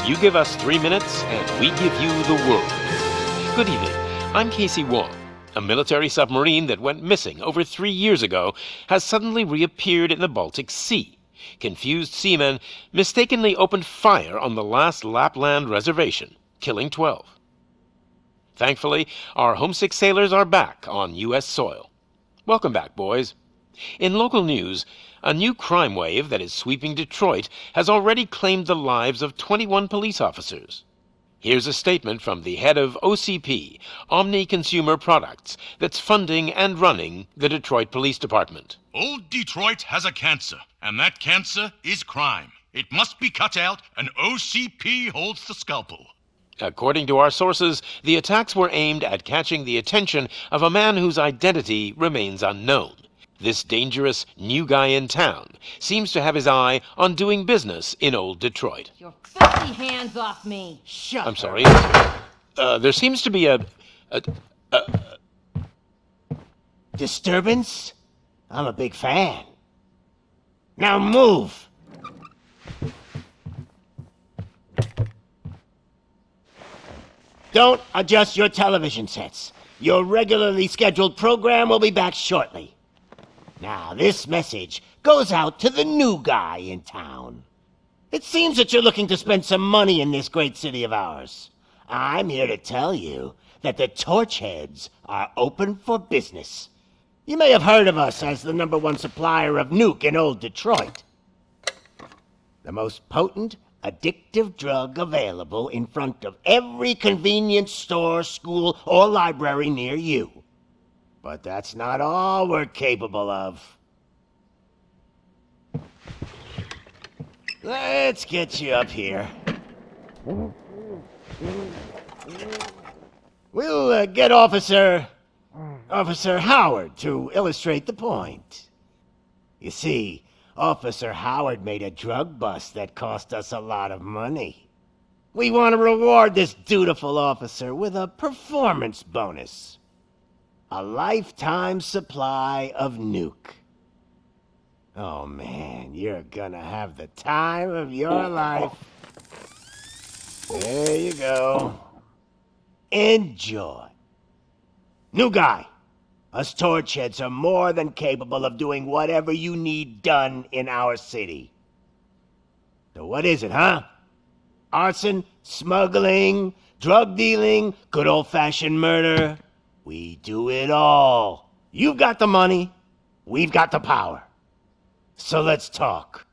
You give us 3 minutes, and we give you the world. Good evening. I'm Casey Wong. A military submarine that went missing over 3 years ago has suddenly reappeared in the Baltic Sea. Confused seamen mistakenly opened fire on the last Lapland reservation, killing 12. Thankfully, our homesick sailors are back on U.S. soil. Welcome back, boys. In local news, a new crime wave that is sweeping Detroit has already claimed the lives of 21 police officers. Here's a statement from the head of OCP, Omni Consumer Products, that's funding and running the Detroit Police Department. Old Detroit has a cancer, and that cancer is crime. It must be cut out, and OCP holds the scalpel. According to our sources, the attacks were aimed at catching the attention of a man whose identity remains unknown. This dangerous new guy in town seems to have his eye on doing business in old Detroit. Your filthy hands off me! Shut I'm sorry. There seems to be a disturbance? I'm a big fan. Now move! Don't adjust your television sets. Your regularly scheduled program will be back shortly. Now, this message goes out to the new guy in town. It seems that you're looking to spend some money in this great city of ours. I'm here to tell you that the Torchheads are open for business. You may have heard of us as the #1 supplier of nuke in old Detroit. The most potent, addictive drug available in front of every convenience store, school, or library near you. But that's not all we're capable of. Let's get you up here. We'll get Officer Howard to illustrate the point. You see, Officer Howard made a drug bust that cost us a lot of money. We want to reward this dutiful officer with a performance bonus. A lifetime supply of nuke. Oh man, you're gonna have the time of your life. There you go. Enjoy. New guy, us Torchheads are more than capable of doing whatever you need done in our city. So what is it, huh? Arson, smuggling, drug dealing, good old-fashioned murder? We do it all. You've got the money, we've got the power. So let's talk.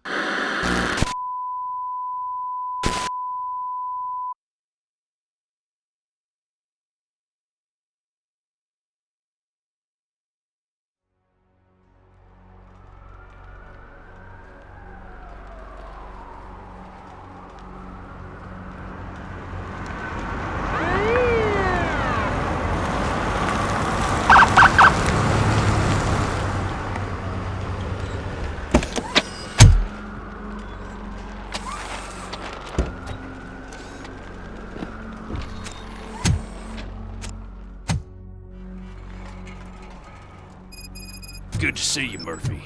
Good to see you, Murphy.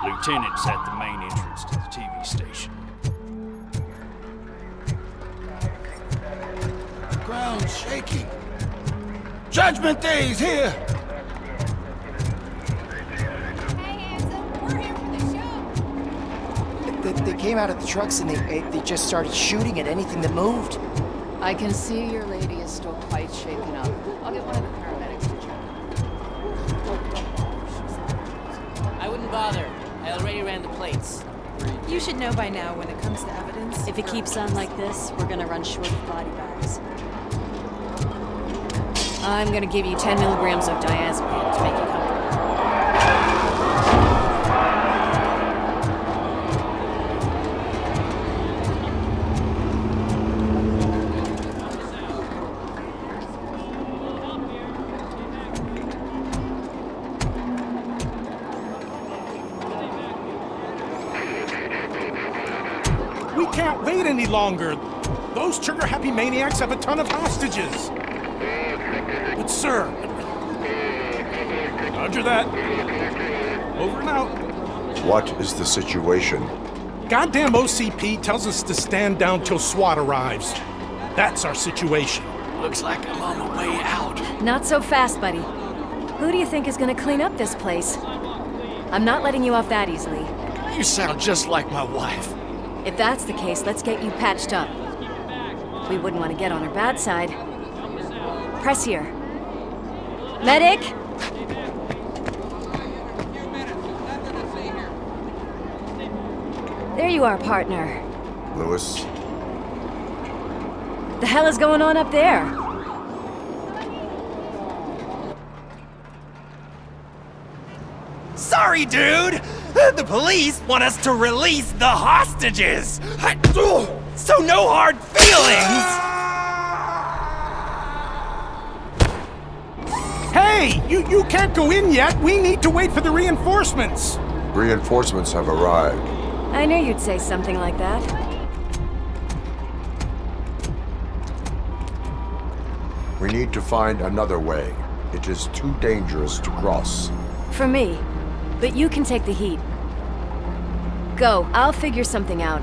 Lieutenant's at the main entrance to the TV station. The ground's shaking. Judgment Day's here! Hey, handsome, we're here for the show. They came out of the trucks and they just started shooting at anything that moved. I can see your lady is still quite shaken up. I'll get one of the paramedics to check. I wouldn't bother. I already ran the plates. You should know by now when it comes to evidence. If it keeps on like this, we're gonna run short of body bags. I'm gonna give you 10 milligrams of diazepam to make you comfortable. We can't wait any longer. Those trigger-happy maniacs have a ton of hostages. But sir... Roger that. Over and out. What is the situation? goddamn OCP tells us to stand down till SWAT arrives. That's our situation. Looks like I'm on my way out. Not so fast, buddy. Who do you think is gonna clean up this place? I'm not letting you off that easily. You sound just like my wife. If that's the case, let's get you patched up. We wouldn't want to get on her bad side. Press here. Medic! There you are, partner. Lewis? The hell is going on up there? Sorry, dude! The police want us to release the hostages! So no hard feelings! Hey, you can't go in yet. We need to wait for the reinforcements. Reinforcements have arrived. I knew you'd say something like that. We need to find another way. It is too dangerous to cross. For me. But you can take the heat. Go, I'll figure something out.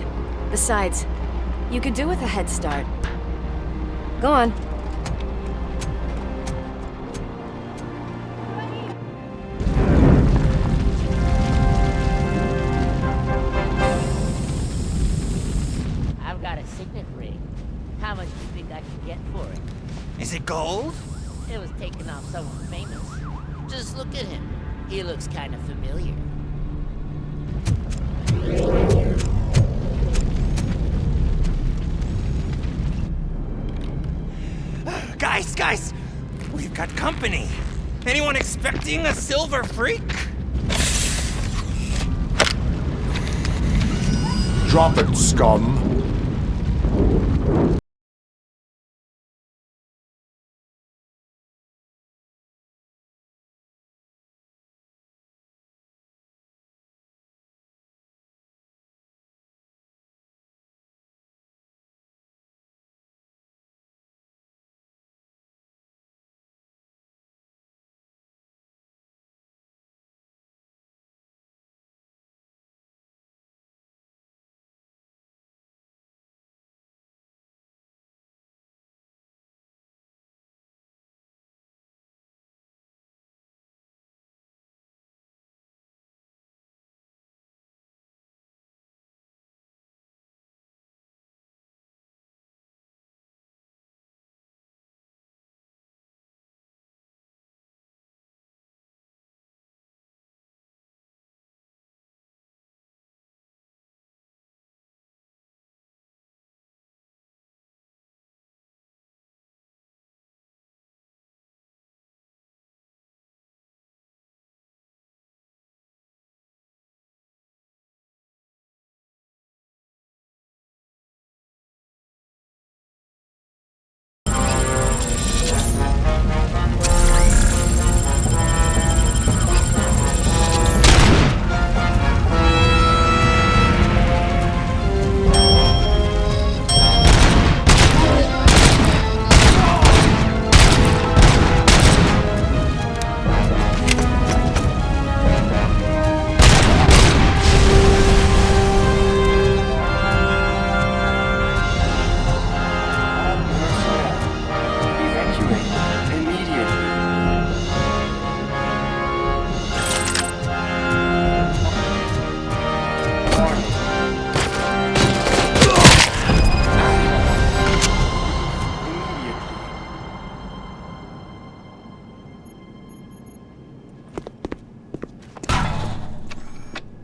Besides, you could do with a head start. Go on. I've got a signet ring. How much do you think I can get for it? Is it gold? It was taken off someone famous. Just look at him. He looks kind of familiar. Guys! We've got company. Anyone expecting a silver freak? Drop it, scum.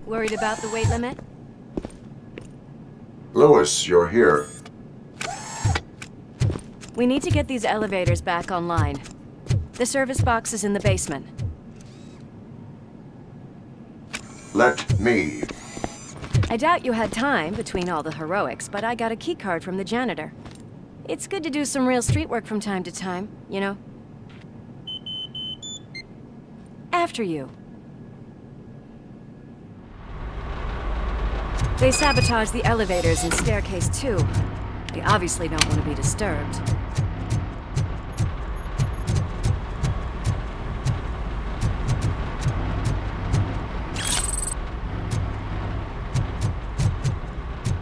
Worried about the weight limit? Lewis, you're here. We need to get these elevators back online. The service box is in the basement. Let me. I doubt you had time between all the heroics, but I got a keycard from the janitor. It's good to do some real street work from time to time, you know? After you. They sabotage the elevators and staircase too. They obviously don't want to be disturbed.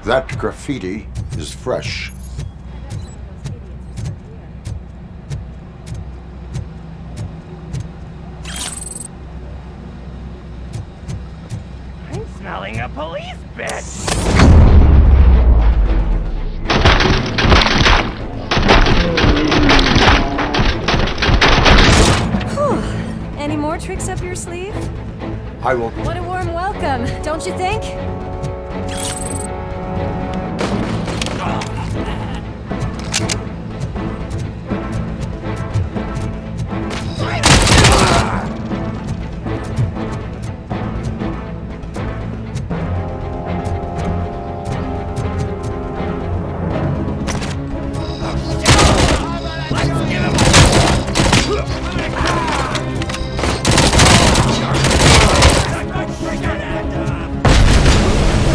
That graffiti is fresh. I'm smelling a police bitch! Any more tricks up your sleeve? I will... What a warm welcome, don't you think?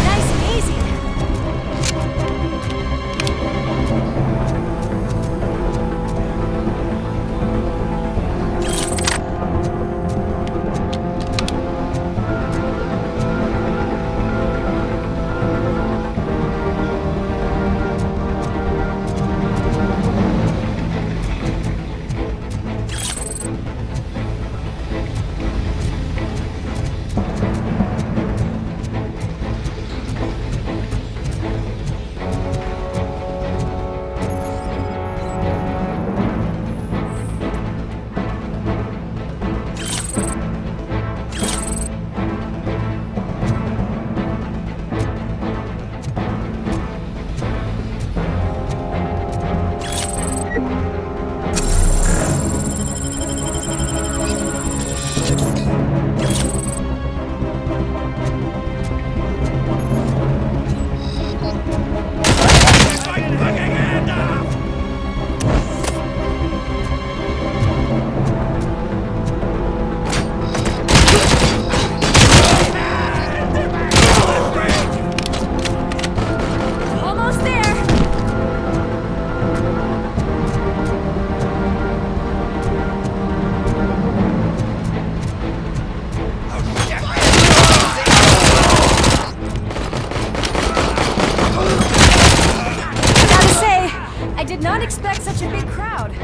Nice and easy. Almost there. Gotta say, I did not expect such a big crowd.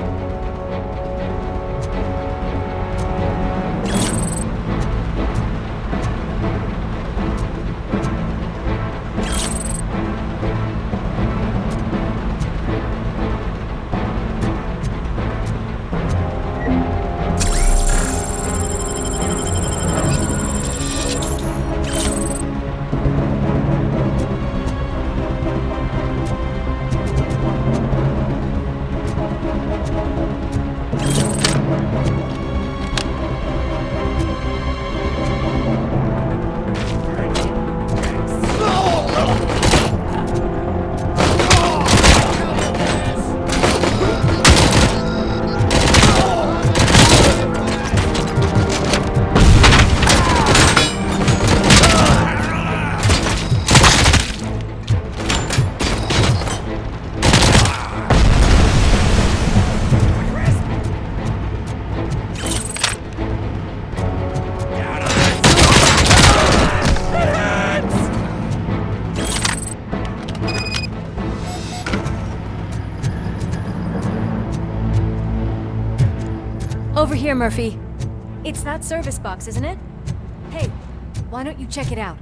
Over here, Murphy. It's that service box, isn't it? Hey, why don't you check it out?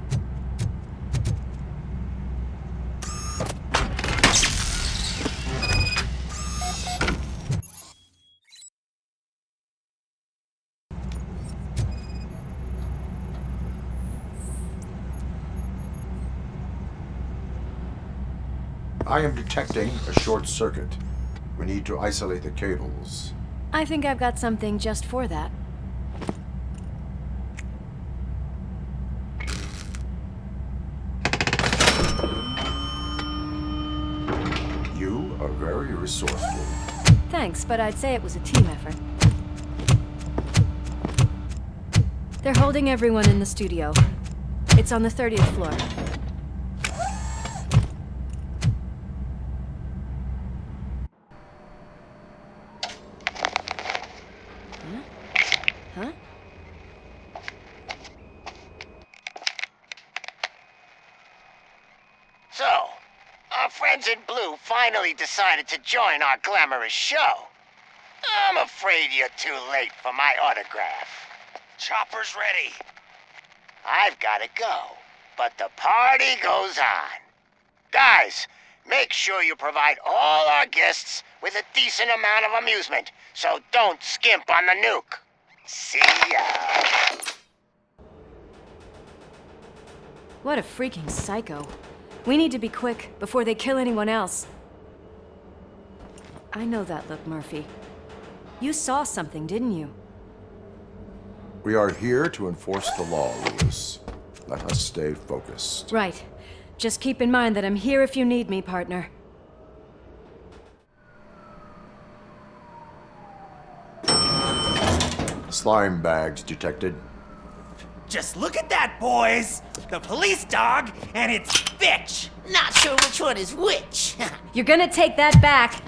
I am detecting a short circuit. We need to isolate the cables. I think I've got something just for that. You are very resourceful. Thanks, but I'd say it was a team effort. They're holding everyone in the studio. It's on the 30th floor. Huh? So, friends in blue finally decided to join our glamorous show. I'm afraid you're too late for my autograph. Chopper's ready. I've gotta go, but the party goes on. Guys, make sure you provide all our guests with a decent amount of amusement, so don't skimp on the nuke. See ya. What a freaking psycho. We need to be quick before they kill anyone else. I know that look, Murphy. You saw something, didn't you? We are here to enforce the law, Lewis. Let us stay focused. Right. Just keep in mind that I'm here if you need me, partner. Slime bags detected. Just look at that, boys! The police dog and its bitch! Not sure which one is which. You're gonna take that back.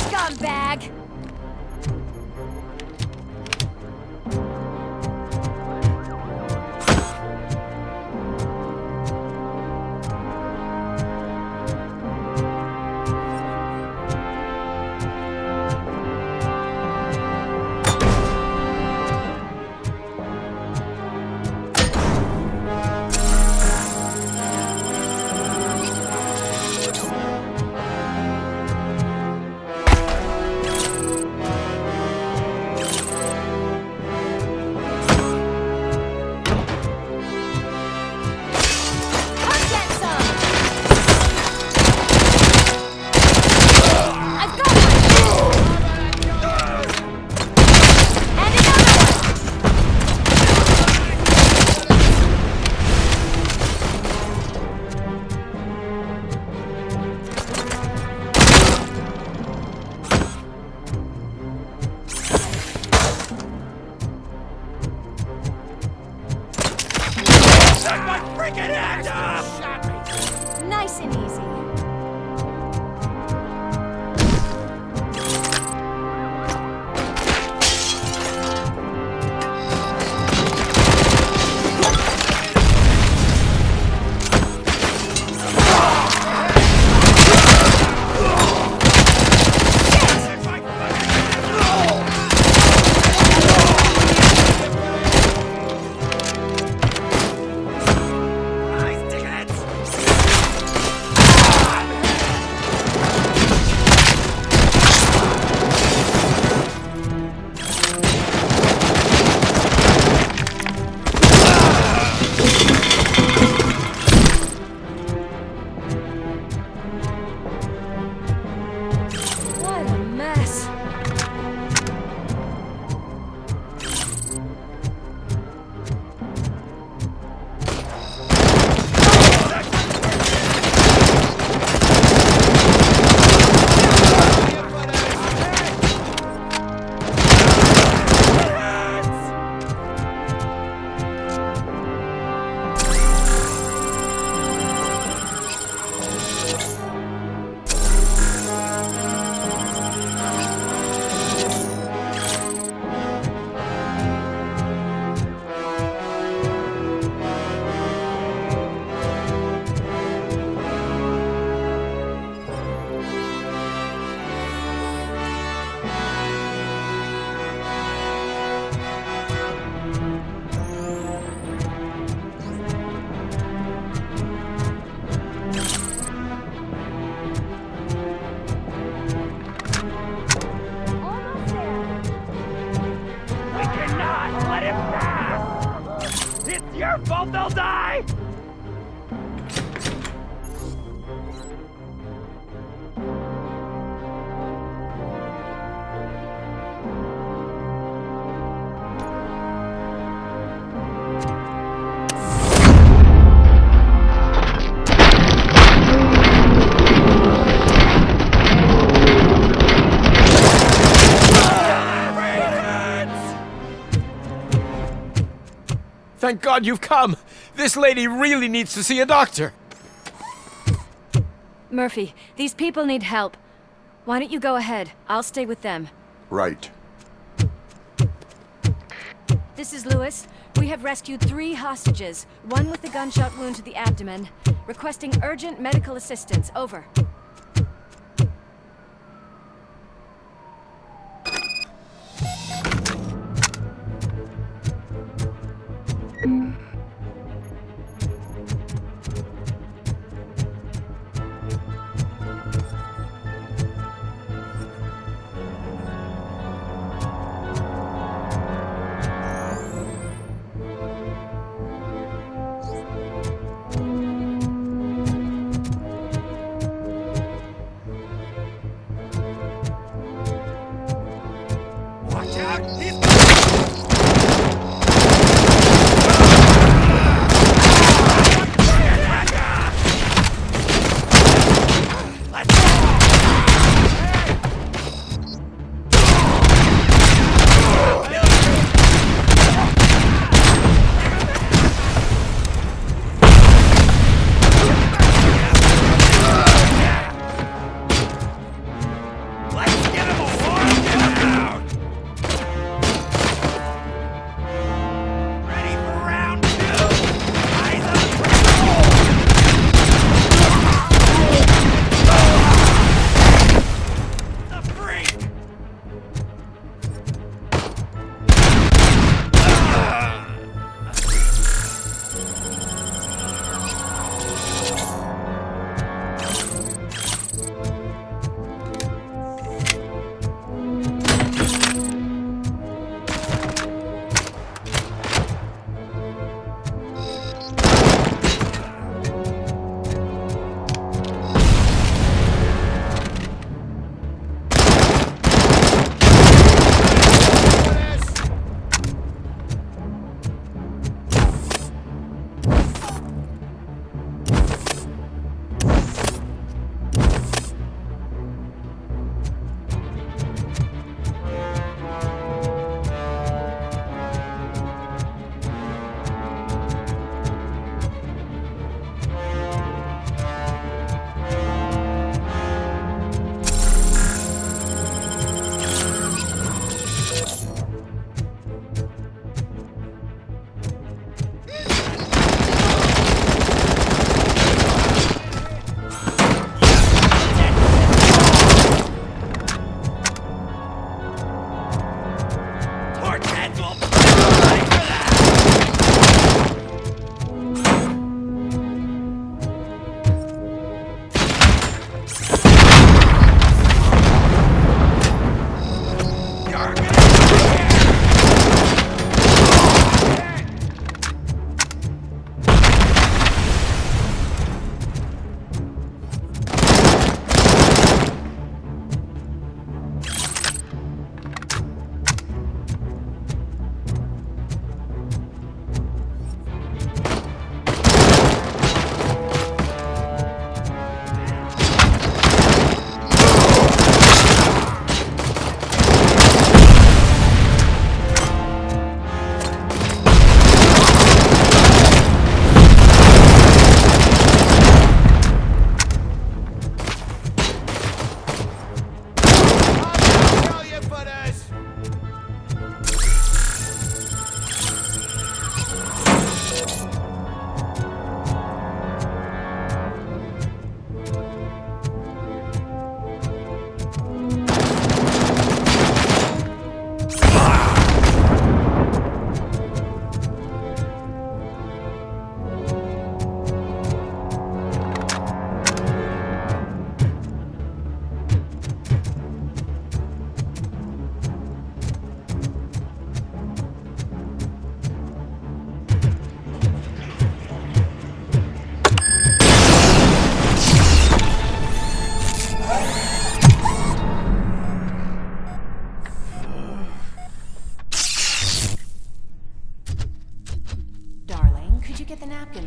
Scumbag! Nice and easy. Your fault they'll die! Thank God you've come! This lady really needs to see a doctor! Murphy, these people need help. Why don't you go ahead? I'll stay with them. Right. This is Lewis. We have rescued 3 hostages, one with a gunshot wound to the abdomen. Requesting urgent medical assistance. Over. Watch out! He's...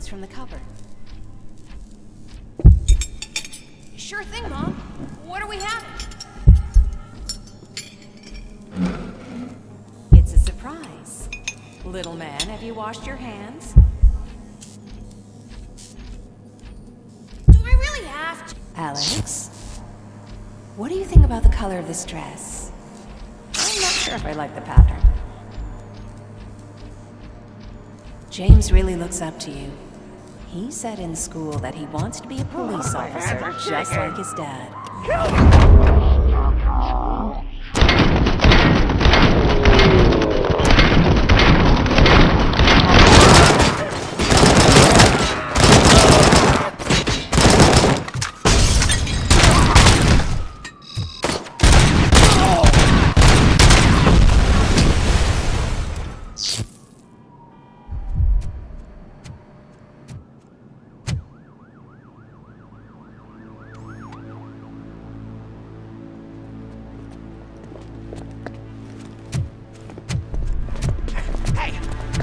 from the cupboard. Sure thing, Mom. What are we having? It's a surprise. Little man, have you washed your hands? Do I really have to? Alex, what do you think about the color of this dress? sure if I like the pattern. James really looks up to you. He said in school that he wants to be a police officer, just like his dad.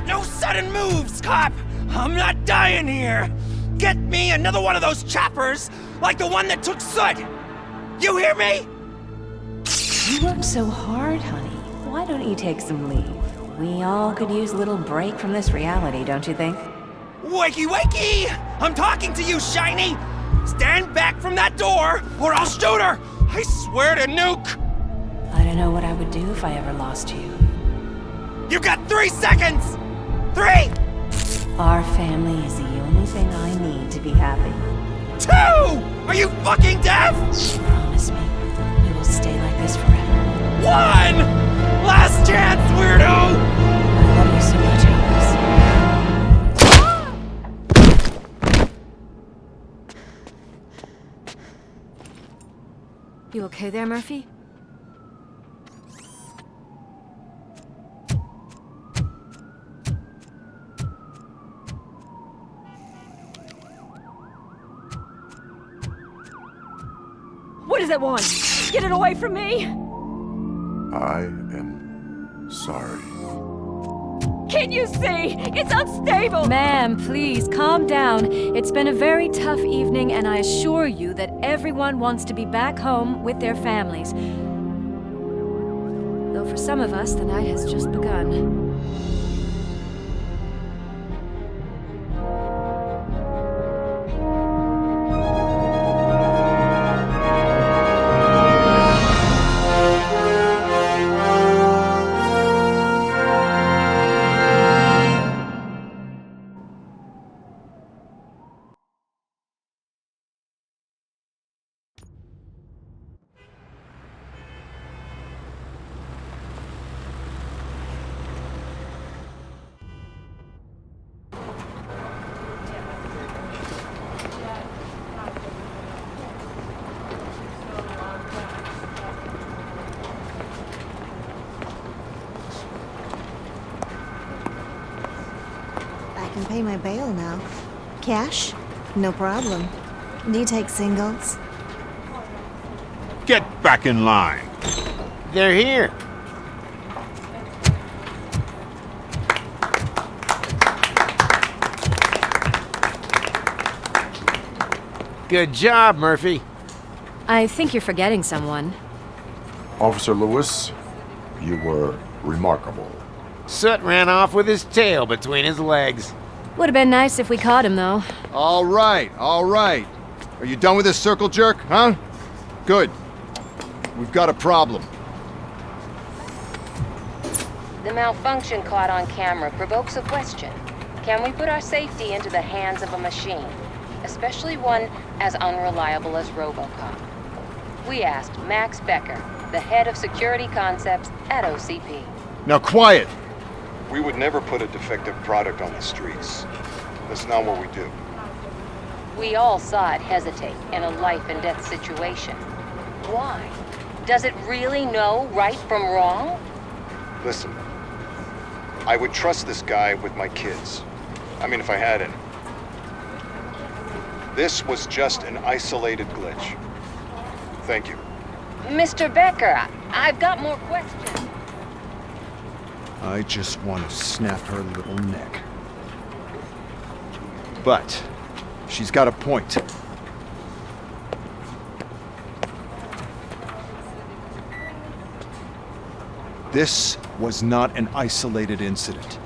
No sudden moves, cop! I'm not dying here! Get me another one of those choppers, like the one that took Soot! You hear me? You work so hard, honey. Why don't you take some leave? We all could use a little break from this reality, don't you think? Wakey, wakey! I'm talking to you, Shiny! Stand back from that door, or I'll shoot her! I swear to nuke! I don't know what I would do if I ever lost you. You got 3 seconds! 3! Our family is the only thing I need to be happy. 2! Are you fucking deaf? Promise me, we will stay like this forever. 1! Last chance, weirdo! I love you so much, Alice. You okay there, Murphy? What does it want? Get it away from me! I am sorry. Can't you see? It's unstable! Ma'am, please, calm down. It's been a very tough evening, and I assure you that everyone wants to be back home with their families. Though for some of us, the night has just begun. I can pay my bail now. Cash? No problem. Do you take singles? Get back in line. They're here. Good job, Murphy. I think you're forgetting someone. Officer Lewis, you were remarkable. Soot ran off with his tail between his legs. Would have been nice if we caught him, though. All right, all right. Are you done with this circle jerk, huh? Good. We've got a problem. The malfunction caught on camera provokes a question. Can we put our safety into the hands of a machine, especially one as unreliable as Robocop? We asked Max Becker, the head of security concepts at OCP. Now quiet! We would never put a defective product on the streets. That's not what we do. We all saw it hesitate in a life-and-death situation. Why? Does it really know right from wrong? Listen, I would trust this guy with my kids. I mean, if I had any. This was just an isolated glitch. Thank you. Mr. Becker, I've got more questions. I just want to snap her little neck. But she's got a point. This was not an isolated incident.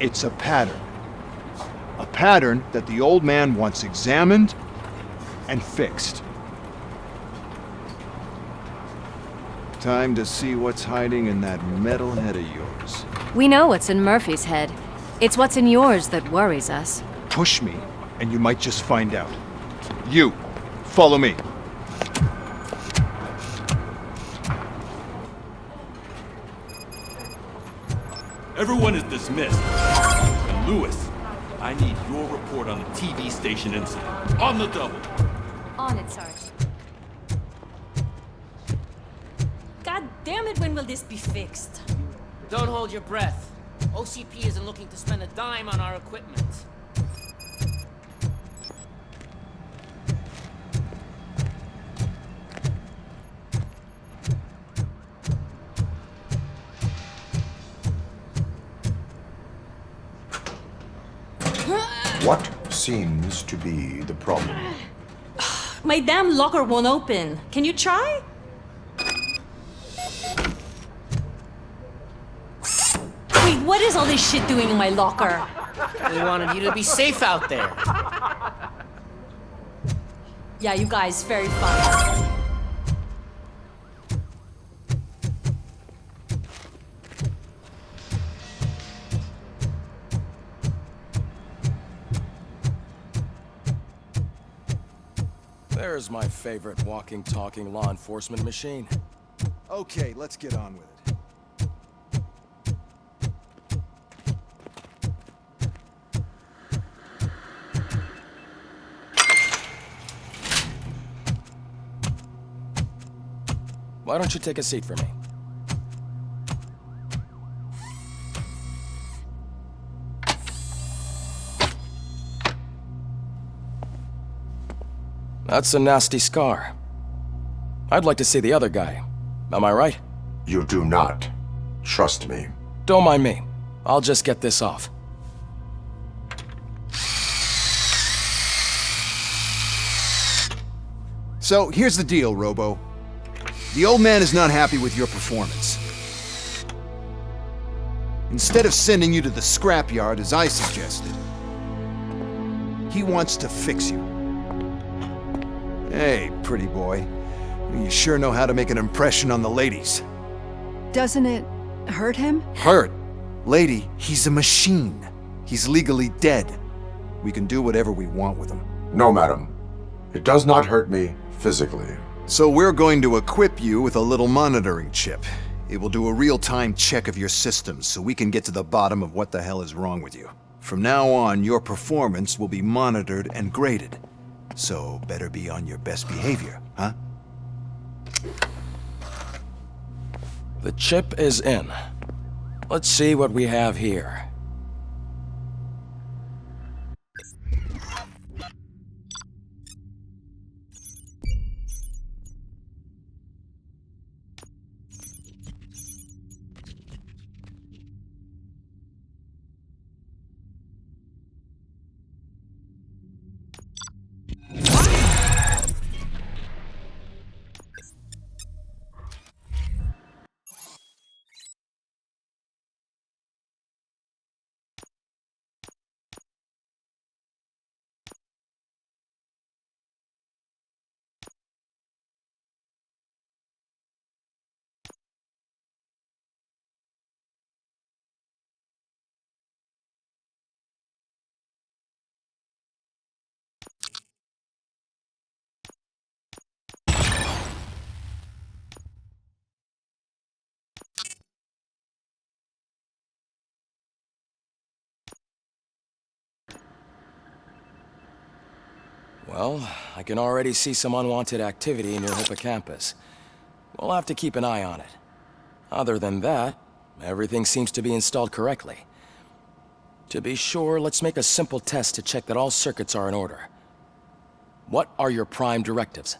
It's a pattern. A pattern that the old man wants examined and fixed. Time to see what's hiding in that metal head of yours. We know what's in Murphy's head. It's what's in yours that worries us. Push me, and you might just find out. You, follow me. Everyone is dismissed. And Lewis, I need your report on the TV station incident. On the double. On it, Sarge. God damn it, when will this be fixed? Don't hold your breath. OCP isn't looking to spend a dime on our equipment. What seems to be the problem? My damn locker won't open. Can you try? Wait, what is all this shit doing in my locker? We wanted you to be safe out there. Yeah, you guys, very fun. There's my favorite walking, talking law enforcement machine. Okay, let's get on with it. Why don't you take a seat for me? That's a nasty scar. I'd like to see the other guy. Am I right? You do not. Trust me. Don't mind me. I'll just get this off. So, here's the deal, Robo. The old man is not happy with your performance. Instead of sending you to the scrapyard as I suggested, he wants to fix you. Hey, pretty boy. You sure know how to make an impression on the ladies. Doesn't it hurt him? Hurt? Lady, he's a machine. He's legally dead. We can do whatever we want with him. No, madam. It does not hurt me physically. So we're going to equip you with a little monitoring chip. It will do a real-time check of your systems so we can get to the bottom of what the hell is wrong with you. From now on, your performance will be monitored and graded. So better be on your best behavior, huh? The chip is in. Let's see what we have here. Well, I can already see some unwanted activity in your hippocampus. We'll have to keep an eye on it. Other than that, everything seems to be installed correctly. To be sure, let's make a simple test to check that all circuits are in order. What are your prime directives?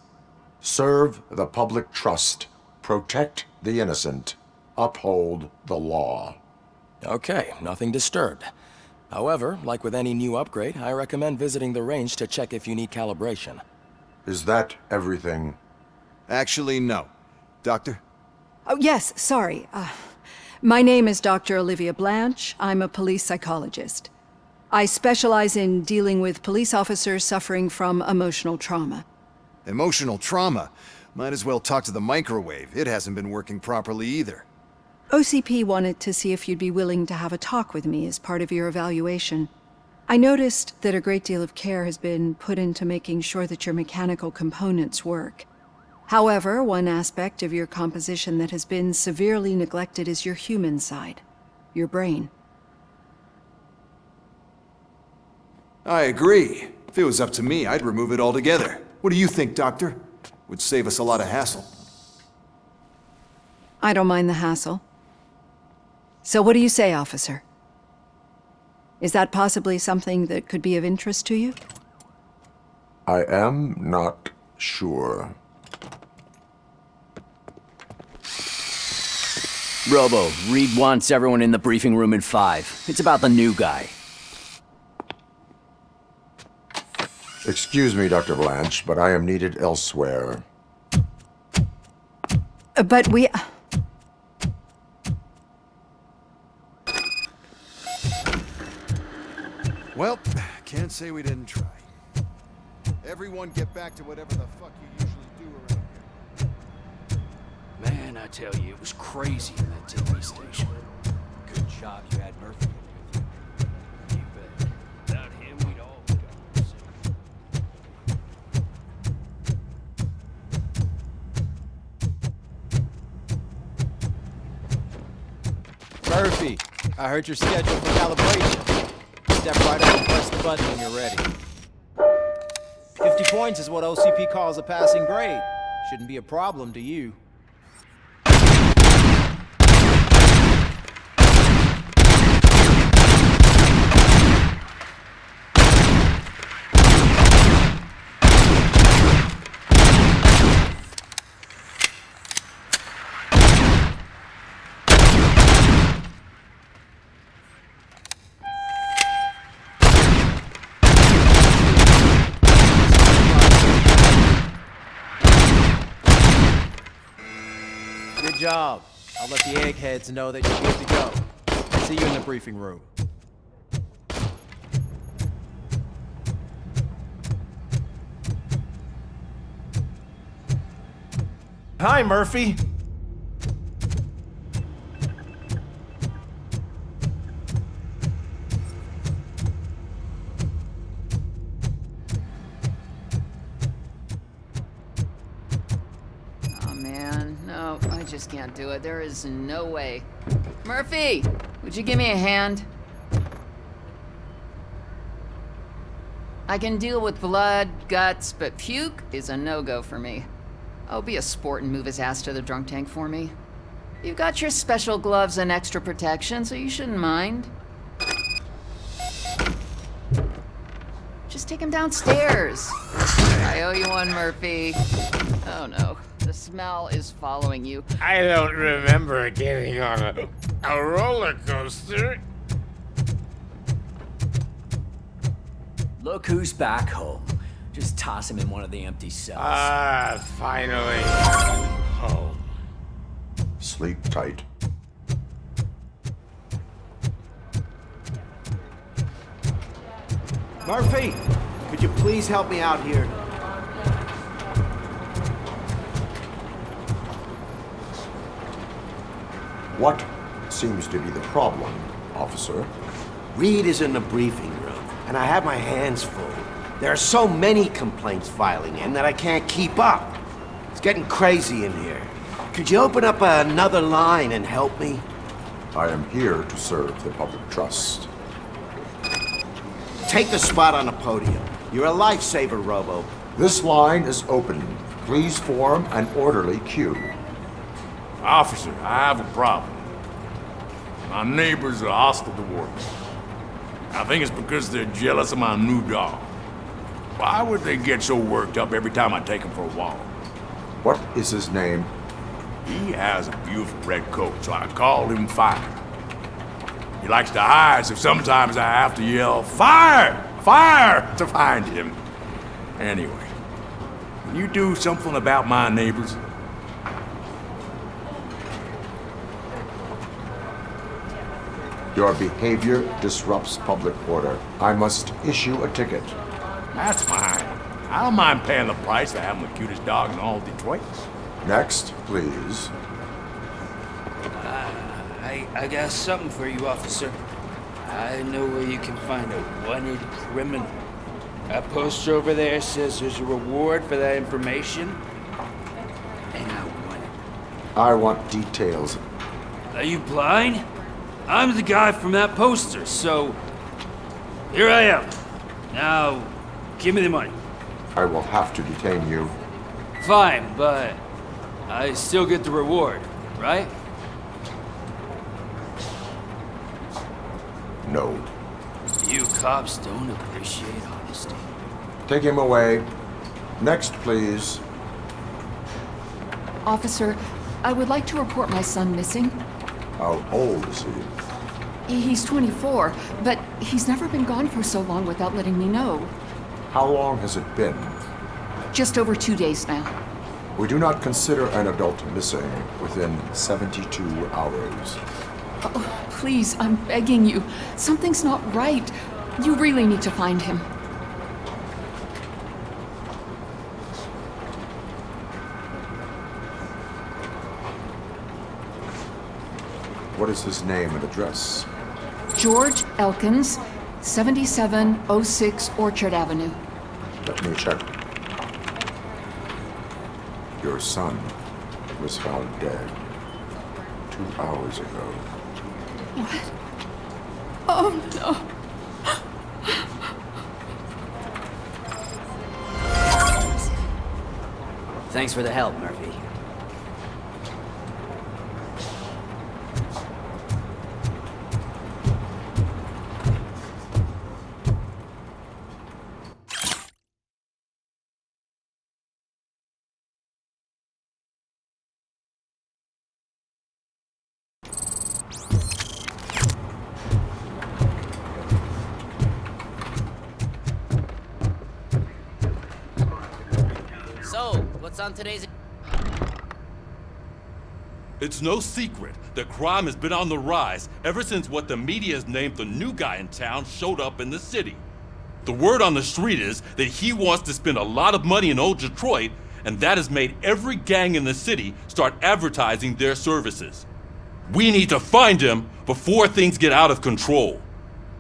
Serve the public trust. Protect the innocent. Uphold the law. Okay, nothing disturbed. However, like with any new upgrade, I recommend visiting the range to check if you need calibration. Is that everything? Actually, no. Doctor? Oh, yes, sorry. My name is Dr. Olivia Blanche. I'm a police psychologist. I specialize in dealing with police officers suffering from emotional trauma. Emotional trauma? Might as well talk to the microwave. It hasn't been working properly either. OCP wanted to see if you'd be willing to have a talk with me as part of your evaluation. I noticed that a great deal of care has been put into making sure that your mechanical components work. However, one aspect of your composition that has been severely neglected is your human side, your brain. I agree. If it was up to me, I'd remove it altogether. What do you think, Doctor? Would save us a lot of hassle. I don't mind the hassle. So what do you say, officer? Is that possibly something that could be of interest to you? I am not sure. Robo, Reed wants everyone in the briefing room in 5. It's about the new guy. Excuse me, Dr. Blanche, but I am needed elsewhere. But we... Well, can't say we didn't try. Everyone get back to whatever the fuck you usually do around here. Man, I tell you, it was crazy in that TV station. Good job you had Murphy with you. You bet. Without him, we'd all be gone. Murphy, I heard you're scheduled for calibration. Step right up and press the button when you're ready. 50 points is what OCP calls a passing grade. Shouldn't be a problem to you. Good job. I'll let the eggheads know that you're good to go. See you in the briefing room. Hi, Murphy. I just can't do it. There is no way. Murphy, would you give me a hand? I can deal with blood, guts, but puke is a no-go for me. Oh, be a sport and move his ass to the drunk tank for me. You've got your special gloves and extra protection, so you shouldn't mind. Just take him downstairs. I owe you one, Murphy. Oh no. The smell is following you. I don't remember getting on a roller coaster. Look who's back home. Just toss him in one of the empty cells. Ah, finally. Home. Sleep tight. Murphy, could you please help me out here? What seems to be the problem, officer? Reed is in the briefing room, and I have my hands full. There are so many complaints filing in that I can't keep up. It's getting crazy in here. Could you open up another line and help me? I am here to serve the public trust. Take the spot on the podium. You're a lifesaver, Robo. This line is open. Please form an orderly queue. Officer, I have a problem. My neighbors are hostile toward me. I think it's because they're jealous of my new dog. Why would they get so worked up every time I take him for a walk? What is his name? He has a beautiful red coat, so I call him Fire. He likes to hide, so sometimes I have to yell, "Fire! Fire!" to find him. Anyway, can you do something about my neighbors? Your behavior disrupts public order. I must issue a ticket. That's fine. I don't mind paying the price for having the cutest dog in all Detroit. Next, please. I got something for you, officer. I know where you can find a wanted criminal. That poster over there says there's a reward for that information, and I want it. I want details. Are you blind? I'm the guy from that poster, so here I am. Now, give me the money. I will have to detain you. Fine, but I still get the reward, right? No. You cops don't appreciate honesty. Take him away. Next, please. Officer, I would like to report my son missing. How old is he? He's 24, but he's never been gone for so long without letting me know. How long has it been? Just over 2 days now. We do not consider an adult missing within 72 hours. Oh, please, I'm begging you. Something's not right. You really need to find him. What is his name and address? George Elkins, 7706 Orchard Avenue. Let me check. Your son was found dead 2 hours ago. What? Oh, no. Thanks for the help, Murphy. So, what's on today's... It's no secret that crime has been on the rise ever since what the media has named the new guy in town showed up in the city. The word on the street is that he wants to spend a lot of money in old Detroit, and that has made every gang in the city start advertising their services. We need to find him before things get out of control.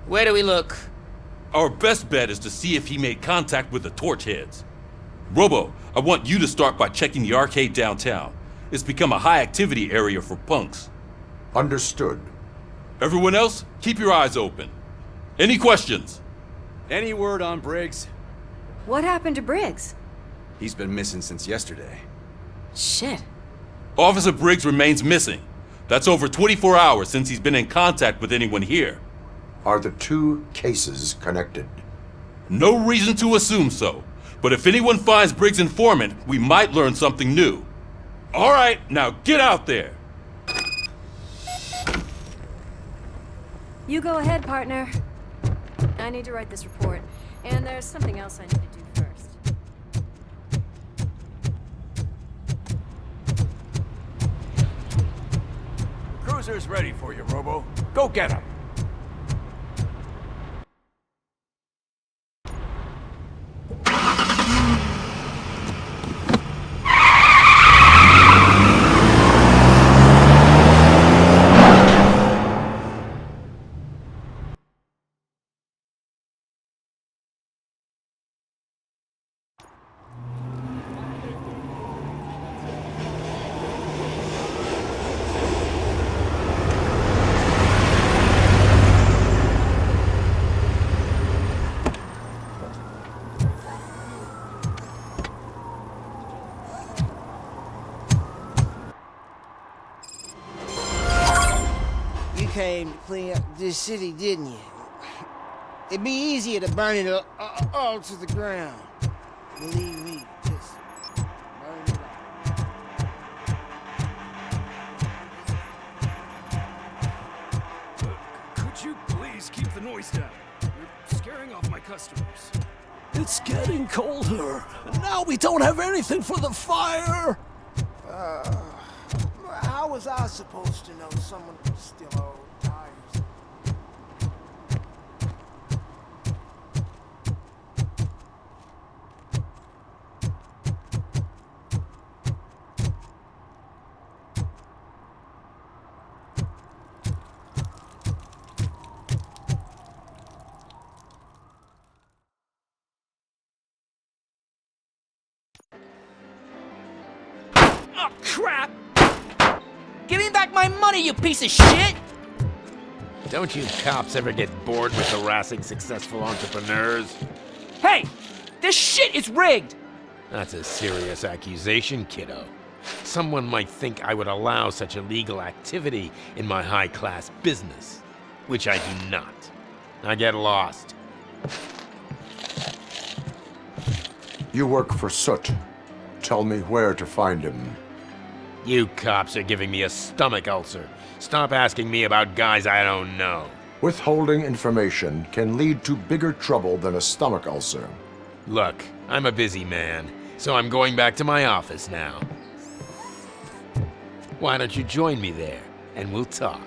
Where do we look? Our best bet is to see if he made contact with the Torchheads. Robo, I want you to start by checking the arcade downtown. It's become a high-activity area for punks. Understood. Everyone else, keep your eyes open. Any questions? Any word on Briggs? What happened to Briggs? He's been missing since yesterday. Shit. Officer Briggs remains missing. That's over 24 hours since he's been in contact with anyone here. Are the two cases connected? No reason to assume so. But if anyone finds Briggs' informant, we might learn something new. All right, now get out there. You go ahead, partner. I need to write this report, and there's something else I need to do first. Cruiser's ready for you, Robo. Go get him. Came to clean up this city, didn't you? It'd be easier to burn it all to the ground. Believe me, just burn it all. Could you please keep the noise down? You're scaring off my customers. It's getting colder, and now we don't have anything for the fire. How was I supposed to know someone was still old tires? Oh, crap! Give me back my money, you piece of shit! Don't you cops ever get bored with harassing successful entrepreneurs? Hey! This shit is rigged! That's a serious accusation, kiddo. Someone might think I would allow such illegal activity in my high-class business, which I do not. I get lost. You work for Soot. Tell me where to find him. You cops are giving me a stomach ulcer. Stop asking me about guys I don't know. Withholding information can lead to bigger trouble than a stomach ulcer. Look, I'm a busy man, so I'm going back to my office now. Why don't you join me there, and we'll talk.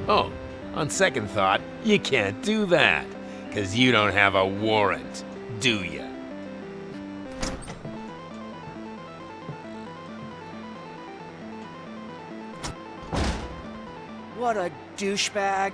Oh, on second thought, you can't do that, 'cause you don't have a warrant, do ya? What a douchebag.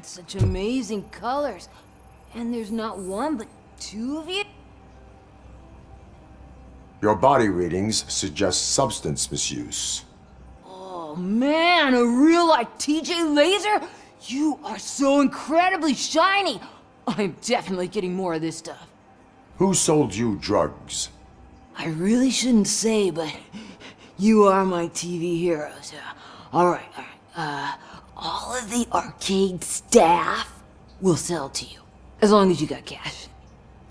Such amazing colors. And there's not one, but two of you? Your body readings suggest substance misuse. Oh man, a real like TJ Laser? You are so incredibly shiny. I'm definitely getting more of this stuff. Who sold you drugs? I really shouldn't say, but you are my TV heroes. Alright. All of the arcade staff will sell to you, as long as you got cash.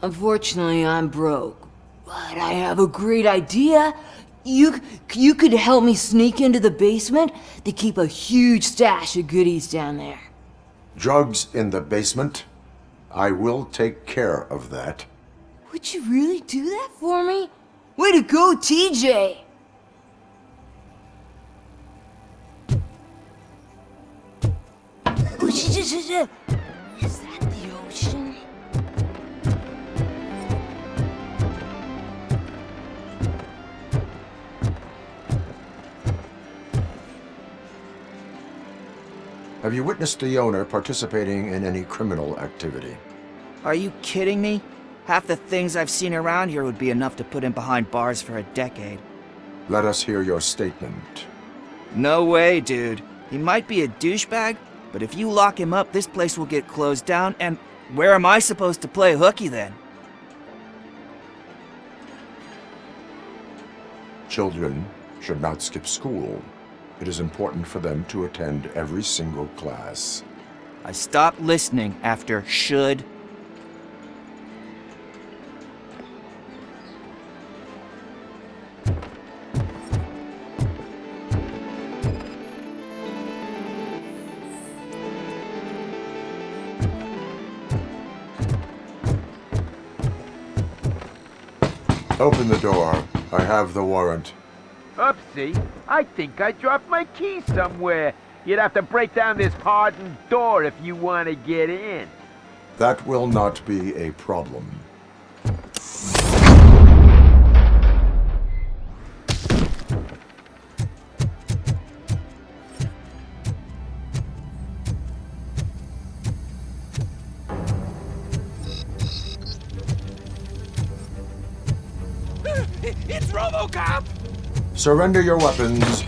Unfortunately, I'm broke, but I have a great idea. You could help me sneak into the basement. They keep a huge stash of goodies down there. Drugs in the basement? I will take care of that. Would you really do that for me? Way to go, TJ! Is that the ocean? Have you witnessed the owner participating in any criminal activity? Are you kidding me? Half the things I've seen around here would be enough to put him behind bars for a decade. Let us hear your statement. No way, dude. He might be a douchebag, but if you lock him up, this place will get closed down, and where am I supposed to play hooky then? Children should not skip school. It is important for them to attend every single class. I stopped listening after should. Open the door. I have the warrant. Oopsie, I think I dropped my key somewhere. You'd have to break down this hardened door if you want to get in. That will not be a problem. It's Robocop! Surrender your weapons.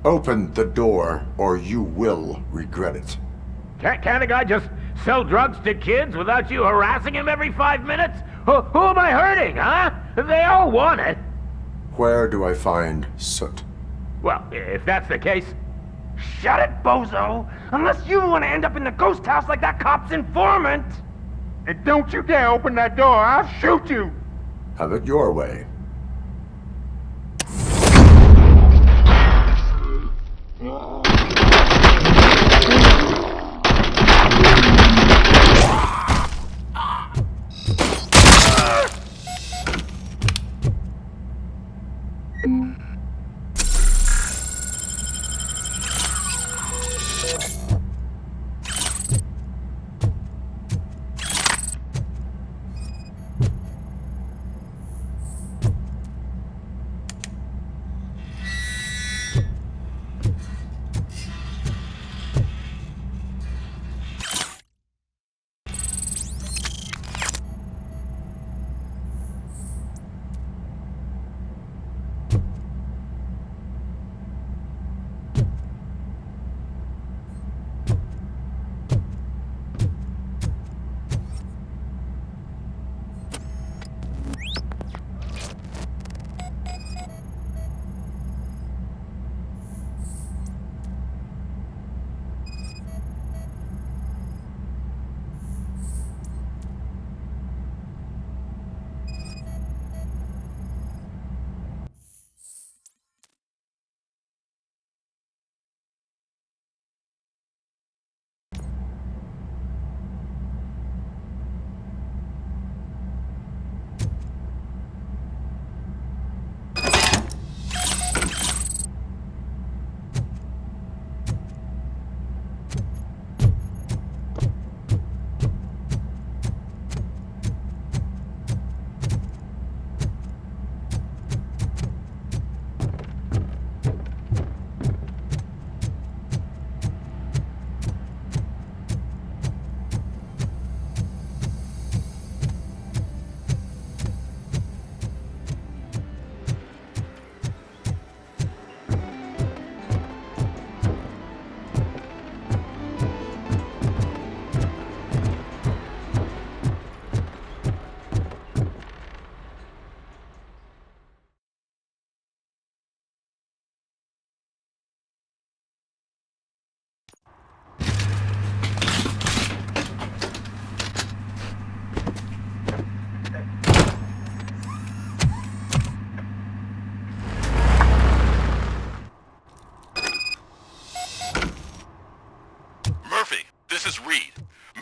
Open the door, or you will regret it. Can't a guy just sell drugs to kids without you harassing him every 5 minutes? Who am I hurting, huh? They all want it. Where do I find Soot? Well, if that's the case, shut it, bozo! Unless you want to end up in the ghost house like that cop's informant! And don't you dare open that door, I'll shoot you! Have it your way.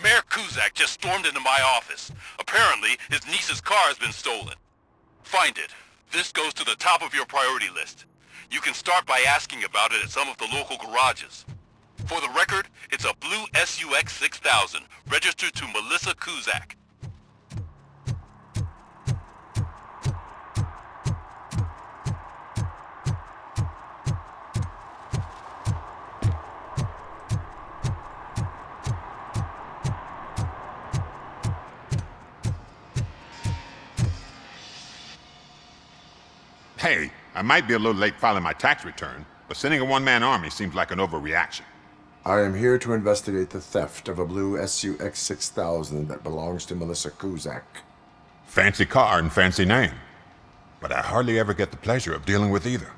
Mayor Kuzak just stormed into my office. Apparently, his niece's car has been stolen. Find it. This goes to the top of your priority list. You can start by asking about it at some of the local garages. For the record, it's a blue SUX 6000, registered to Melissa Kuzak. Hey, I might be a little late filing my tax return, but sending a one-man army seems like an overreaction. I am here to investigate the theft of a blue SUX 6000 that belongs to Melissa Kuzak. Fancy car and fancy name, but I hardly ever get the pleasure of dealing with either.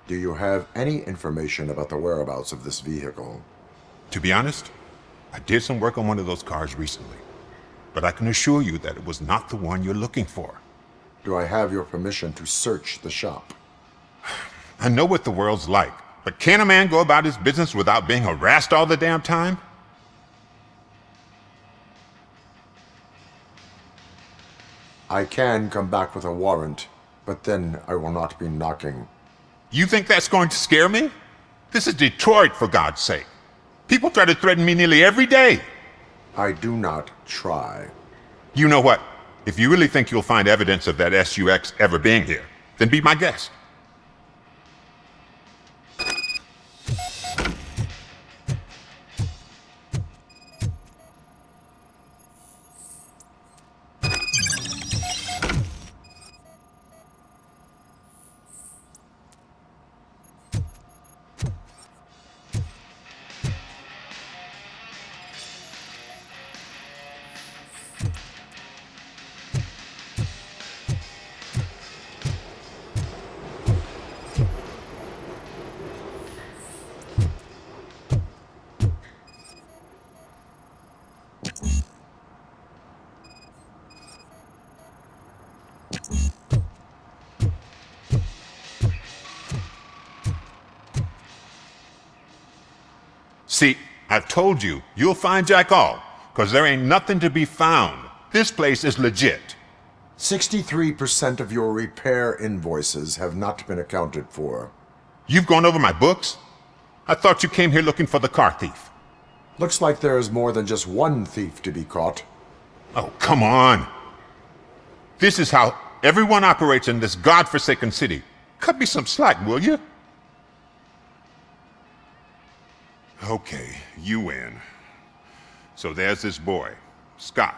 Do you have any information about the whereabouts of this vehicle? To be honest, I did some work on one of those cars recently, but I can assure you that it was not the one you're looking for. Do I have your permission to search the shop? I know what the world's like, but can a man go about his business without being harassed all the damn time? I can come back with a warrant, but then I will not be knocking. You think that's going to scare me? This is Detroit, for God's sake. People try to threaten me nearly every day. I do not try. You know what? If you really think you'll find evidence of that SUX ever being here, then be my guest. See, I've told you, you'll find Jack all, 'cause there ain't nothing to be found. This place is legit. 63% of your repair invoices have not been accounted for. You've gone over my books? I thought you came here looking for the car thief. Looks like there is more than just one thief to be caught. Oh, come on. This is how everyone operates in this godforsaken city. Cut me some slack, will you? Okay, you win. So there's this boy, Scott.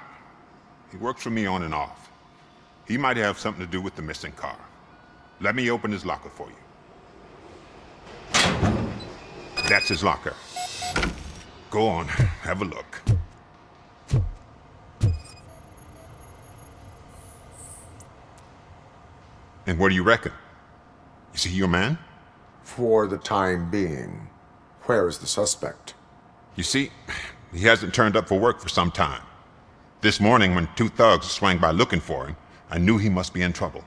He works for me on and off. He might have something to do with the missing car. Let me open his locker for you. That's his locker. Go on, have a look. And what do you reckon? Is he your man? For the time being. Where is the suspect? You see, he hasn't turned up for work for some time. This morning, when 2 thugs swang by looking for him, I knew he must be in trouble.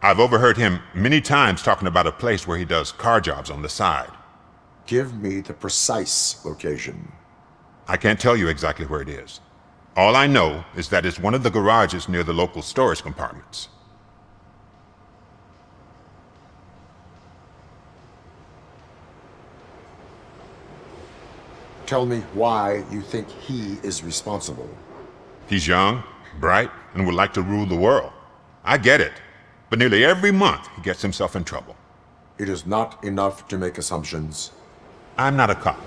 I've overheard him many times talking about a place where he does car jobs on the side. Give me the precise location. I can't tell you exactly where it is. All I know is that it's one of the garages near the local storage compartments. Tell me why you think he is responsible. He's young, bright, and would like to rule the world. I get it. But nearly every month, he gets himself in trouble. It is not enough to make assumptions. I'm not a cop,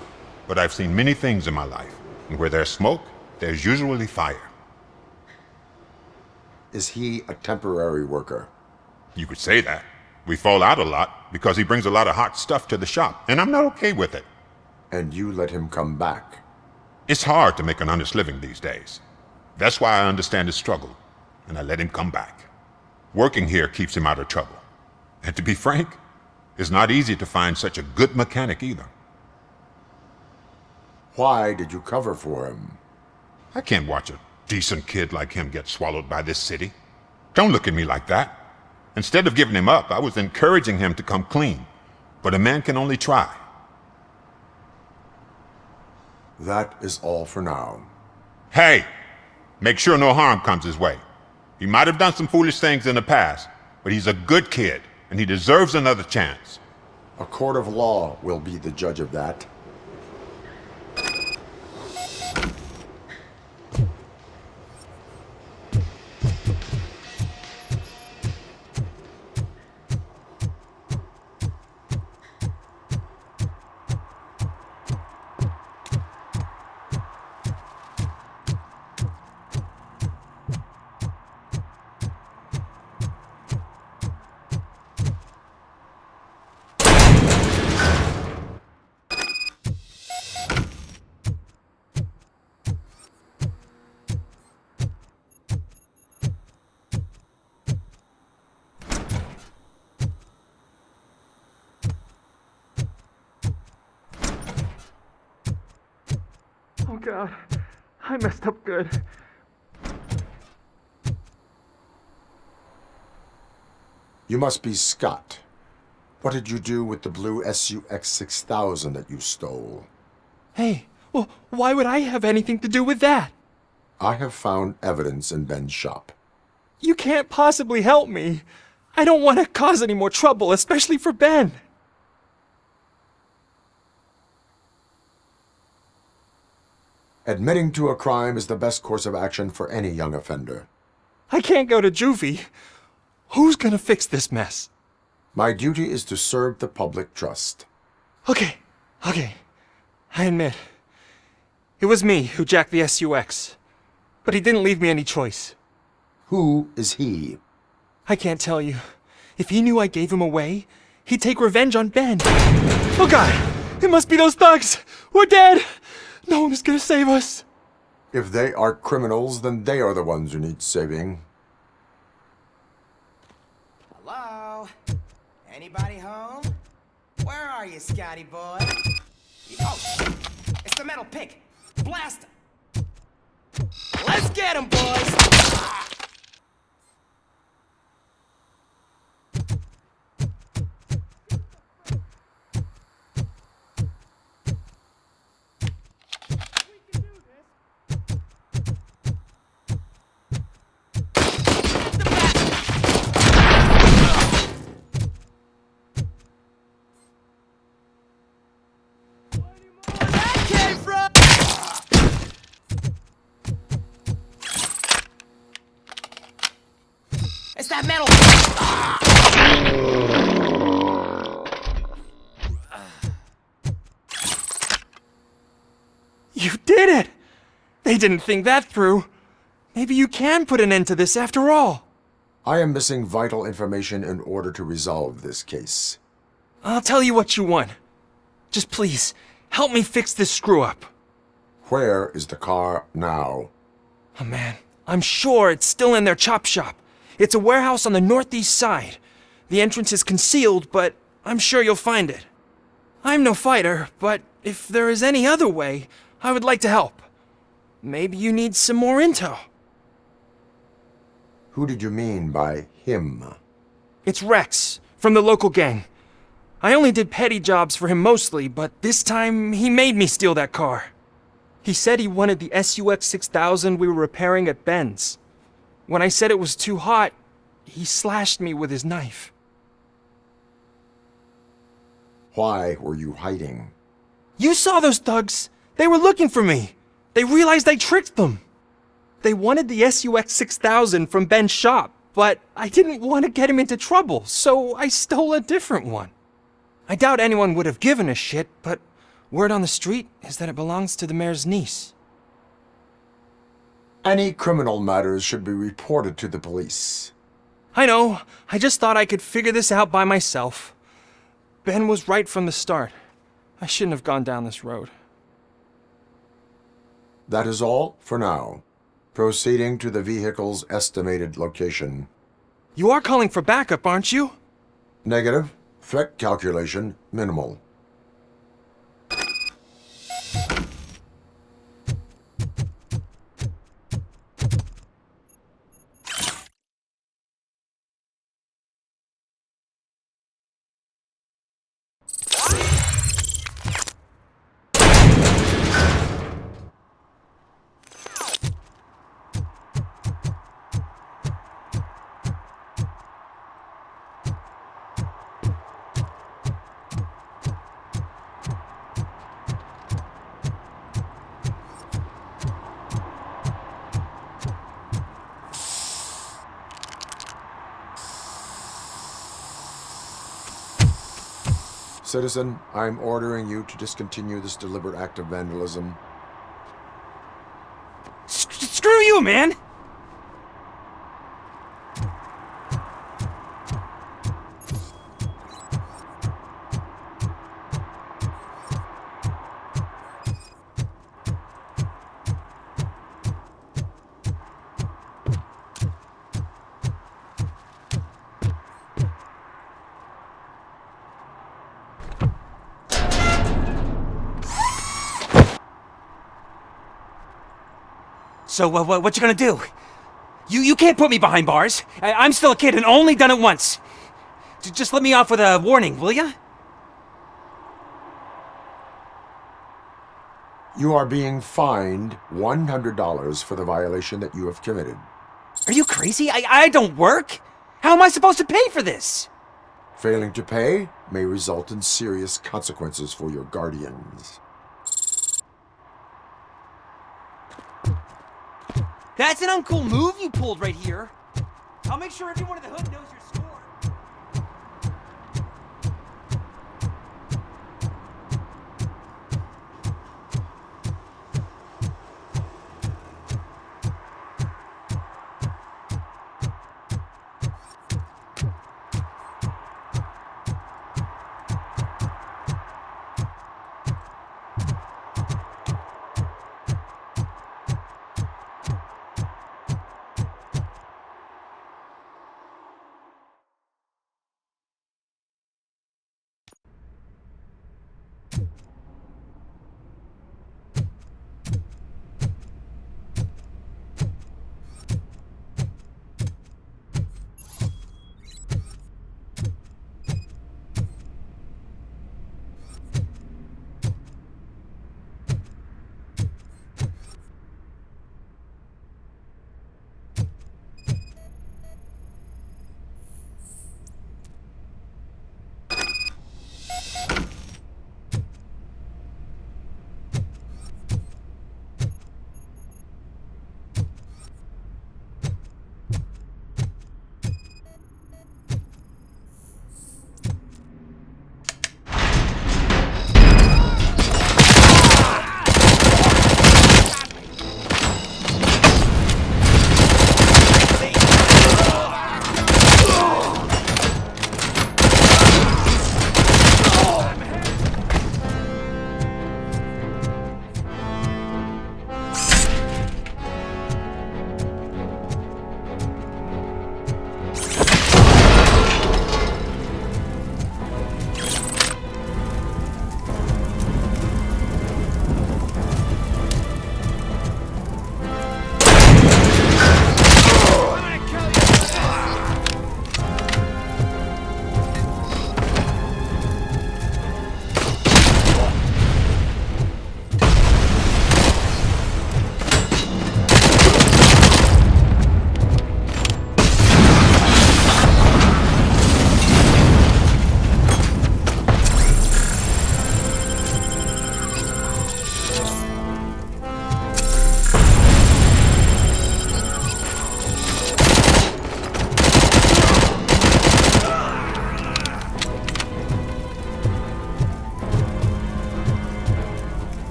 but I've seen many things in my life. And where there's smoke, there's usually fire. Is he a temporary worker? You could say that. We fall out a lot because he brings a lot of hot stuff to the shop, and I'm not okay with it. And you let him come back? It's hard to make an honest living these days. That's why I understand his struggle, and I let him come back. Working here keeps him out of trouble. And to be frank, it's not easy to find such a good mechanic either. Why did you cover for him? I can't watch a decent kid like him get swallowed by this city. Don't look at me like that. Instead of giving him up, I was encouraging him to come clean. But a man can only try. That is all for now. Hey! Make sure no harm comes his way. He might have done some foolish things in the past, but he's a good kid, and he deserves another chance. A court of law will be the judge of that. Oh God, I messed up good. You must be Scott. What did you do with the blue SUX 6000 that you stole? Hey, well, why would I have anything to do with that? I have found evidence in Ben's shop. You can't possibly help me. I don't want to cause any more trouble, especially for Ben. Admitting to a crime is the best course of action for any young offender. I can't go to juvie. Who's gonna fix this mess? My duty is to serve the public trust. Okay. I admit. It was me who jacked the SUX. But he didn't leave me any choice. Who is he? I can't tell you. If he knew I gave him away, he'd take revenge on Ben. Oh God! It must be those thugs! We're dead! No one is gonna save us! If they are criminals, then they are the ones who need saving. Hello? Anybody home? Where are you, Scotty boy? Oh, shit! It's the metal pig! Blast him! Get him, boys! It's that metal! You did it! They didn't think that through. Maybe you can put an end to this after all. I am missing vital information in order to resolve this case. I'll tell you what you want. Just please, help me fix this screw-up. Where is the car now? Oh man, I'm sure it's still in their chop shop. It's a warehouse on the northeast side. The entrance is concealed, but I'm sure you'll find it. I'm no fighter, but if there is any other way, I would like to help. Maybe you need some more intel. Who did you mean by him? It's Rex, from the local gang. I only did petty jobs for him mostly, but this time he made me steal that car. He said he wanted the SUX 6000 we were repairing at Ben's. When I said it was too hot, he slashed me with his knife. Why were you hiding? You saw those thugs! They were looking for me! They realized I tricked them! They wanted the SUX 6000 from Ben's shop, but I didn't want to get him into trouble, so I stole a different one. I doubt anyone would have given a shit, but word on the street is that it belongs to the mayor's niece. Any criminal matters should be reported to the police. I know. I just thought I could figure this out by myself. Ben was right from the start. I shouldn't have gone down this road. That is all for now. Proceeding to the vehicle's estimated location. You are calling for backup, aren't you? Negative. Threat calculation minimal. Citizen, I'm ordering you to discontinue this deliberate act of vandalism. Screw you, man! So, what you gonna do? You can't put me behind bars. I'm still a kid and only done it once. Just let me off with a warning, will ya? You are being fined $100 for the violation that you have committed. Are you crazy? I don't work. How am I supposed to pay for this? Failing to pay may result in serious consequences for your guardians. That's an uncool move you pulled right here. I'll make sure everyone in the hood knows your score.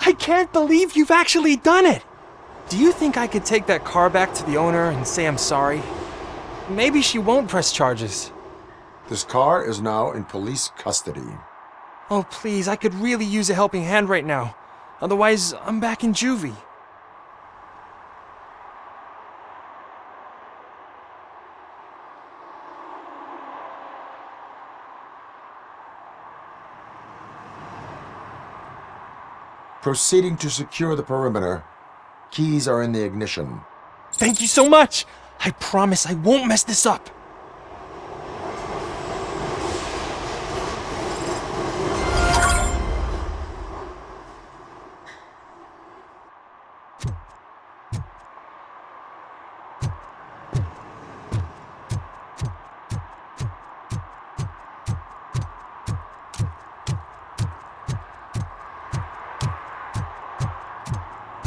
I can't believe you've actually done it! Do you think I could take that car back to the owner and say I'm sorry? Maybe she won't press charges. This car is now in police custody. Oh, please, I could really use a helping hand right now. Otherwise, I'm back in juvie. Proceeding to secure the perimeter. Keys are in the ignition. Thank you so much! I promise I won't mess this up.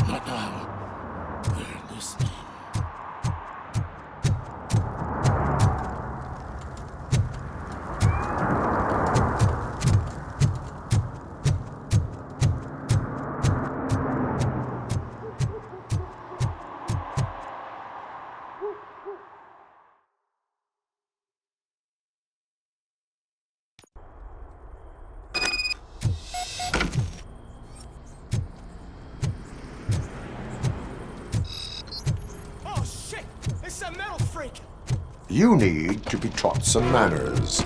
Not now. They're listening. Oh shit! It's a metal freak! You need to be taught some manners.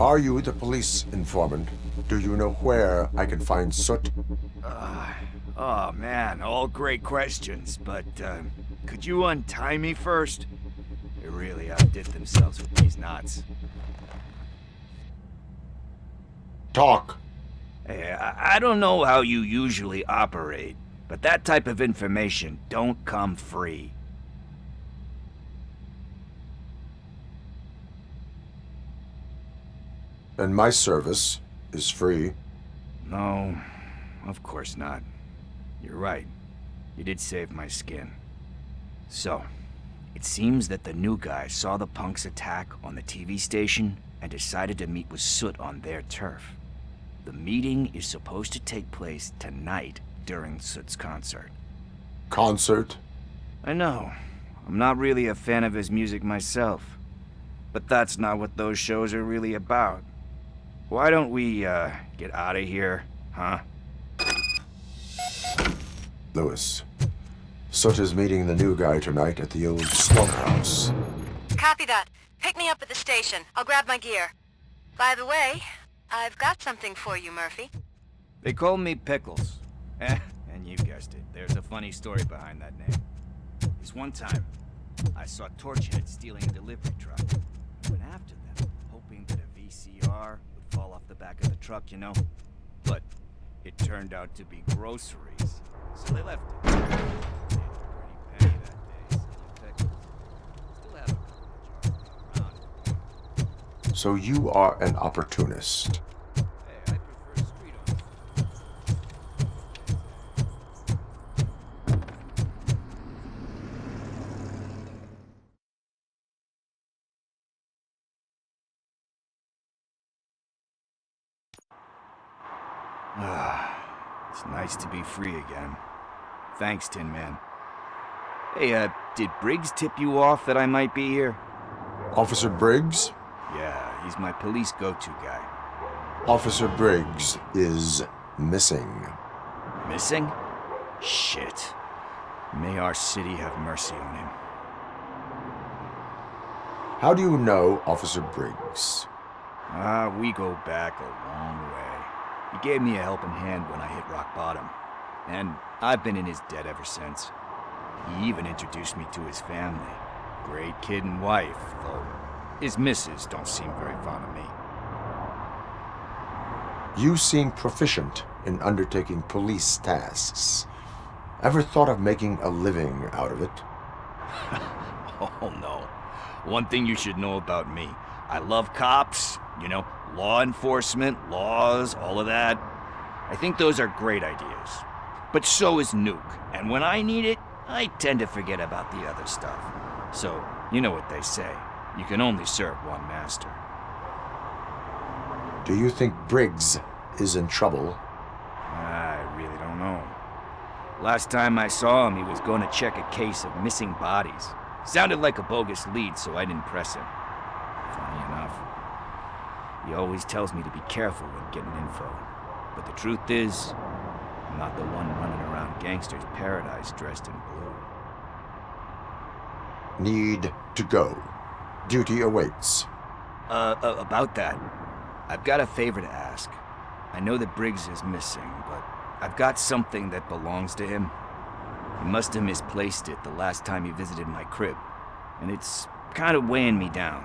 Are you the police informant? Do you know where I can find Soot? Oh man, all great questions, but could you untie me first? They really outdid themselves with these knots. Talk. Hey, I don't know how you usually operate, but that type of information don't come free. And my service is free. No, of course not. You're right. You did save my skin. So, it seems that the new guy saw the punks attack on the TV station and decided to meet with Soot on their turf. The meeting is supposed to take place tonight during Soot's concert. Concert? I know. I'm not really a fan of his music myself. But that's not what those shows are really about. Why don't we, get out of here, huh? Lewis, Soot is meeting the new guy tonight at the old slaughterhouse. Copy that. Pick me up at the station. I'll grab my gear. By the way, I've got something for you, Murphy. They call me Pickles. And you guessed it. There's a funny story behind that name. This one time, I saw Torchhead stealing a delivery truck. I went after them, hoping that a VCR would fall off the back of the truck, you know? But it turned out to be groceries. So they left it. They had a pretty penny that day, selling pickles. Still have a couple of jars around. So you are an opportunist. Hey, I prefer street art. It's nice to be free again. Thanks, Tin Man. Hey, did Briggs tip you off that I might be here? Officer Briggs? Yeah, he's my police go-to guy. Officer Briggs is missing. Missing? Shit. May our city have mercy on him. How do you know Officer Briggs? We go back a long way. He gave me a helping hand when I hit rock bottom. And I've been in his debt ever since. He even introduced me to his family. Great kid and wife, though his missus don't seem very fond of me. You seem proficient in undertaking police tasks. Ever thought of making a living out of it? Oh no. One thing you should know about me. I love cops, you know, law enforcement, laws, all of that. I think those are great ideas. But so is Nuke, and when I need it, I tend to forget about the other stuff. So, you know what they say. You can only serve one master. Do you think Briggs is in trouble? I really don't know. Last time I saw him, he was going to check a case of missing bodies. Sounded like a bogus lead, so I didn't press him. Funny enough. He always tells me to be careful when getting info. But the truth is, I'm not the one running around Gangster's Paradise dressed in blue. Need to go. Duty awaits. About that, I've got a favor to ask. I know that Briggs is missing, but I've got something that belongs to him. He must have misplaced it the last time he visited my crib, and it's kind of weighing me down.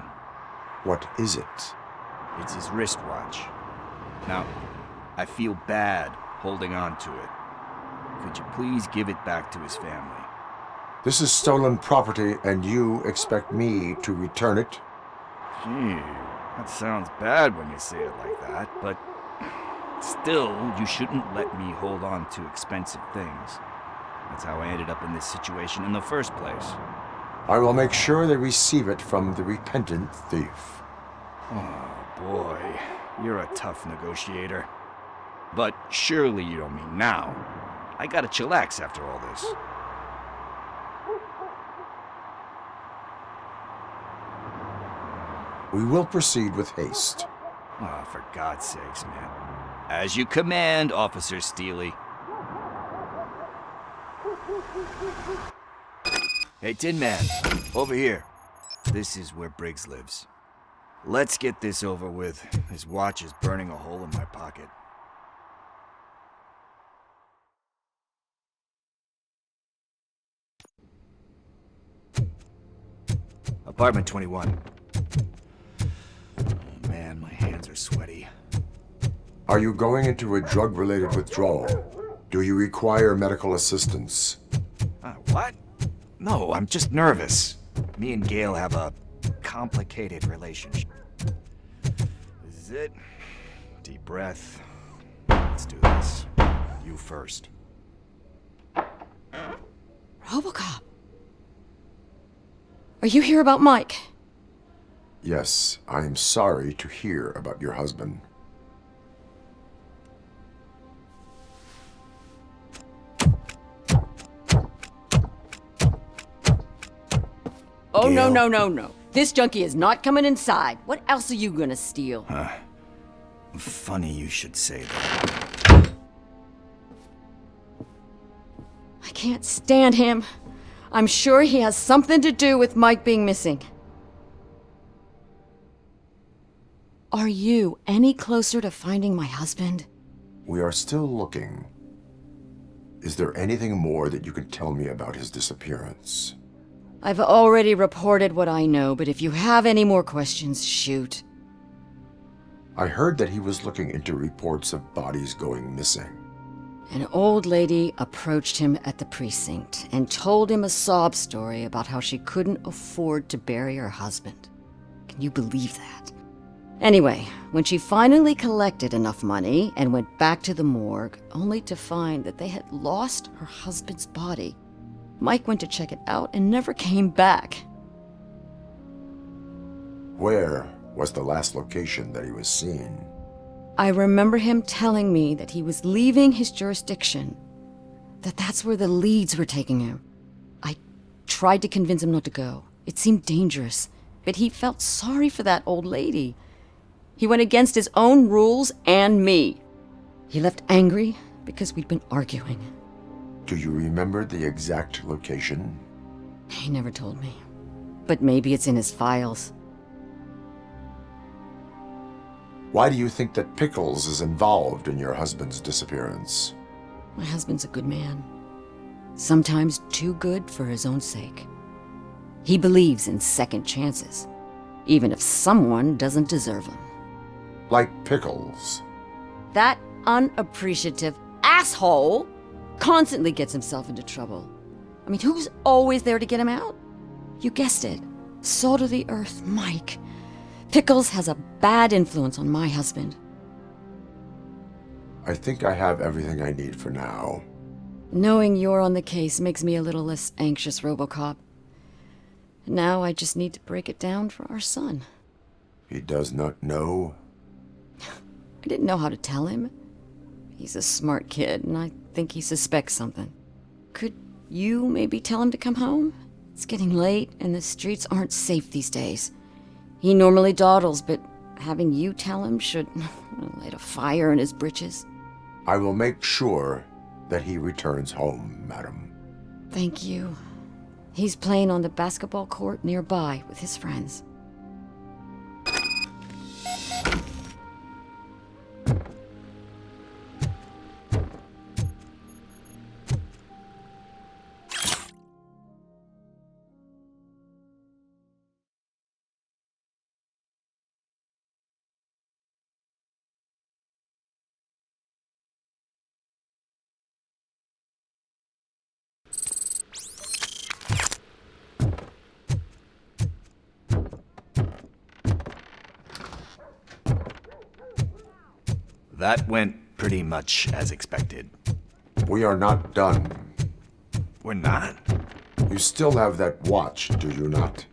What is it? It's his wristwatch. Now, I feel bad holding on to it. Could you please give it back to his family? This is stolen property, and you expect me to return it? Gee, that sounds bad when you say it like that, but still, you shouldn't let me hold on to expensive things. That's how I ended up in this situation in the first place. I will make sure they receive it from the repentant thief. Oh boy, you're a tough negotiator. But surely you don't mean now. I gotta chillax after all this. We will proceed with haste. Oh, for God's sakes, man. As you command, Officer Steely. Hey, Tin Man, over here. This is where Briggs lives. Let's get this over with. His watch is burning a hole in my pocket. Apartment 21. Oh man, my hands are sweaty. Are you going into a drug-related withdrawal? Do you require medical assistance? What? No, I'm just nervous. Me and Gail have a complicated relationship. This is it. Deep breath. Let's do this. You first. Robocop. Are you here about Mike? Yes, I am sorry to hear about your husband. Oh, no, no, no, no. This junkie is not coming inside. What else are you gonna steal? Funny you should say that. I can't stand him. I'm sure he has something to do with Mike being missing. Are you any closer to finding my husband? We are still looking. Is there anything more that you can tell me about his disappearance? I've already reported what I know, but if you have any more questions, shoot. I heard that he was looking into reports of bodies going missing. An old lady approached him at the precinct and told him a sob story about how she couldn't afford to bury her husband. Can you believe that? Anyway, when she finally collected enough money and went back to the morgue, only to find that they had lost her husband's body, Mike went to check it out and never came back. Where was the last location that he was seen? I remember him telling me that he was leaving his jurisdiction, that that's where the leads were taking him. I tried to convince him not to go. It seemed dangerous, but he felt sorry for that old lady. He went against his own rules and me. He left angry because we'd been arguing. Do you remember the exact location? He never told me, but maybe it's in his files. Why do you think that Pickles is involved in your husband's disappearance? My husband's a good man. Sometimes too good for his own sake. He believes in second chances, even if someone doesn't deserve them. Like Pickles? That unappreciative asshole constantly gets himself into trouble. I mean, who's always there to get him out? You guessed it. Salt of the earth, Mike. Pickles has a bad influence on my husband. I think I have everything I need for now. Knowing you're on the case makes me a little less anxious, Robocop. Now I just need to break it down for our son. He does not know? I didn't know how to tell him. He's a smart kid, and I think he suspects something. Could you maybe tell him to come home? It's getting late, and the streets aren't safe these days. He normally dawdles, but having you tell him should light a fire in his britches. I will make sure that he returns home, madam. Thank you. He's playing on the basketball court nearby with his friends. That went pretty much as expected. We are not done. We're not? You still have that watch, do you not?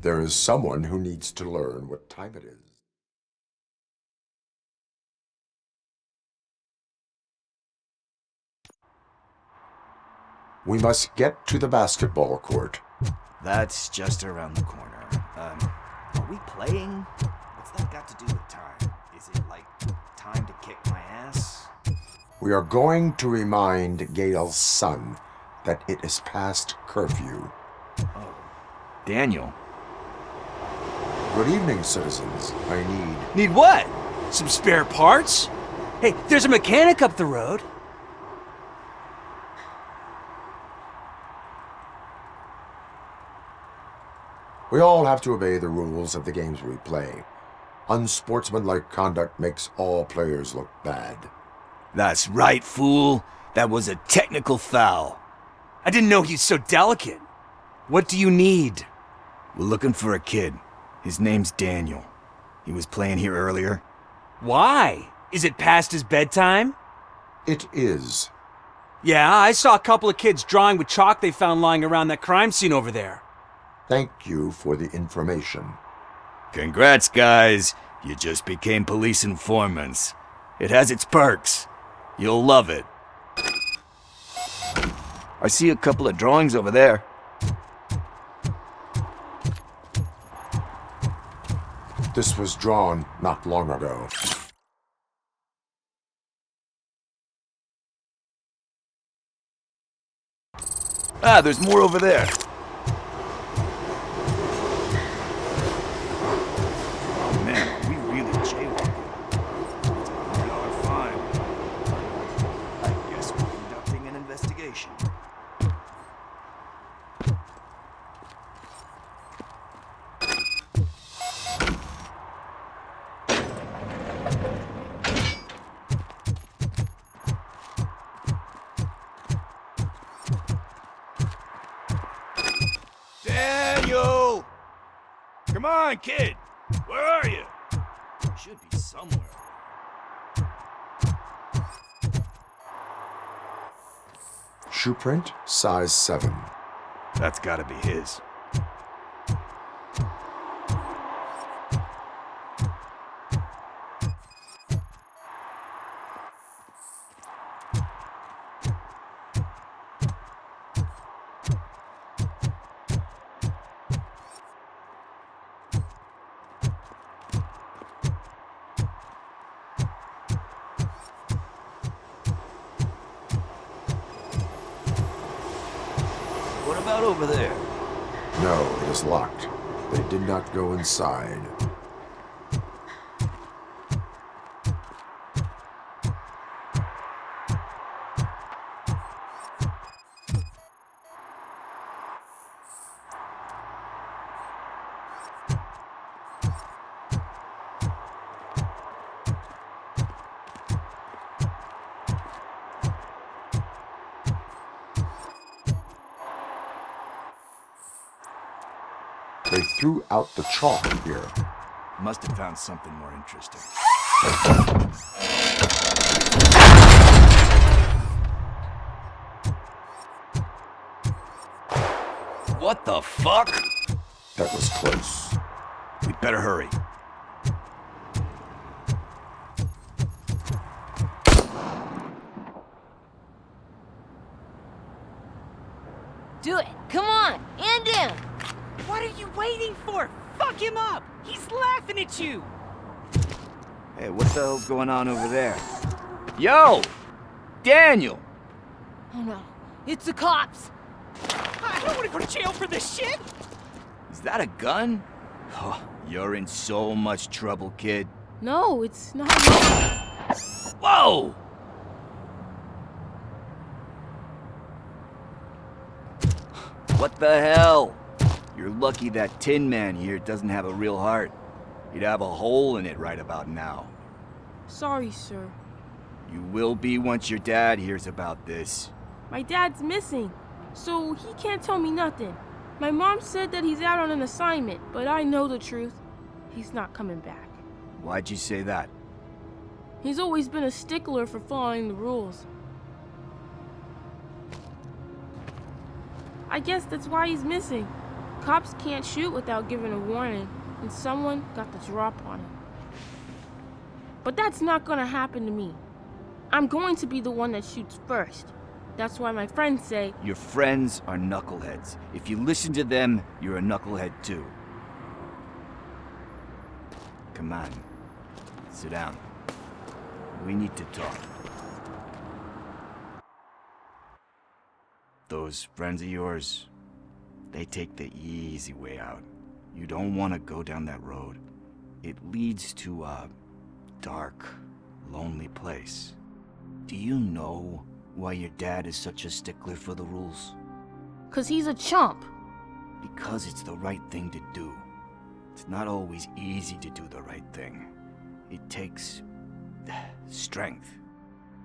There is someone who needs to learn what time it is. We must get to the basketball court. That's just around the corner. Are we playing? What's that got to do with time? Is it like time to kick my ass? We are going to remind Gail's son that it is past curfew. Oh, Daniel. Good evening, citizens. I need... Need what? Some spare parts? Hey, there's a mechanic up the road. We all have to obey the rules of the games we play. Unsportsmanlike conduct makes all players look bad. That's right, fool. That was a technical foul. I didn't know he's so delicate. What do you need? We're looking for a kid. His name's Daniel. He was playing here earlier. Why? Is it past his bedtime? It is. Yeah, I saw a couple of kids drawing with chalk they found lying around that crime scene over there. Thank you for the information. Congrats, guys. You just became police informants. It has its perks. You'll love it. I see a couple of drawings over there. This was drawn not long ago. Ah, there's more over there. Oh man, are we really jaywalking? It's a $100 fine. I guess we're conducting an investigation. Daniel! Come on, kid! Where are you? You should be somewhere. Shoe print, size 7. That's gotta be his. What about over there? No, it is locked. They did not go inside. They threw out the chalk here. Must have found something more interesting. What the fuck? That was close. We'd better hurry. Do it. Come on. End him. What are you waiting for? Fuck him up! He's laughing at you! Hey, what the hell's going on over there? Yo! Daniel! Oh no. It's the cops. I don't want to go to jail for this shit! Is that a gun? Oh, you're in so much trouble, kid. No, it's not. Whoa! What the hell? You're lucky that Tin Man here doesn't have a real heart. He'd have a hole in it right about now. Sorry, sir. You will be once your dad hears about this. My dad's missing, so he can't tell me nothing. My mom said that he's out on an assignment, but I know the truth. He's not coming back. Why'd you say that? He's always been a stickler for following the rules. I guess that's why he's missing. Cops can't shoot without giving a warning, and someone got the drop on him. But that's not gonna happen to me. I'm going to be the one that shoots first. That's why my friends say... Your friends are knuckleheads. If you listen to them, you're a knucklehead too. Come on. Sit down. We need to talk. Those friends of yours, they take the easy way out. You don't want to go down that road. It leads to a dark, lonely place. Do you know why your dad is such a stickler for the rules? 'Cause he's a chump. Because it's the right thing to do. It's not always easy to do the right thing. It takes strength.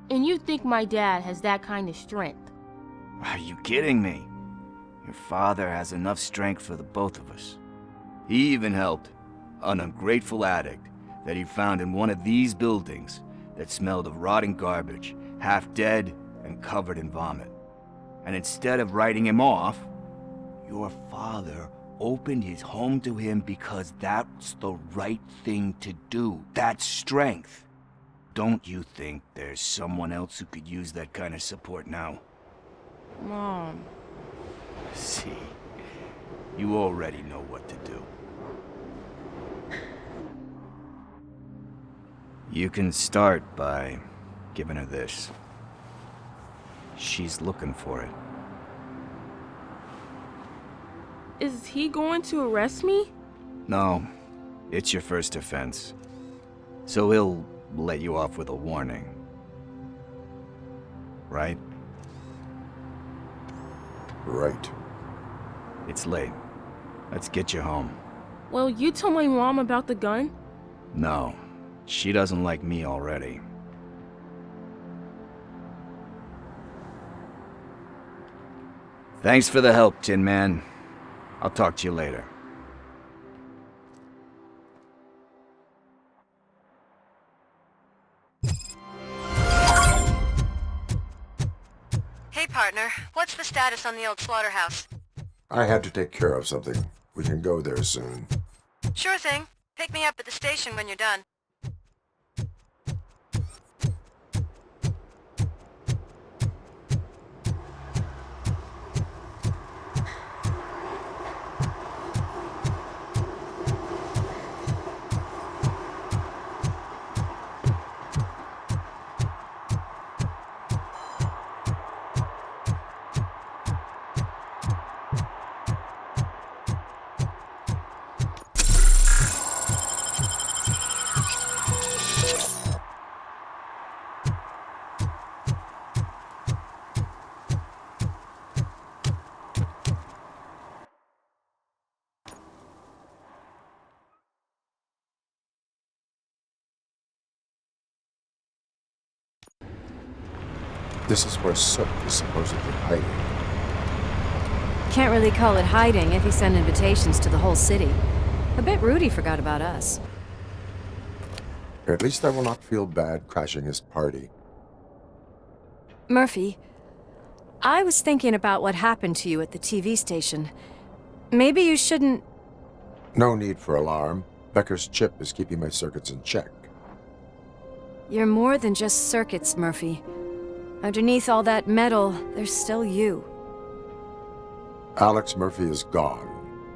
And you think my dad has that kind of strength? Are you kidding me? Your father has enough strength for the both of us. He even helped an ungrateful addict that he found in one of these buildings that smelled of rotting garbage, half dead and covered in vomit. And instead of writing him off, your father opened his home to him because that's the right thing to do. That's strength. Don't you think there's someone else who could use that kind of support now? Mom. See, you already know what to do. You can start by giving her this. She's looking for it. Is he going to arrest me? No, it's your first offense. So he'll let you off with a warning. Right? Right. It's late. Let's get you home. Well, you told my mom about the gun? No, she doesn't like me already. Thanks for the help, Tin Man. I'll talk to you later. Hey, partner. What's the status on the old slaughterhouse? I had to take care of something. We can go there soon. Sure thing. Pick me up at the station when you're done. This is where Sook is supposedly hiding. Can't really call it hiding if he sent invitations to the whole city. I bet Rudy forgot about us. At least I will not feel bad crashing his party. Murphy, I was thinking about what happened to you at the TV station. Maybe you shouldn't... No need for alarm. Becker's chip is keeping my circuits in check. You're more than just circuits, Murphy. Underneath all that metal, there's still you. Alex Murphy is gone.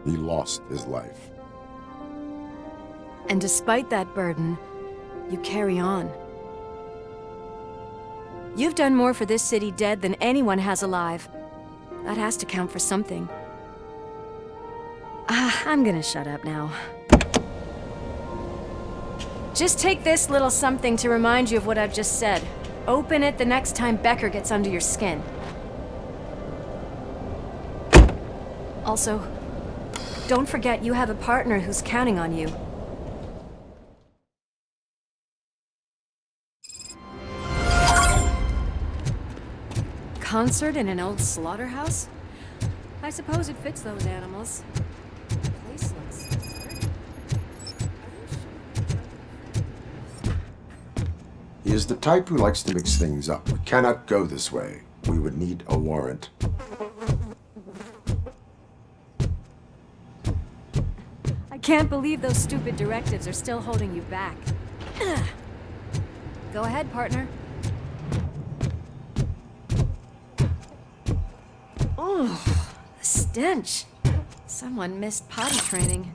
He lost his life. And despite that burden, you carry on. You've done more for this city dead than anyone has alive. That has to count for something. I'm gonna shut up now. Just take this little something to remind you of what I've just said. Open it the next time Becker gets under your skin. Also, don't forget you have a partner who's counting on you. Concert in an old slaughterhouse? I suppose it fits those animals. The place looks deserted. He is the type who likes to mix things up. We cannot go this way. We would need a warrant. I can't believe those stupid directives are still holding you back. Go ahead, partner. Oh, the stench. Someone missed potty training.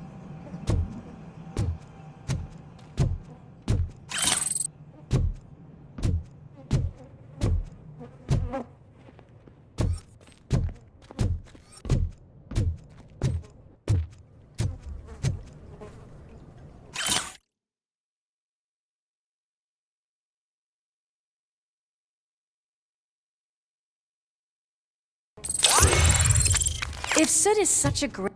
If Sid is such a great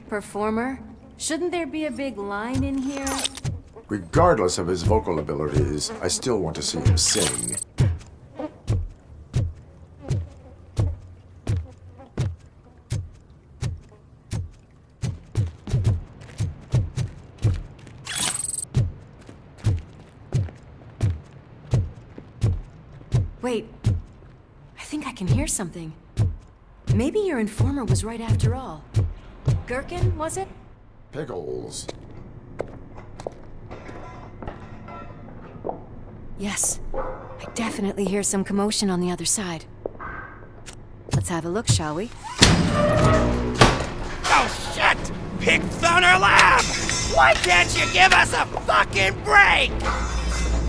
performer, shouldn't there be a big line in here? Regardless of his vocal abilities, I still want to see him sing. Wait, I think I can hear something. Maybe your informer was right after all. Gherkin, was it? Pickles. Yes, I definitely hear some commotion on the other side. Let's have a look, shall we? Oh shit! Pigs on our lab! Why can't you give us a fucking break?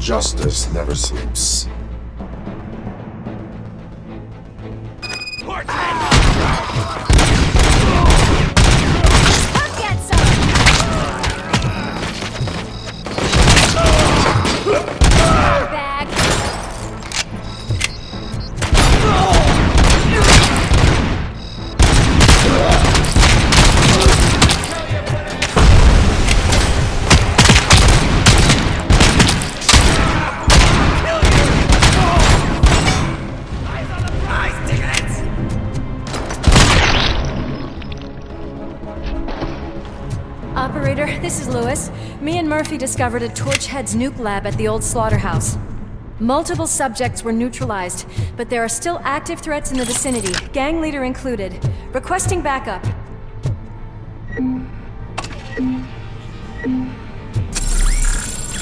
Justice never sleeps. Operator, this is Lewis. Me and Murphy discovered a Torchhead's nuke lab at the old slaughterhouse. Multiple subjects were neutralized, but there are still active threats in the vicinity, gang leader included. Requesting backup.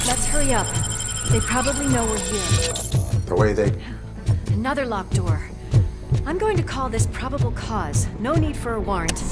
Let's hurry up. They probably know we're here. The way they... Another locked door. I'm going to call this probable cause. No need for a warrant.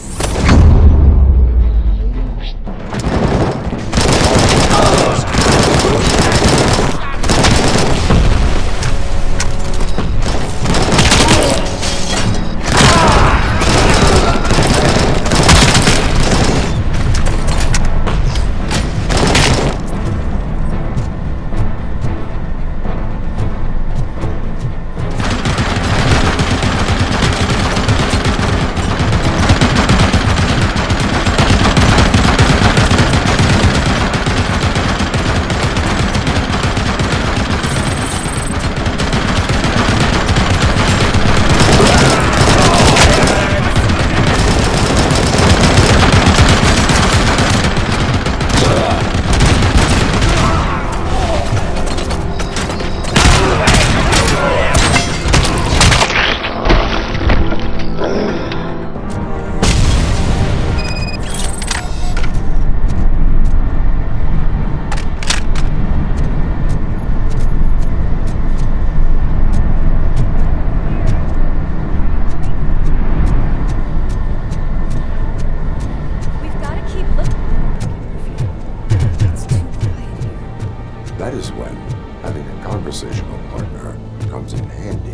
That is when having a conversational partner comes in handy.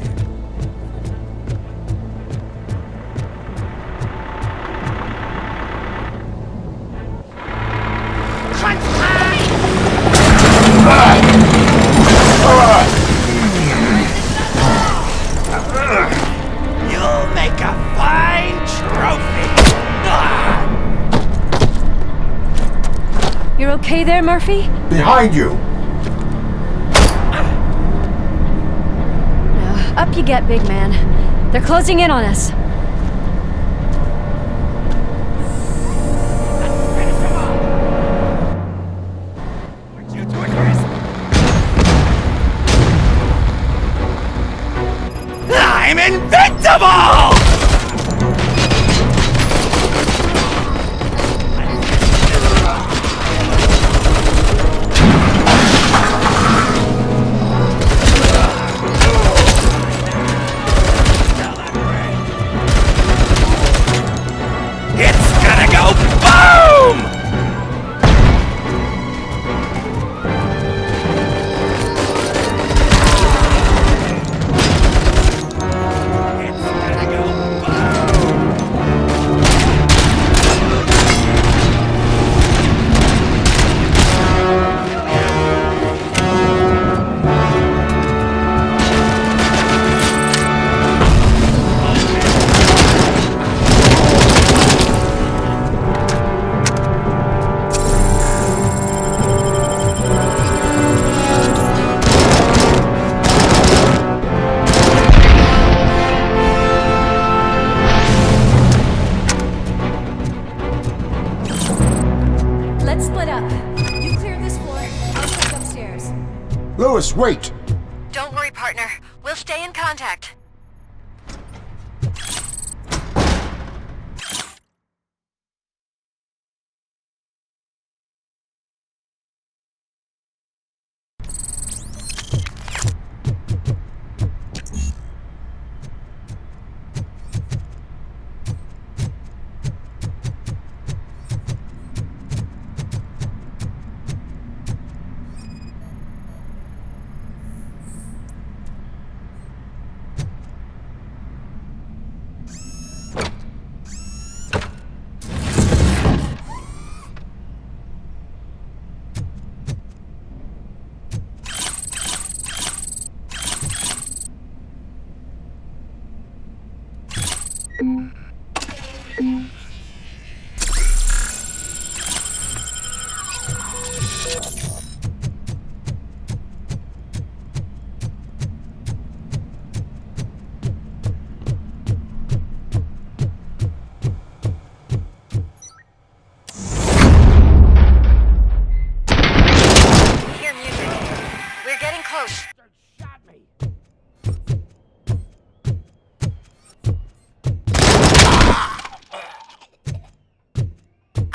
You'll make a fine trophy! You're okay there, Murphy? Behind you! Up you get, big man. They're closing in on us. I'm invincible! It's gonna go Please, wait! Don't worry, partner. We'll stay in contact.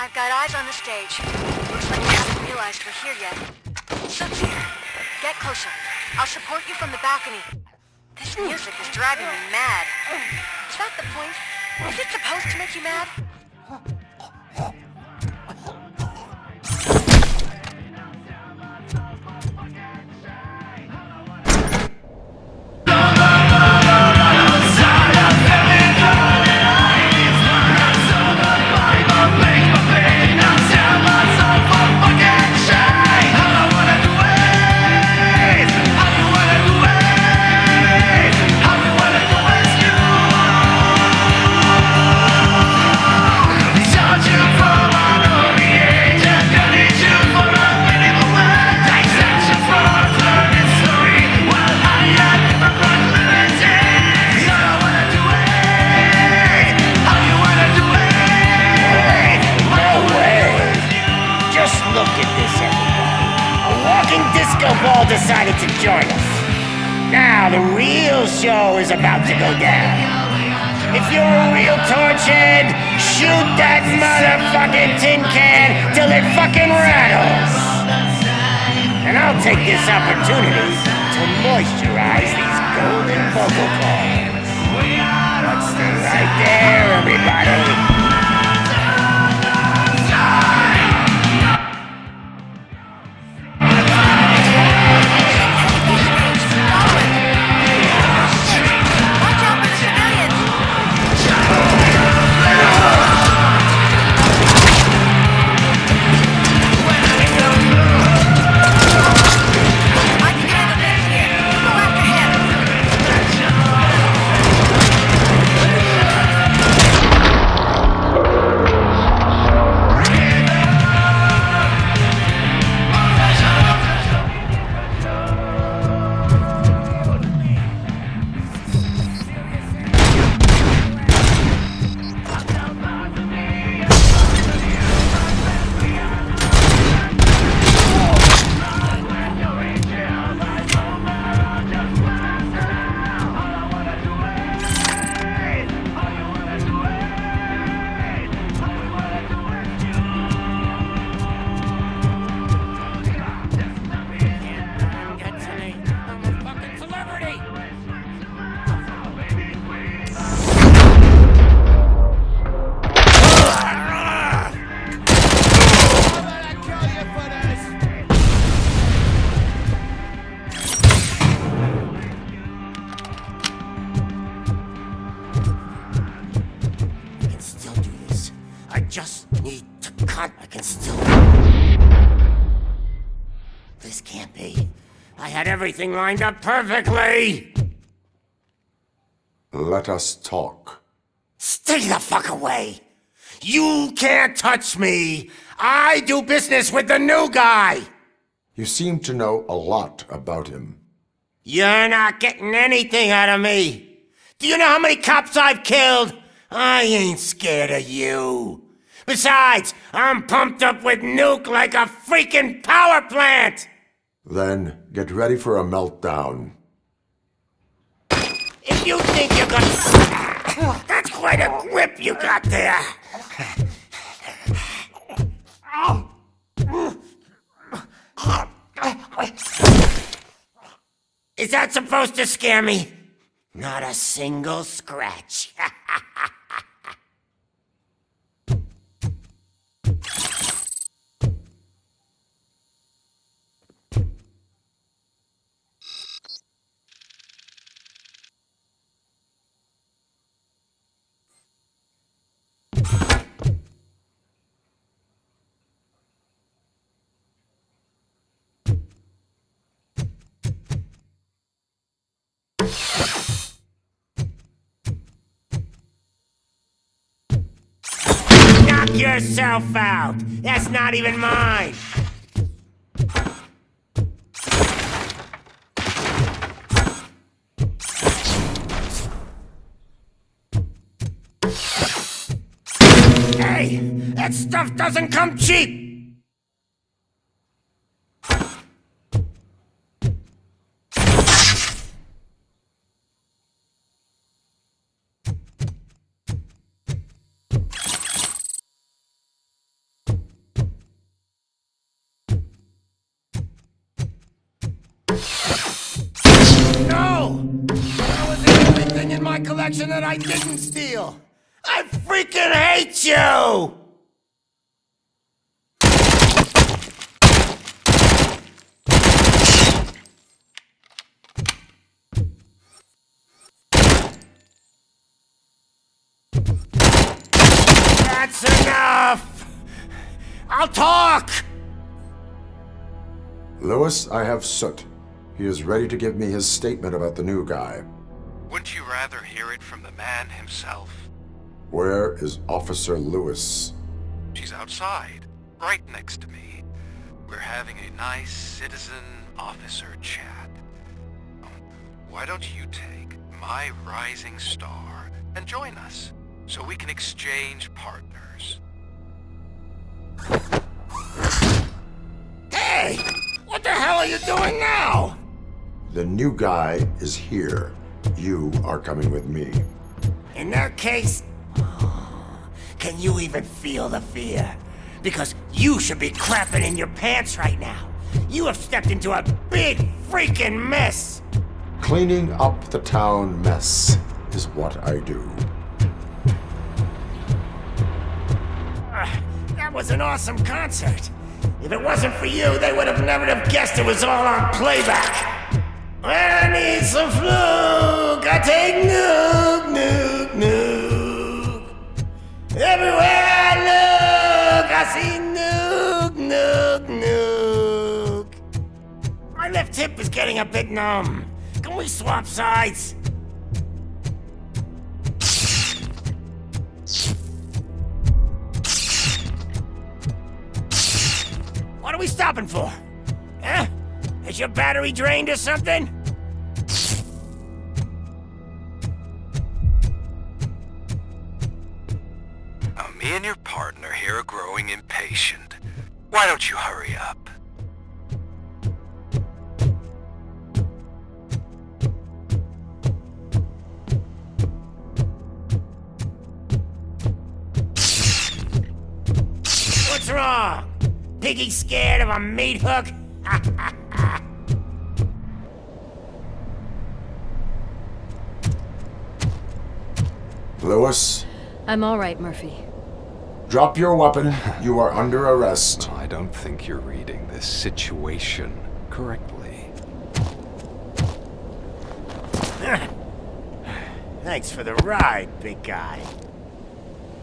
I've got eyes on the stage. Looks like you haven't realized we're here yet. Soup's here. Get closer. I'll support you from the balcony. This music is driving me mad. Is that the point? Is it supposed to make you mad? Ball decided to join us. Now the real show is about to go down. If you're a real torchhead, shoot that motherfucking tin can till it fucking rattles. And I'll take this opportunity to moisturize these golden vocal cords. What's right there, everybody? Just need to cut. I can still... This can't be. I had everything lined up perfectly! Let us talk. Stay the fuck away! You can't touch me! I do business with the new guy! You seem to know a lot about him. You're not getting anything out of me! Do you know how many cops I've killed? I ain't scared of you! Besides, I'm pumped up with nuke like a freaking power plant! Then get ready for a meltdown. If you think you're gonna... That's quite a grip you got there. Is that supposed to scare me? Not a single scratch. Knock yourself out. That's not even mine. Hey, that stuff doesn't come cheap. No! That was the only thing in my collection that I didn't steal. I freaking hate you! That's enough! I'll talk! Lewis, I have Soot. He is ready to give me his statement about the new guy. Wouldn't you rather hear it from the man himself? Where is Officer Lewis? She's outside, right next to me. We're having a nice citizen-officer chat. Why don't you take my rising star and join us, so we can exchange partners? Hey! What the hell are you doing now? The new guy is here. You are coming with me. In that case, can you even feel the fear? Because you should be crapping in your pants right now. You have stepped into a big freaking mess. Cleaning up the town mess is what I do. That was an awesome concert. If it wasn't for you, they would have never have guessed it was all on playback. When I need some fluke, I take nuke, nuke, nuke. Everywhere I look, I see nuke, nuke, nuke. My left hip is getting a bit numb. Can we swap sides? What are we stopping for? Huh? Is your battery drained or something? Me and your partner here are growing impatient. Why don't you hurry up? What's wrong? Piggy scared of a meat hook? Lewis? I'm all right, Murphy. Drop your weapon. You are under arrest. I don't think you're reading this situation correctly. Thanks for the ride, big guy.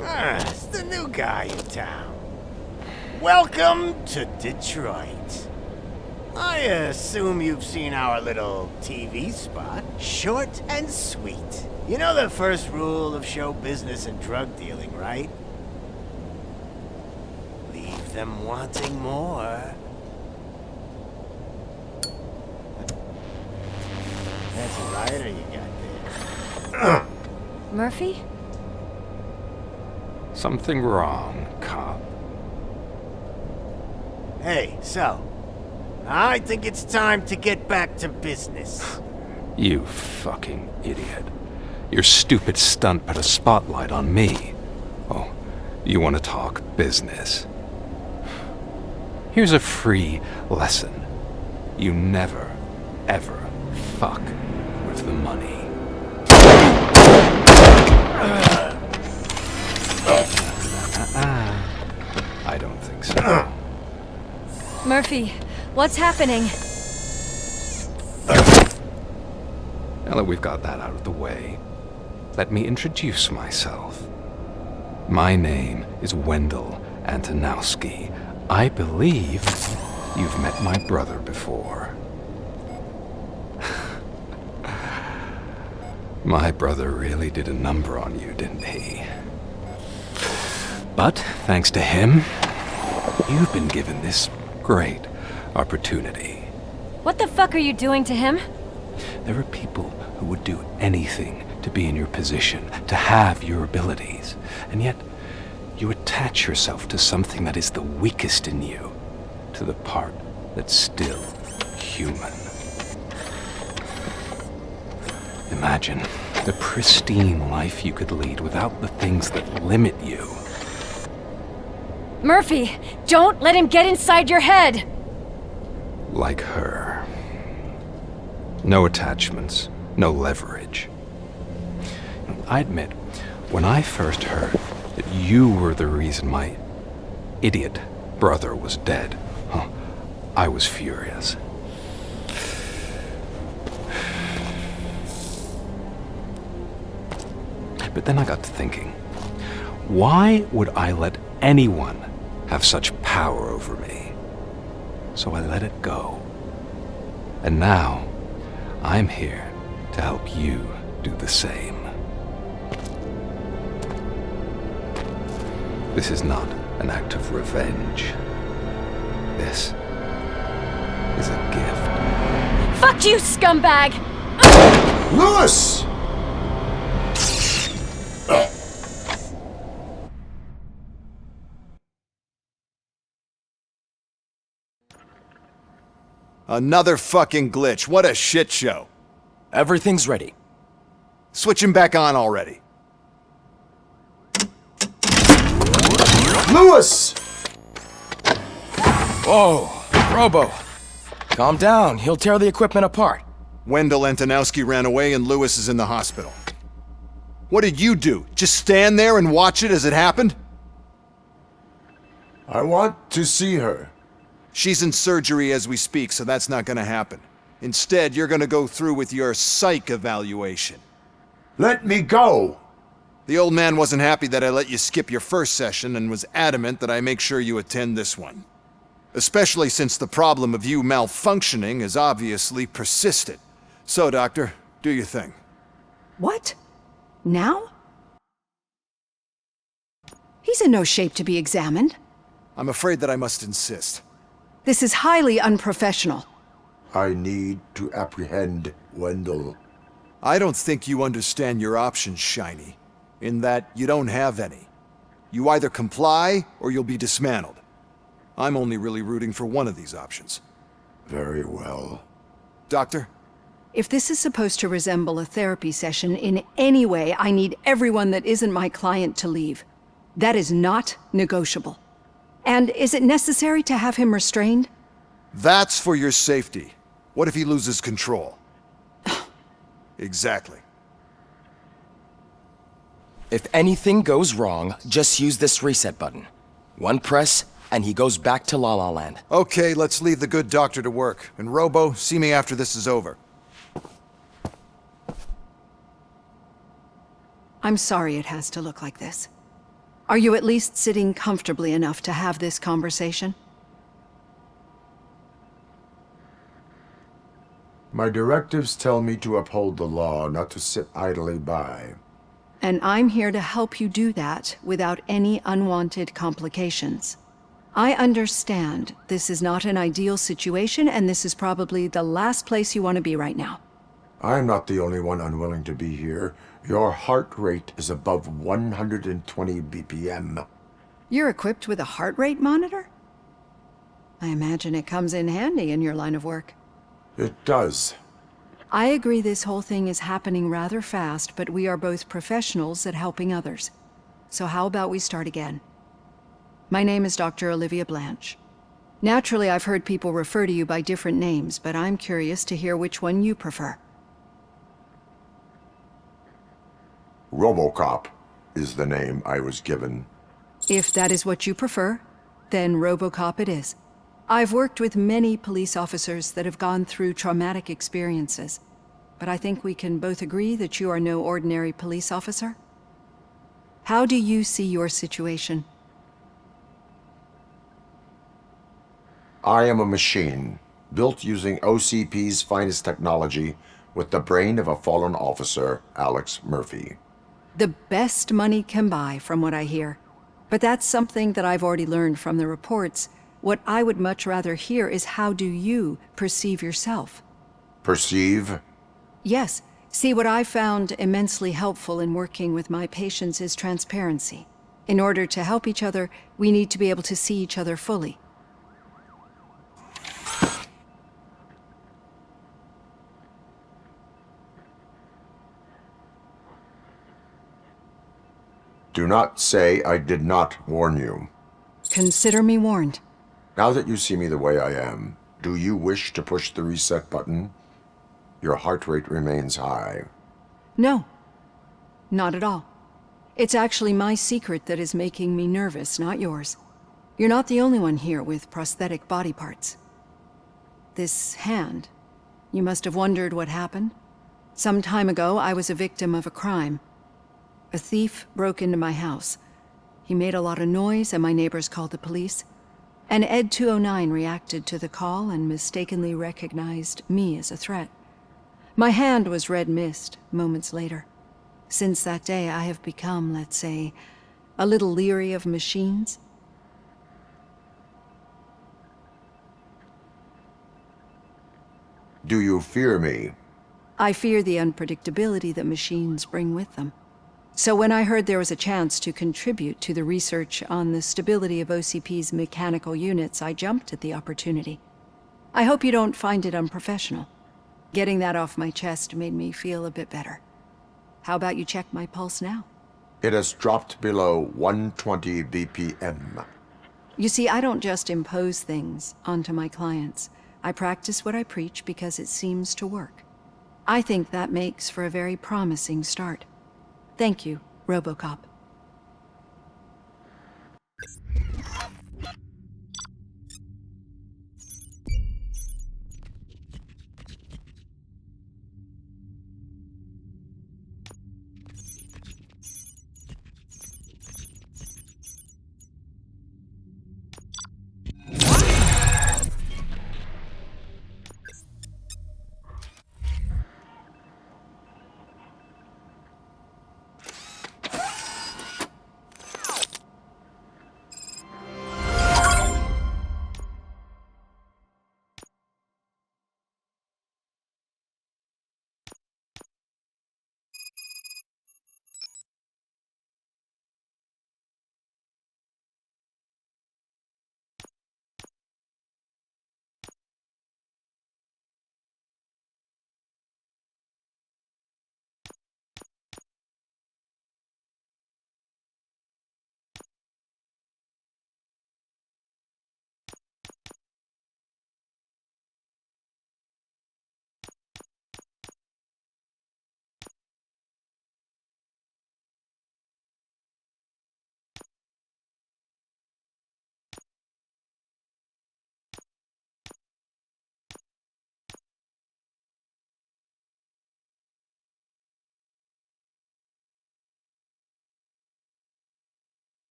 It's the new guy in town. Welcome to Detroit. I assume you've seen our little TV spot. Short and sweet. You know the first rule of show business and drug dealing, right? Leave them wanting more. That's a lighter you got there. Murphy? Something wrong, cop. Hey, so, I think it's time to get back to business. You fucking idiot. Your stupid stunt put a spotlight on me. Oh, you want to talk business? Here's a free lesson. You never, ever fuck with the money. I don't think so. Murphy, what's happening? Now that we've got that out of the way, let me introduce myself. My name is Wendell Antonowski. I believe you've met my brother before. My brother really did a number on you, didn't he? But thanks to him, you've been given this great opportunity. What the fuck are you doing to him? There are people who would do anything to be in your position, to have your abilities, and yet you attach yourself to something that is the weakest in you, to the part that's still human. Imagine the pristine life you could lead without the things that limit you. Murphy, don't let him get inside your head! Like her. No attachments, no leverage. I admit, when I first heard that you were the reason my idiot brother was dead, I was furious. But then I got to thinking, why would I let anyone have such power over me? So I let it go. And now, I'm here to help you do the same. This is not an act of revenge. This is a gift. Fuck you, scumbag! Lewis! Another fucking glitch. What a shit show. Everything's ready. Switch him back on already. Lewis! Whoa, Robo. Calm down. He'll tear the equipment apart. Wendell Antonowski ran away and Lewis is in the hospital. What did you do? Just stand there and watch it as it happened? I want to see her. She's in surgery as we speak, so that's not gonna happen. Instead, you're gonna go through with your psych evaluation. Let me go! The old man wasn't happy that I let you skip your first session and was adamant that I make sure you attend this one. Especially since the problem of you malfunctioning is obviously persistent. So, Doctor, do your thing. What? Now? He's in no shape to be examined. I'm afraid that I must insist. This is highly unprofessional. I need to apprehend Wendell. I don't think you understand your options, Shiny, in that you don't have any. You either comply or you'll be dismantled. I'm only really rooting for one of these options. Very well. Doctor? If this is supposed to resemble a therapy session in any way, I need everyone that isn't my client to leave. That is not negotiable. And is it necessary to have him restrained? That's for your safety. What if he loses control? Exactly. If anything goes wrong, just use this reset button. One press, and he goes back to La La Land. Okay, let's leave the good doctor to work. And Robo, see me after this is over. I'm sorry it has to look like this. Are you at least sitting comfortably enough to have this conversation? My directives tell me to uphold the law, not to sit idly by. And I'm here to help you do that without any unwanted complications. I understand this is not an ideal situation, and this is probably the last place you want to be right now. I'm not the only one unwilling to be here. Your heart rate is above 120 BPM. You're equipped with a heart rate monitor? I imagine it comes in handy in your line of work. It does. I agree this whole thing is happening rather fast, but we are both professionals at helping others. So how about we start again? My name is Dr. Olivia Blanche. Naturally, I've heard people refer to you by different names, but I'm curious to hear which one you prefer. Robocop is the name I was given. If that is what you prefer, then Robocop it is. I've worked with many police officers that have gone through traumatic experiences, but I think we can both agree that you are no ordinary police officer. How do you see your situation? I am a machine, built using OCP's finest technology with the brain of a fallen officer, Alex Murphy. The best money can buy, from what I hear. But that's something that I've already learned from the reports. What I would much rather hear is how do you perceive yourself? Perceive? Yes. See, what I found immensely helpful in working with my patients is transparency. In order to help each other, we need to be able to see each other fully. Do not say I did not warn you. Consider me warned. Now that you see me the way I am, do you wish to push the reset button? Your heart rate remains high. No. Not at all. It's actually my secret that is making me nervous, not yours. You're not the only one here with prosthetic body parts. This hand, you must have wondered what happened. Some time ago, I was a victim of a crime. A thief broke into my house. He made a lot of noise and my neighbors called the police. And Ed 209 reacted to the call and mistakenly recognized me as a threat. My hand was red mist moments later. Since that day, I have become, let's say, a little leery of machines. Do you fear me? I fear the unpredictability that machines bring with them. So when I heard there was a chance to contribute to the research on the stability of OCP's mechanical units, I jumped at the opportunity. I hope you don't find it unprofessional. Getting that off my chest made me feel a bit better. How about you check my pulse now? It has dropped below 120 BPM. You see, I don't just impose things onto my clients. I practice what I preach because it seems to work. I think that makes for a very promising start. Thank you, Robocop.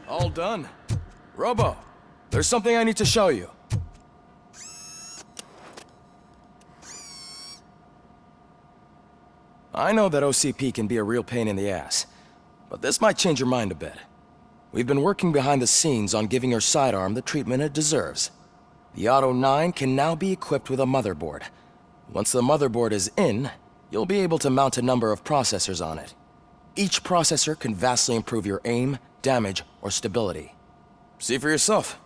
All done. Robo, there's something I need to show you. I know that OCP can be a real pain in the ass, but this might change your mind a bit. We've been working behind the scenes on giving your sidearm the treatment it deserves. The Auto 9 can now be equipped with a motherboard. Once the motherboard is in, you'll be able to mount a number of processors on it. Each processor can vastly improve your aim, damage, or stability. See for yourself.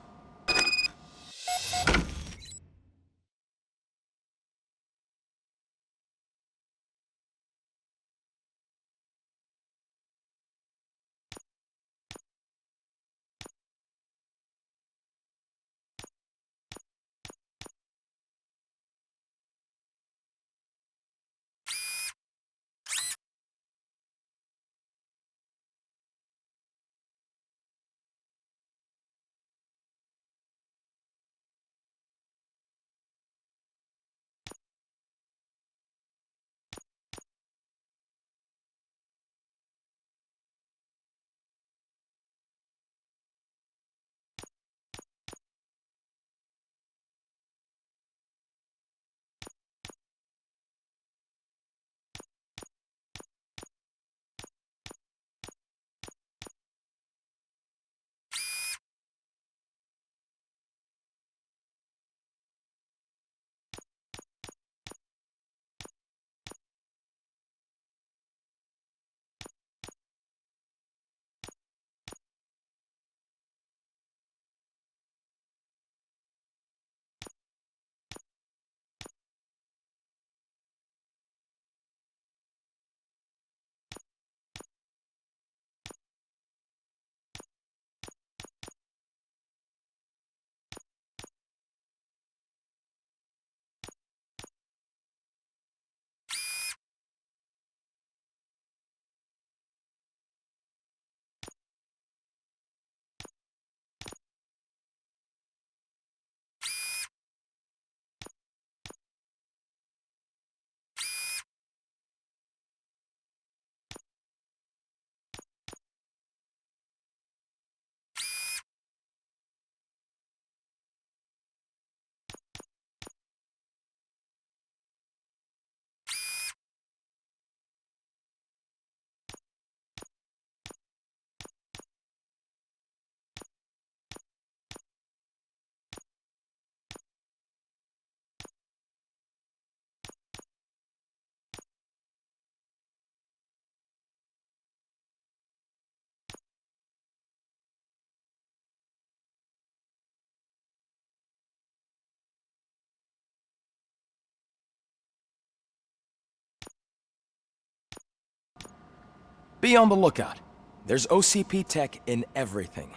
Be on the lookout. There's OCP tech in everything.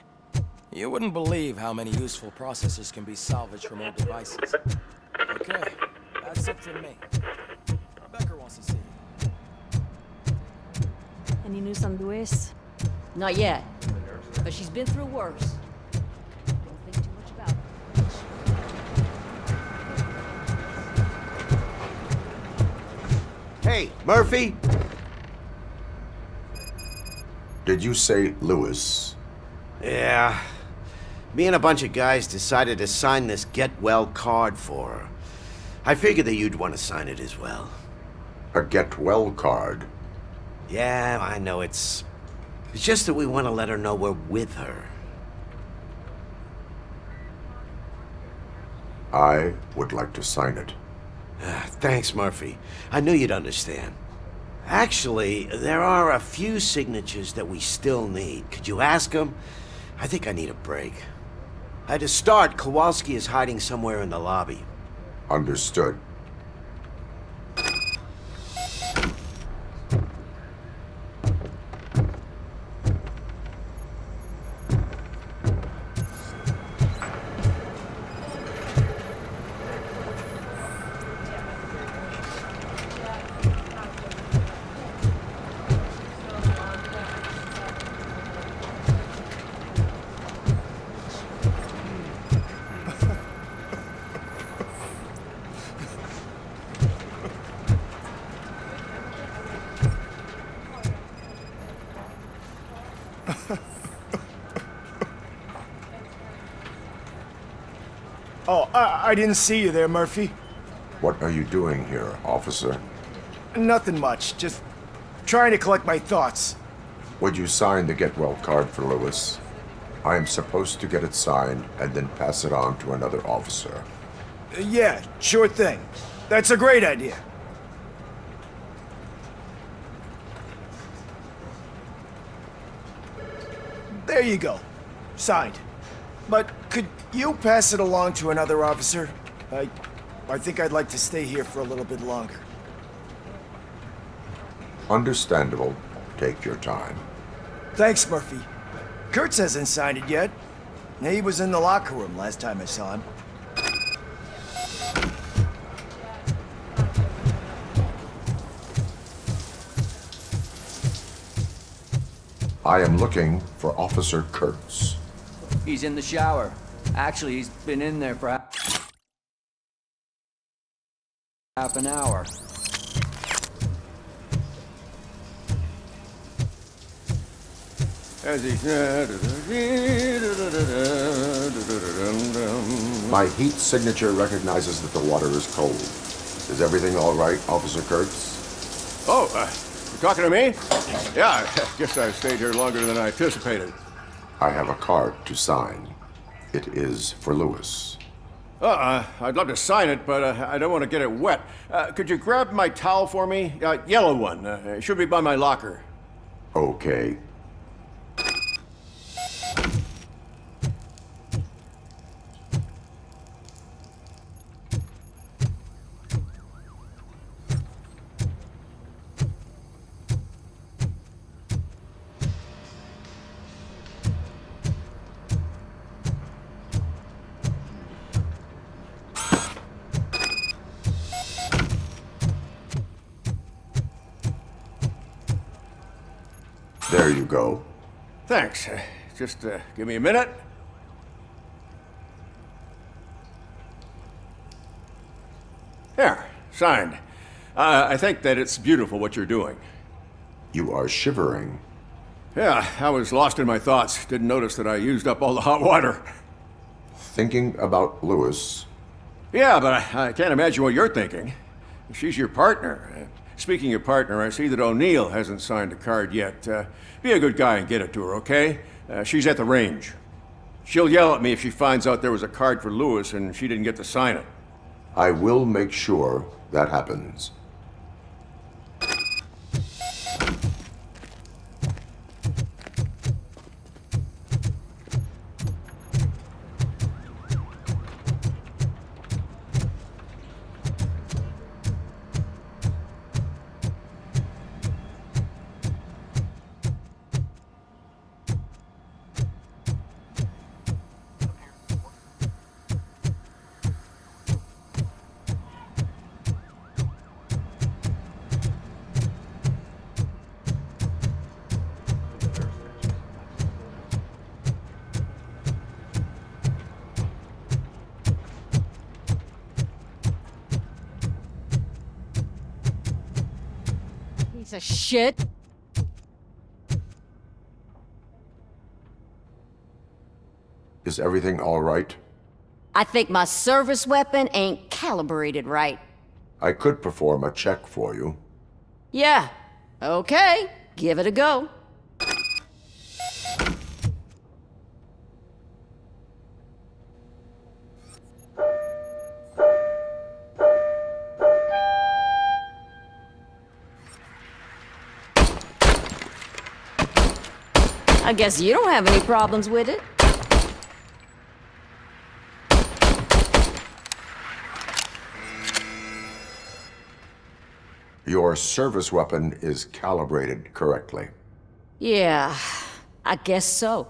You wouldn't believe how many useful processors can be salvaged from old devices. Okay, that's it from me. Becker wants to see you. Any news on Luis? Not yet, but she's been through worse. Don't think too much about it. Hey, Murphy! Did you say Lewis? Yeah. Me and a bunch of guys decided to sign this get well card for her. I figured that you'd want to sign it as well. A get well card? Yeah, I know it's just that we want to let her know we're with her. I would like to sign it. Thanks, Murphy. I knew you'd understand. Actually, there are a few signatures that we still need. Could you ask them? I think I need a break. To start, Kowalski is hiding somewhere in the lobby. Understood. Oh, I didn't see you there, Murphy. What are you doing here, officer? Nothing much, just trying to collect my thoughts. Would you sign the get well card for Lewis? I am supposed to get it signed and then pass it on to another officer. Yeah, sure thing. That's a great idea. There you go. Signed. But could you pass it along to another officer? I think I'd like to stay here for a little bit longer. Understandable. Take your time. Thanks, Murphy. Kurtz hasn't signed it yet. He was in the locker room last time I saw him. I am looking for Officer Kurtz. He's in the shower. Actually, he's been in there for half an hour. My heat signature recognizes that the water is cold. Is everything all right, Officer Kurtz? Oh, you talking to me? Yeah, I guess I stayed here longer than I anticipated. I have a card to sign. It is for Lewis. I'd love to sign it, but I don't want to get it wet. Could you grab my towel for me? Yellow one. It should be by my locker. Okay. There you go. Thanks. Just give me a minute. There, signed. I think that it's beautiful what you're doing. You are shivering. Yeah, I was lost in my thoughts. Didn't notice that I used up all the hot water. Thinking about Lewis? Yeah, but I can't imagine what you're thinking. She's your partner. Speaking of partner, I see that O'Neill hasn't signed a card yet. Be a good guy and get it to her, okay? She's at the range. She'll yell at me if she finds out there was a card for Lewis and she didn't get to sign it. I will make sure that happens. Piece of shit. Is everything all right? I think my service weapon ain't calibrated right. I could perform a check for you. Yeah. Okay. Give it a go. I guess you don't have any problems with it. Your service weapon is calibrated correctly. Yeah, I guess so.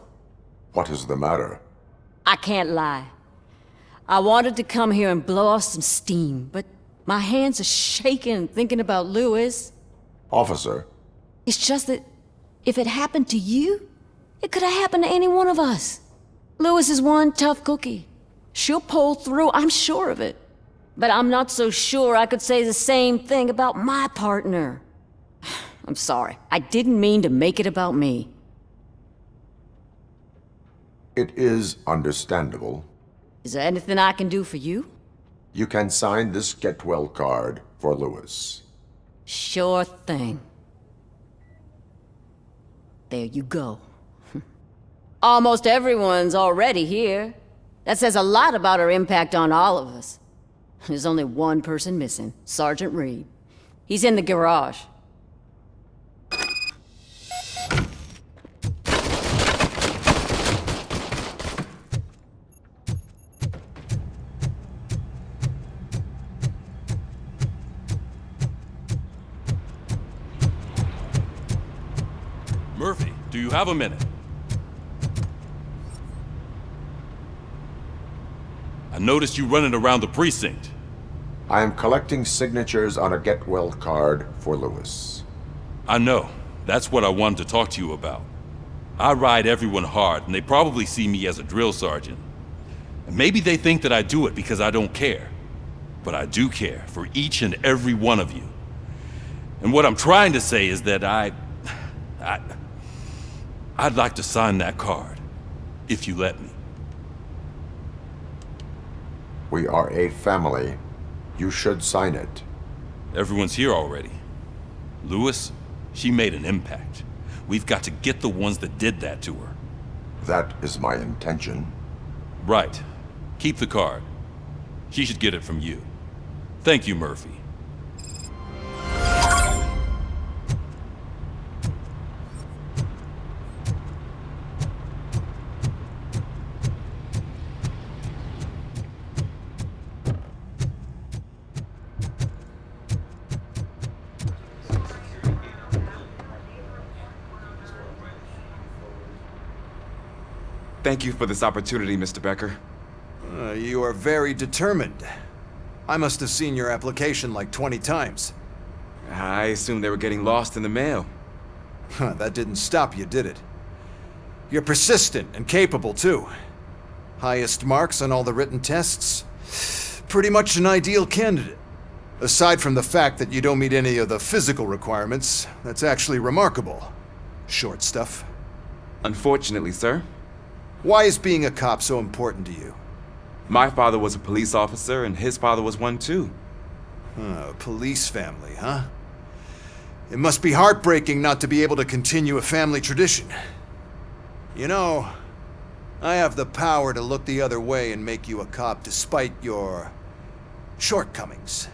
What is the matter? I can't lie. I wanted to come here and blow off some steam, but my hands are shaking thinking about Lewis. Officer. It's just that if it happened to you, it could have happened to any one of us. Lewis is one tough cookie. She'll pull through, I'm sure of it. But I'm not so sure I could say the same thing about my partner. I'm sorry. I didn't mean to make it about me. It is understandable. Is there anything I can do for you? You can sign this get well card for Lewis. Sure thing. There you go. Almost everyone's already here. That says a lot about her impact on all of us. There's only one person missing, Sergeant Reed. He's in the garage. Murphy, do you have a minute? I noticed you running around the precinct. I am collecting signatures on a get well card for Lewis. I know. That's what I wanted to talk to you about. I ride everyone hard, and they probably see me as a drill sergeant. And maybe they think that I do it because I don't care. But I do care for each and every one of you. And what I'm trying to say is that I'd like to sign that card, if you let me. We are a family. You should sign it. Everyone's here already. Lewis, she made an impact. We've got to get the ones that did that to her. That is my intention. Right. Keep the card. She should get it from you. Thank you, Murphy. Thank you for this opportunity, Mr. Becker. You are very determined. I must have seen your application like 20 times. I assumed they were getting lost in the mail. That didn't stop you, did it? You're persistent and capable, too. Highest marks on all the written tests. Pretty much an ideal candidate. Aside from the fact that you don't meet any of the physical requirements, that's actually remarkable. Short stuff. Unfortunately, sir. Why is being a cop so important to you? My father was a police officer, and his father was one too. A police family, huh? It must be heartbreaking not to be able to continue a family tradition. You know, I have the power to look the other way and make you a cop despite your shortcomings.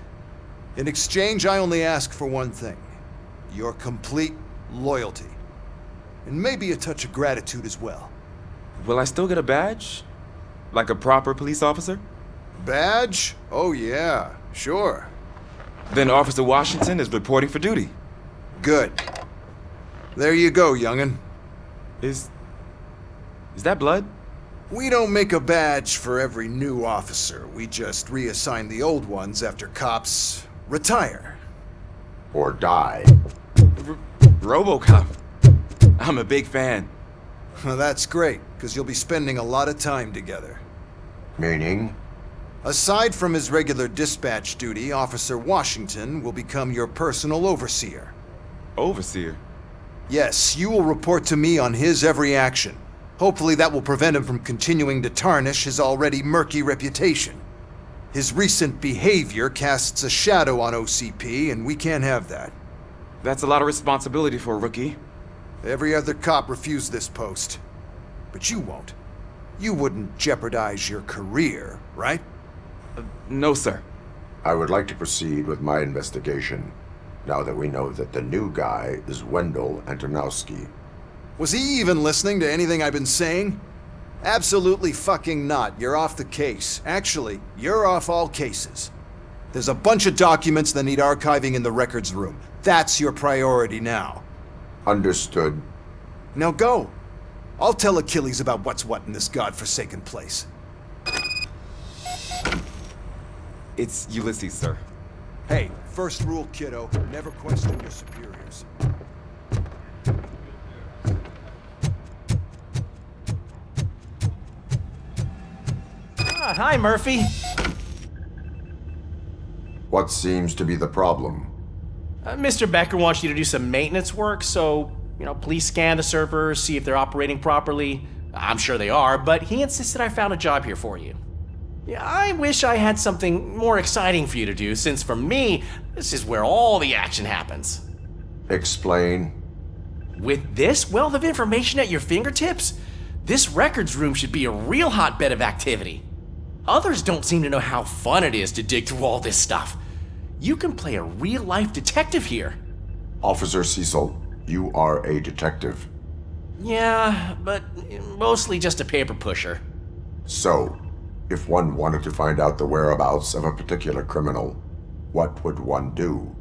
In exchange, I only ask for one thing. Your complete loyalty. And maybe a touch of gratitude as well. Will I still get a badge? Like a proper police officer? Badge? Oh yeah, sure. Then Officer Washington is reporting for duty. Good. There you go, young'un. Is that blood? We don't make a badge for every new officer. We just reassign the old ones after cops retire. Or die. Robocop. I'm a big fan. Well, that's great, because you'll be spending a lot of time together. Meaning? Aside from his regular dispatch duty, Officer Washington will become your personal overseer. Overseer? Yes, you will report to me on his every action. Hopefully that will prevent him from continuing to tarnish his already murky reputation. His recent behavior casts a shadow on OCP, and we can't have that. That's a lot of responsibility for a rookie. Every other cop refused this post. But you won't. You wouldn't jeopardize your career, right? No, sir. I would like to proceed with my investigation, now that we know that the new guy is Wendell Antonowski. Was he even listening to anything I've been saying? Absolutely fucking not. You're off the case. Actually, you're off all cases. There's a bunch of documents that need archiving in the records room. That's your priority now. Understood. Now go. I'll tell Achilles about what's what in this godforsaken place. It's Ulysses, sir. Hey, first rule, kiddo. Never question your superiors. Hi, Murphy. What seems to be the problem? Mr. Becker wants you to do some maintenance work, so, please scan the servers, see if they're operating properly. I'm sure they are, but he insisted I found a job here for you. Yeah, I wish I had something more exciting for you to do, since for me, this is where all the action happens. Explain. With this wealth of information at your fingertips, this records room should be a real hotbed of activity. Others don't seem to know how fun it is to dig through all this stuff. You can play a real-life detective here. Officer Cecil, you are a detective. Yeah, but mostly just a paper pusher. So, if one wanted to find out the whereabouts of a particular criminal, what would one do?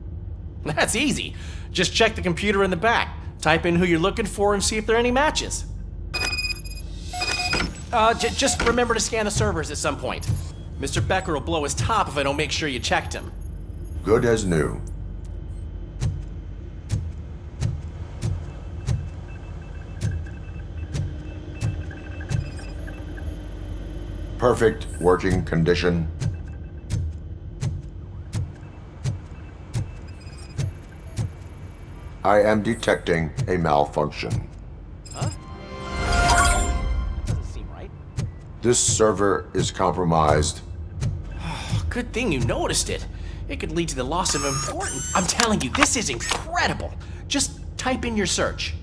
That's easy. Just check the computer in the back, type in who you're looking for, and see if there are any matches. Just remember to scan the servers at some point. Mr. Becker will blow his top if I don't make sure you checked him. Good as new. Perfect working condition. I am detecting a malfunction. Doesn't seem right. This server is compromised. Good thing you noticed it. It could lead to the loss of important. I'm telling you, this is incredible. Just type in your search.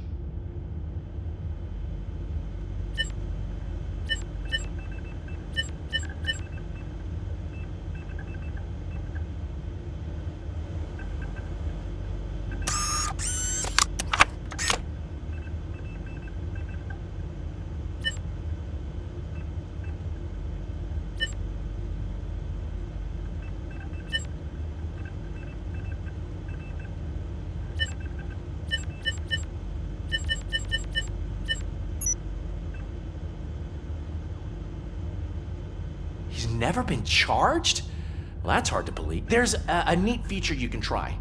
He's never been charged? Well, that's hard to believe. There's a neat feature you can try.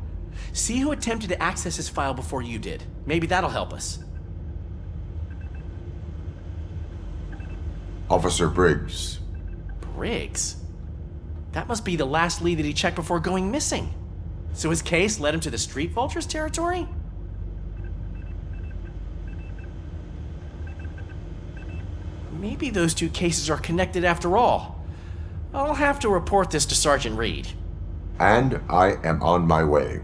See who attempted to access his file before you did. Maybe that'll help us. Officer Briggs. Briggs? That must be the last lead that he checked before going missing. So his case led him to the Street Vultures territory? Maybe those two cases are connected after all. I'll have to report this to Sergeant Reed. And I am on my way.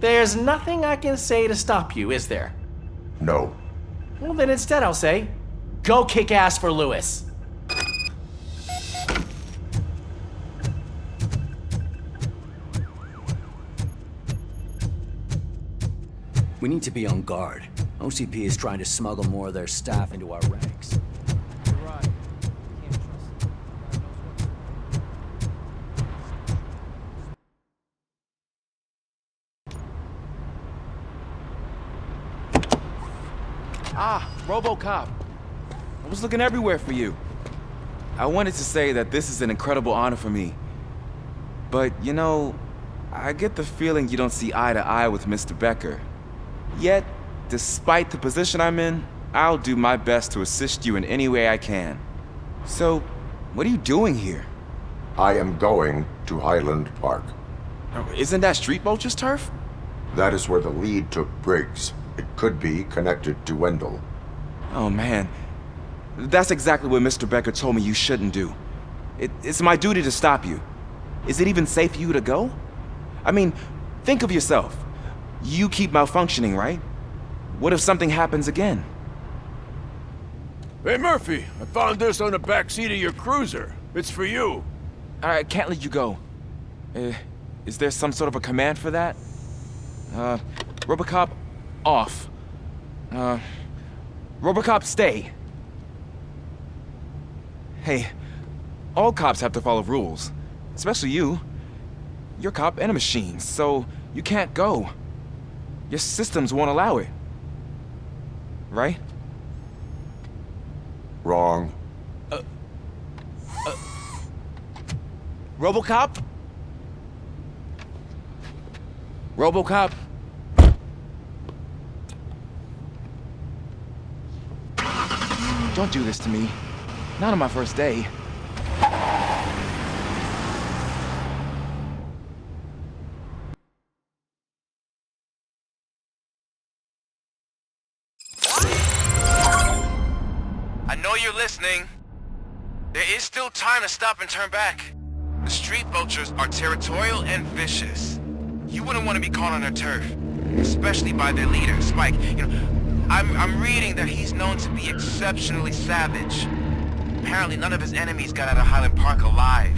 There's nothing I can say to stop you, is there? No. Well, then instead I'll say, go kick ass for Lewis. We need to be on guard. OCP is trying to smuggle more of their staff into our ranks. Ah, Robocop. I was looking everywhere for you. I wanted to say that this is an incredible honor for me. But, you know, I get the feeling you don't see eye to eye with Mr. Becker. Yet, despite the position I'm in, I'll do my best to assist you in any way I can. So, what are you doing here? I am going to Highland Park. Isn't that Street Vulture's turf? That is where the lead took Briggs. It could be connected to Wendell. Oh, man. That's exactly what Mr. Becker told me you shouldn't do. It's my duty to stop you. Is it even safe for you to go? I mean, think of yourself. You keep malfunctioning, right? What if something happens again? Hey, Murphy, I found this on the back seat of your cruiser. It's for you. I can't let you go. Is there some sort of a command for that? Robocop, off. Robocop, stay. Hey, all cops have to follow rules. Especially you. You're a cop and a machine, so you can't go. Your systems won't allow it. Right? Wrong. Robocop? Robocop? Don't do this to me. Not on my first day. I know you're listening. There is still time to stop and turn back. The Street Vultures are territorial and vicious. You wouldn't want to be caught on their turf, especially by their leader, Spike. You know, I'm reading that he's known to be exceptionally savage. Apparently none of his enemies got out of Highland Park alive.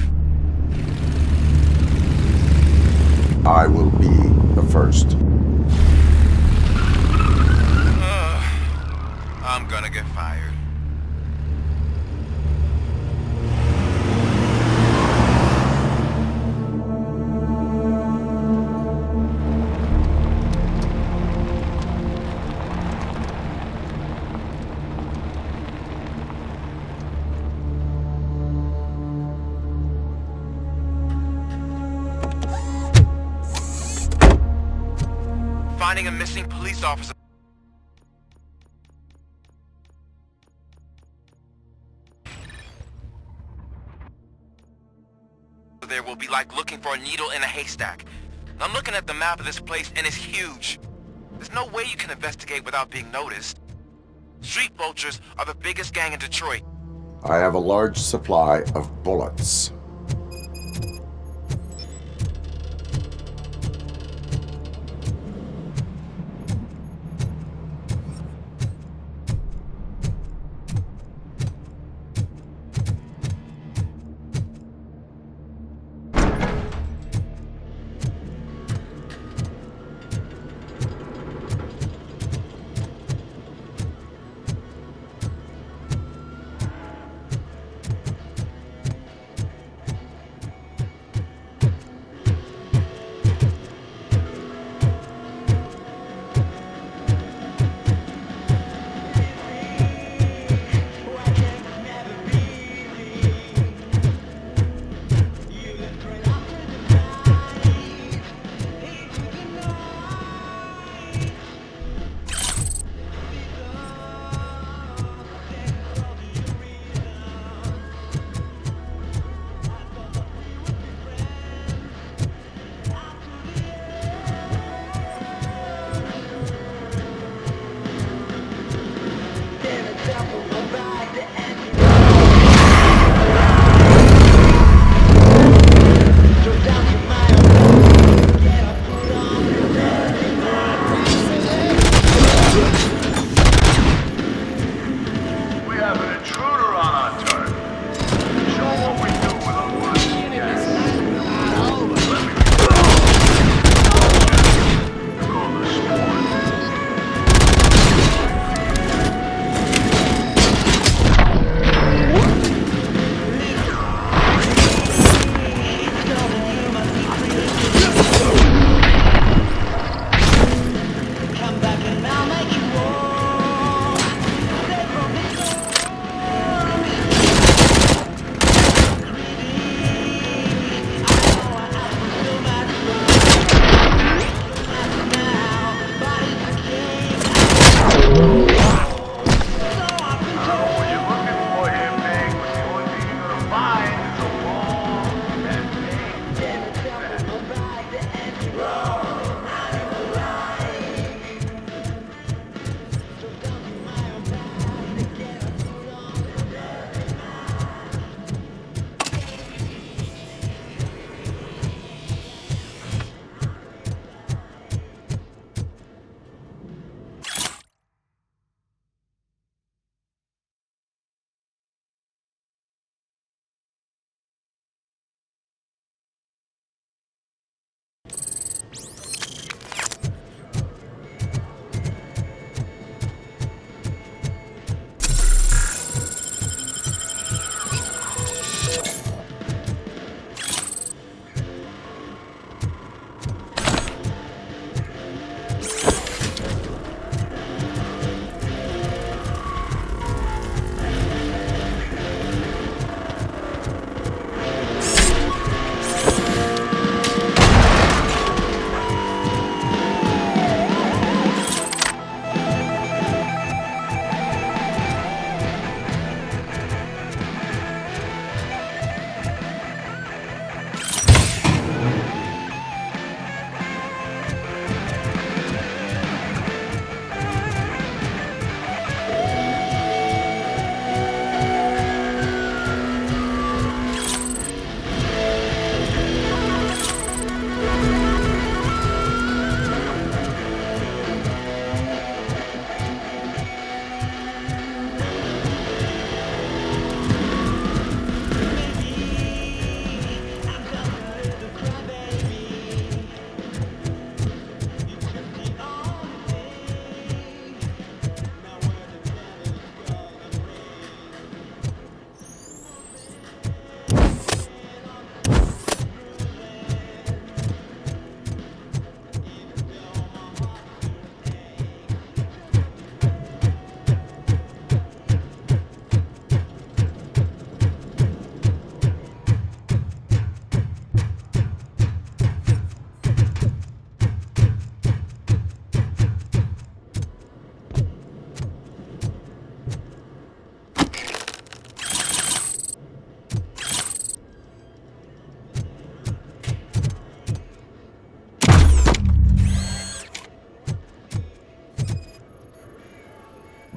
I will be the first. I'm gonna get fired. Finding a missing police officer. There will be like looking for a needle in a haystack. I'm looking at the map of this place and it's huge. There's no way you can investigate without being noticed. Street vultures are the biggest gang in Detroit. I have a large supply of bullets.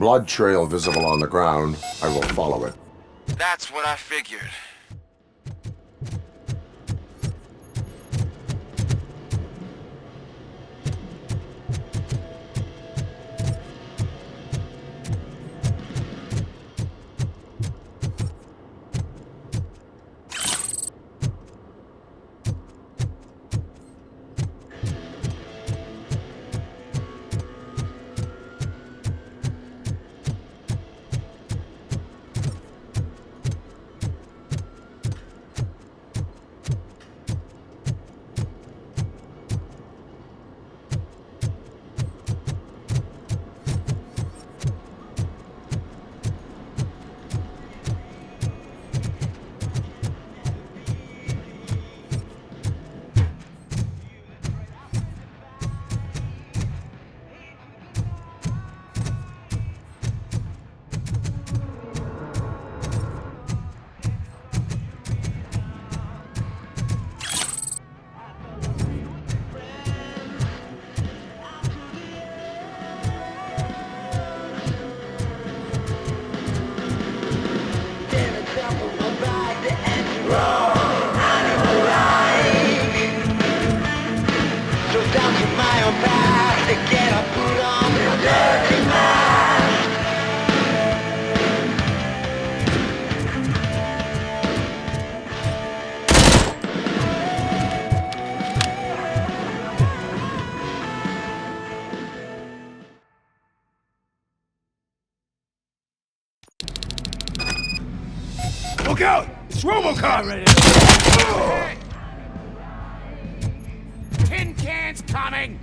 blood trail visible on the ground, I will follow it. That's what I figured. Look out! It's Robocop! Tin cans coming!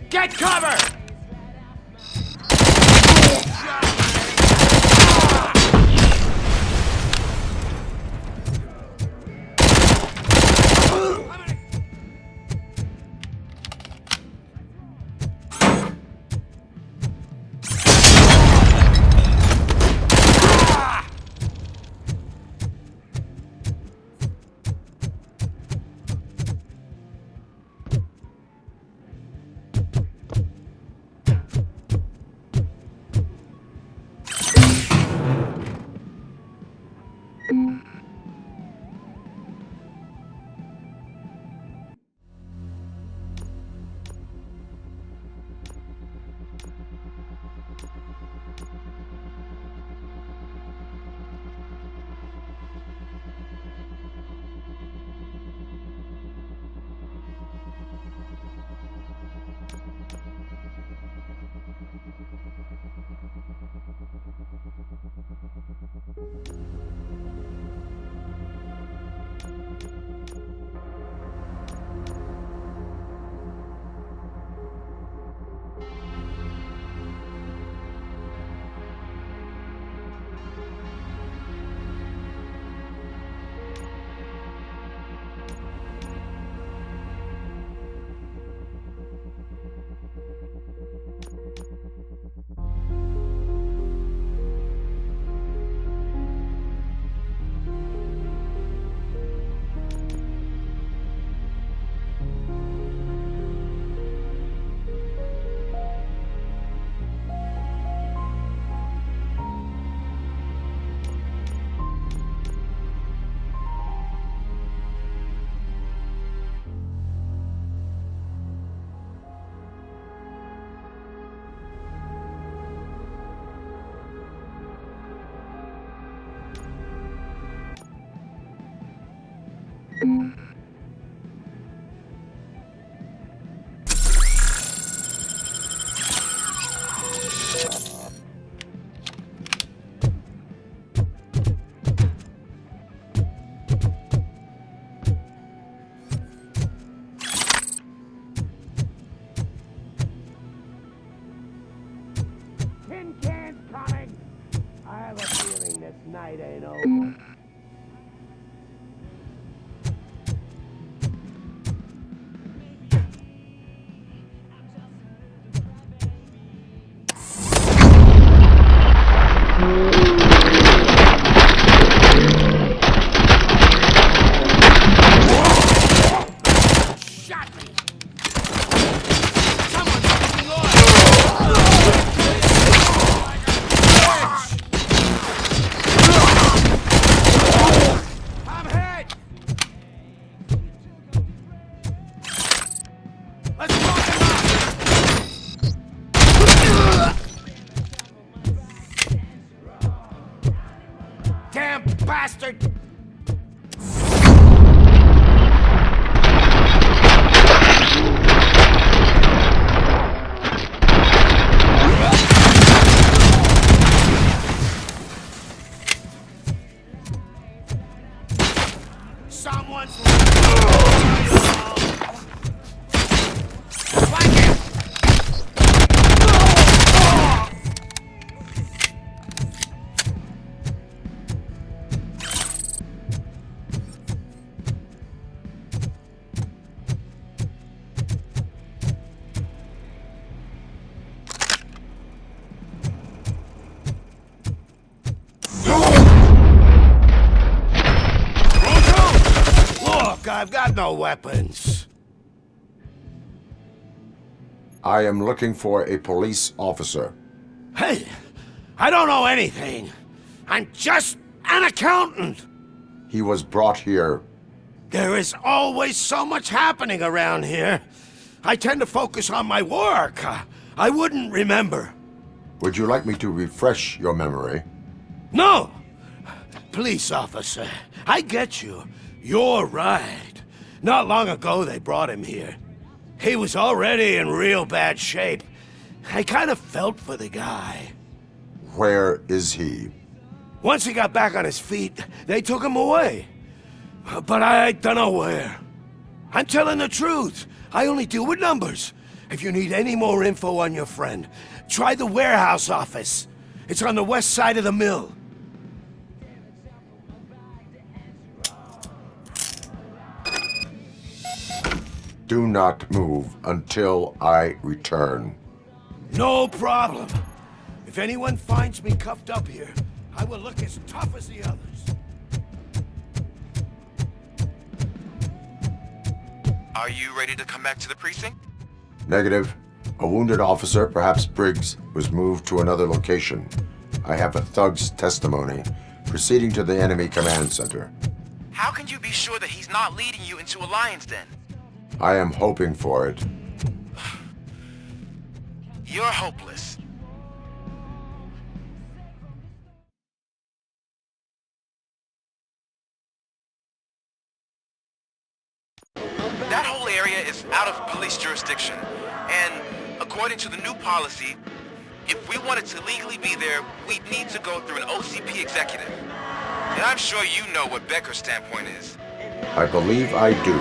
Get cover! Tin cans coming! I have a feeling this night ain't over. bastard! Someone's... Look, I've got no weapons. I am looking for a police officer. Hey, I don't know anything. I'm just an accountant. He was brought here. There is always so much happening around here. I tend to focus on my work. I wouldn't remember. Would you like me to refresh your memory? No! Police officer, I get you. You're right. Not long ago they brought him here. He was already in real bad shape. I kind of felt for the guy. Where is he? Once he got back on his feet, they took him away. But I don't know where. I'm telling the truth. I only deal with numbers. If you need any more info on your friend, try the warehouse office. It's on the west side of the mill. Do not move until I return. No problem. If anyone finds me cuffed up here, I will look as tough as the others. Are you ready to come back to the precinct? Negative. A wounded officer, perhaps Briggs, was moved to another location. I have a thug's testimony, proceeding to the enemy command center. How can you be sure that he's not leading you into a lion's den? I am hoping for it. You're hopeless. That whole area is out of police jurisdiction, and according to the new policy, if we wanted to legally be there, we'd need to go through an OCP executive. And I'm sure you know what Becker's standpoint is. I believe I do.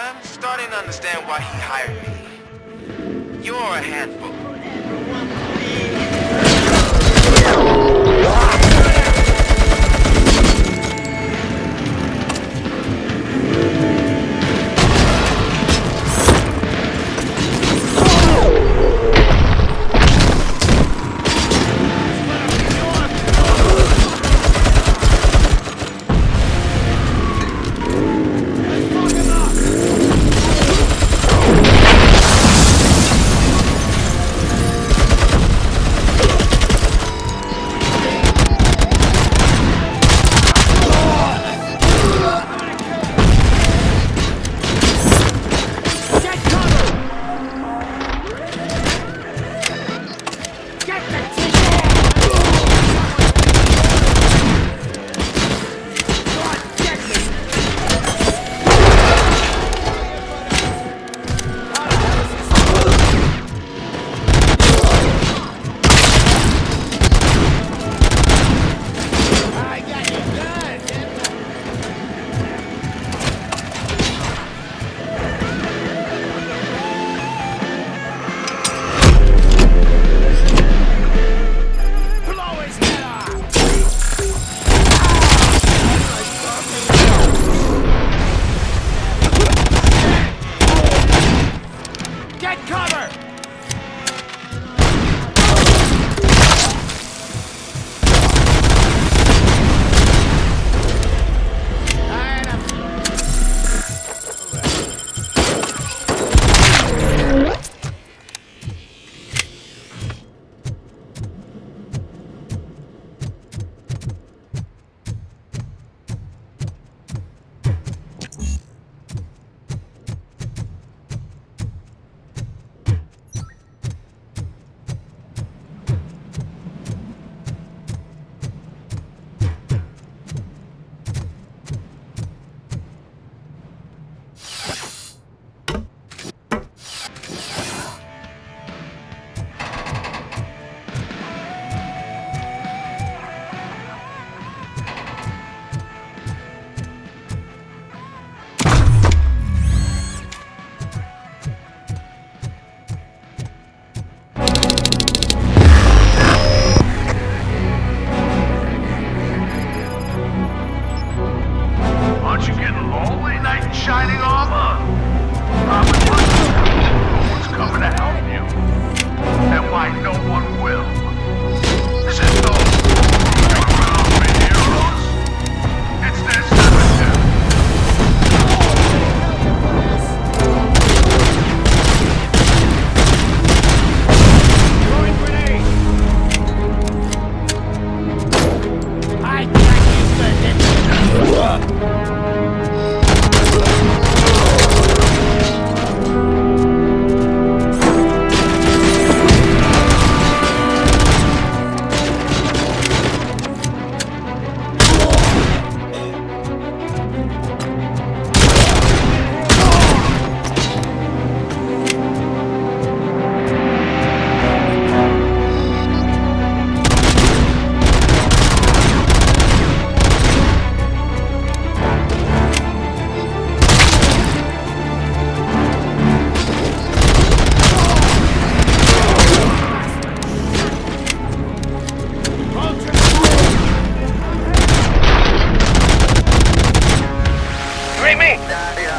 I'm starting to understand why he hired me. You're a handful.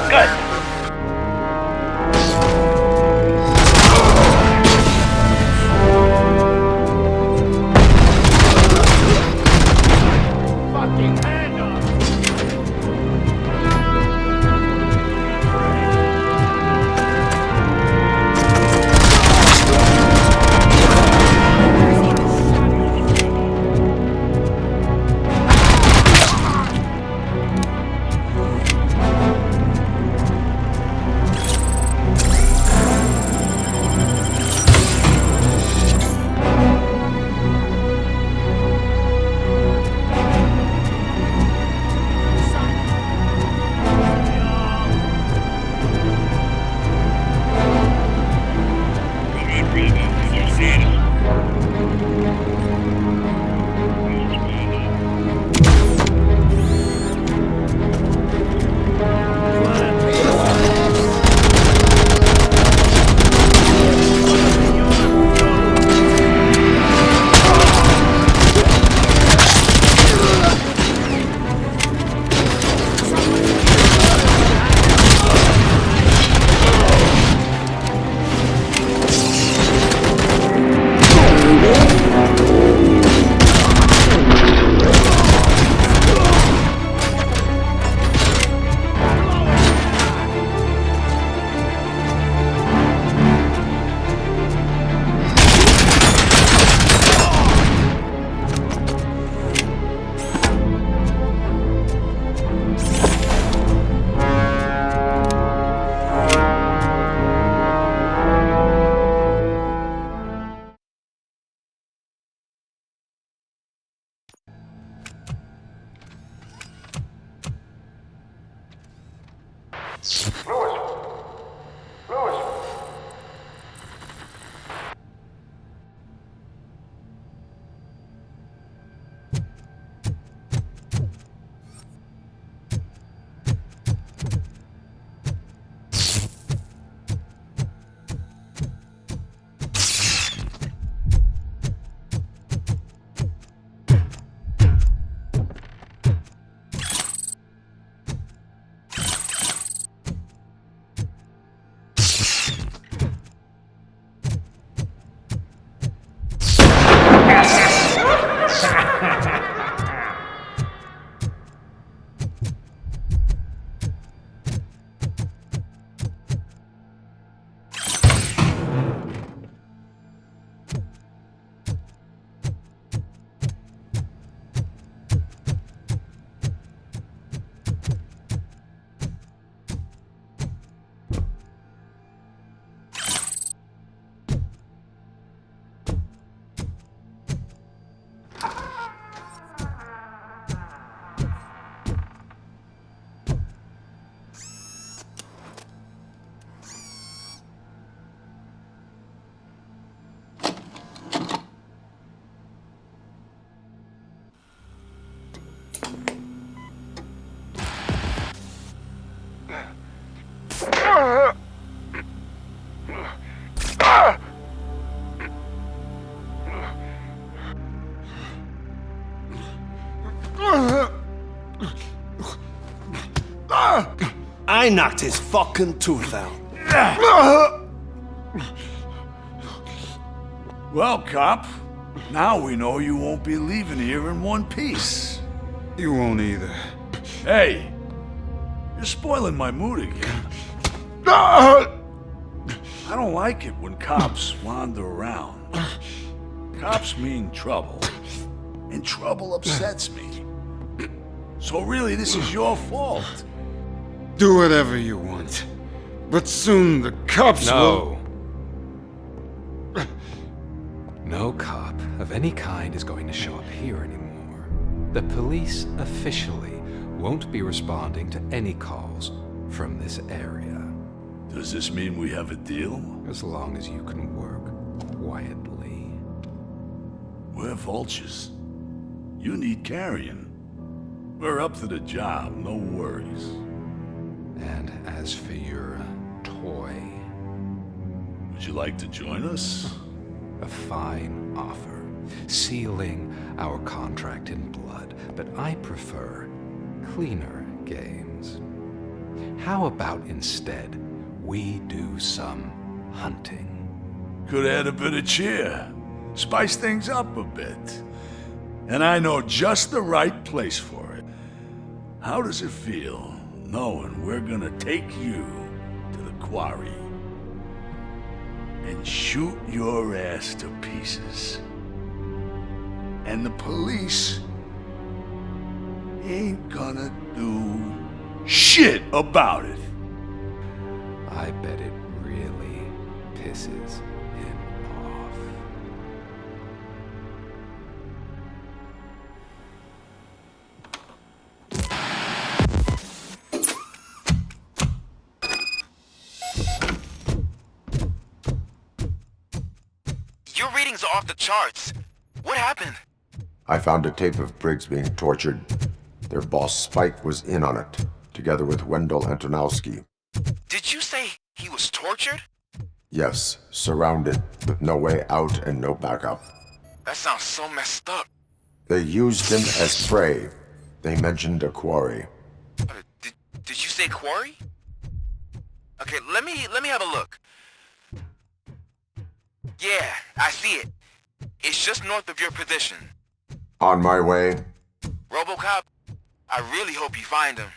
Good. Fucking hand up! I knocked his fucking tooth out. Well, cop, now we know you won't be leaving here in one piece. You won't either. Hey, you're spoiling my mood again. I don't like it when cops wander around. Cops mean trouble, and trouble upsets me. So really, this is your fault. Do whatever you want. But soon the cops will... No cop of any kind is going to show up here anymore. The police officially won't be responding to any calls from this area. Does this mean we have a deal? As long as you can work quietly. We're vultures. You need carrying. We're up to the job, no worries. And as for your toy... Would you like to join us? A fine offer, sealing our contract in blood, but I prefer cleaner games. How about instead we do some hunting? Could add a bit of cheer. Spice things up a bit. And I know just the right place for it. How does it feel knowing we're gonna take you to the quarry and shoot your ass to pieces? And the police ain't gonna do shit about it. I bet it really pisses him off. Your readings are off the charts. What happened? I found a tape of Briggs being tortured. Their boss Spike was in on it, together with Wendell Antonowski. Did you say he was tortured? Yes, surrounded, with no way out and no backup. That sounds so messed up. They used him as prey. They mentioned a quarry. Did you say quarry? Okay, let me have a look. Yeah, I see it. It's just north of your position. On my way. Robocop, I really hope you find him.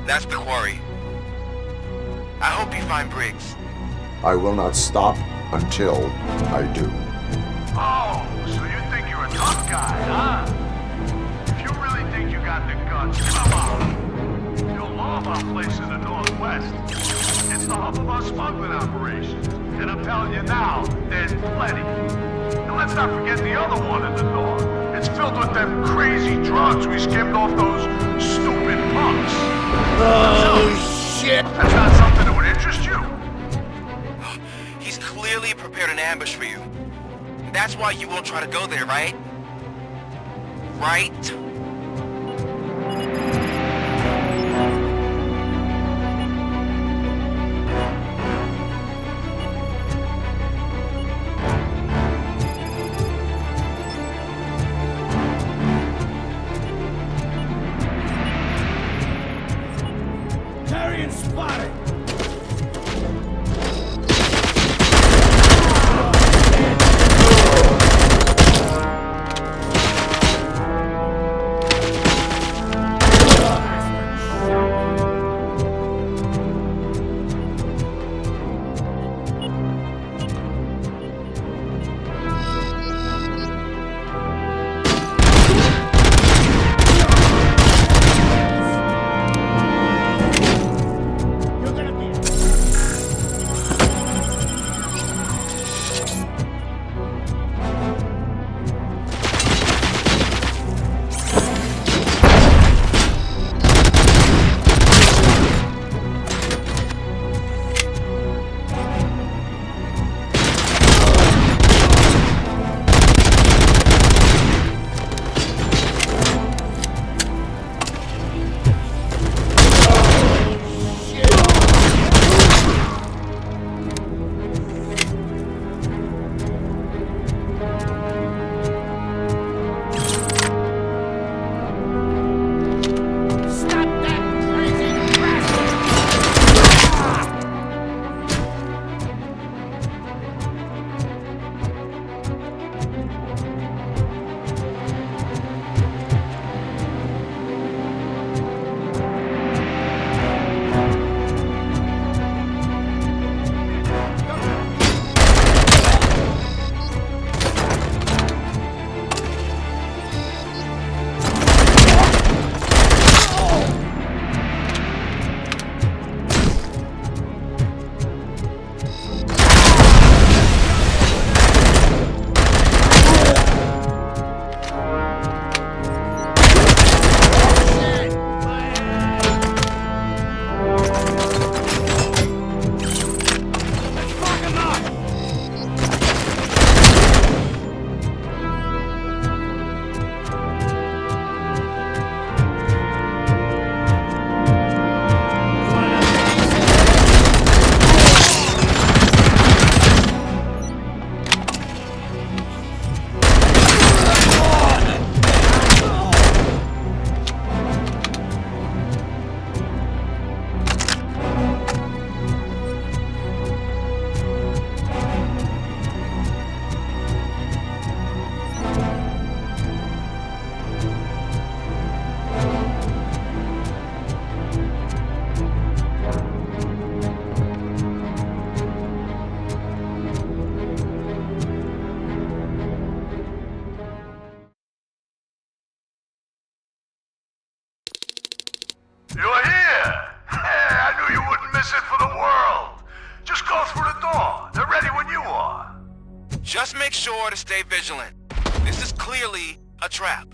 That's the quarry. I hope you find Briggs. I will not stop until I do. Oh, so you think you're a tough guy, huh? If you really think you got the guts, come on. You'll love our place in the Northwest. It's the hub of our smuggling operations. And I'm telling you now, there's plenty. And let's not forget the other one in the north. It's filled with them crazy drugs we skimmed off those stupid punks. Oh, shit! That's not something that would interest you? He's clearly prepared an ambush for you. That's why you won't try to go there, right? Right? Carrion spotted! Just make sure to stay vigilant. This is clearly a trap.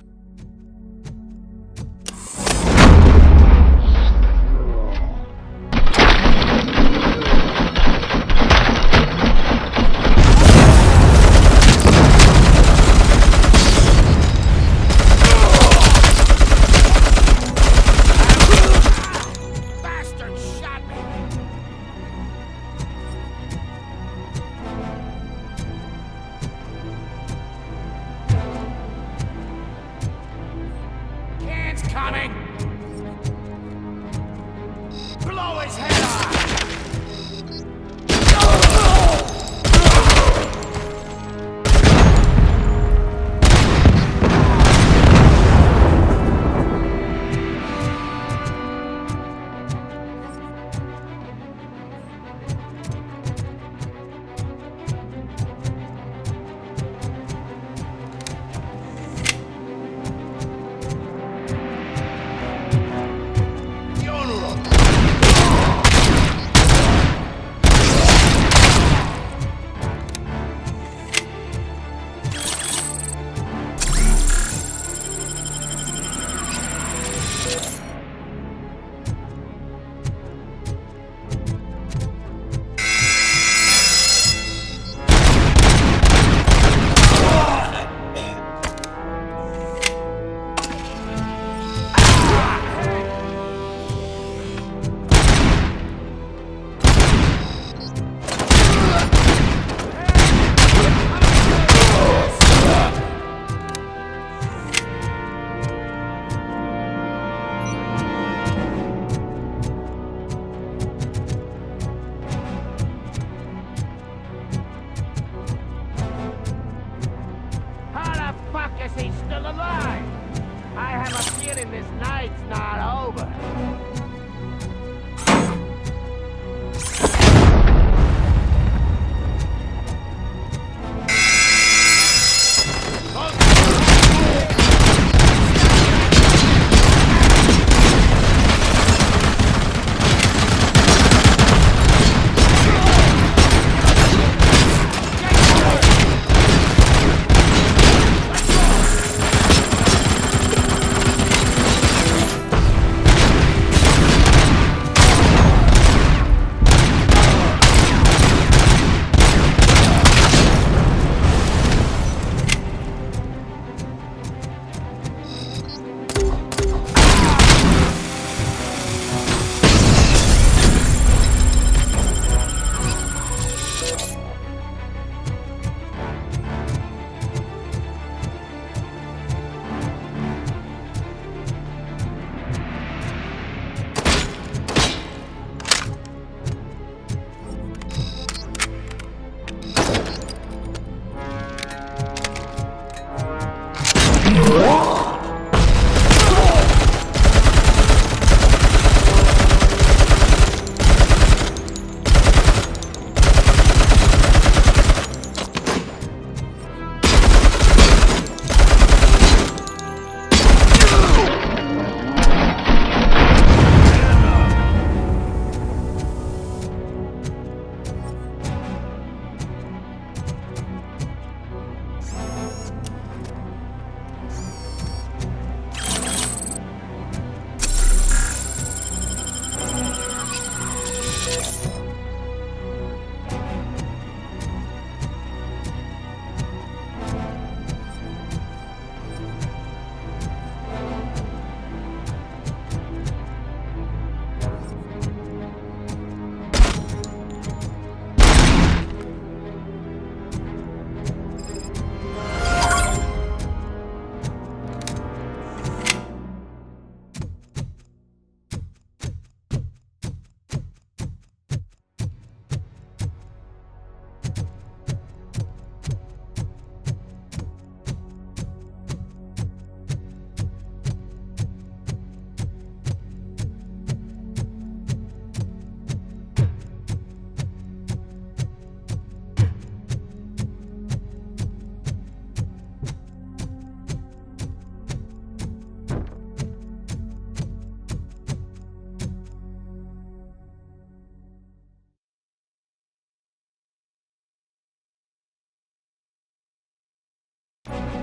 Coming! Blow his head off! Is he still alive? I have a feeling this night's not over.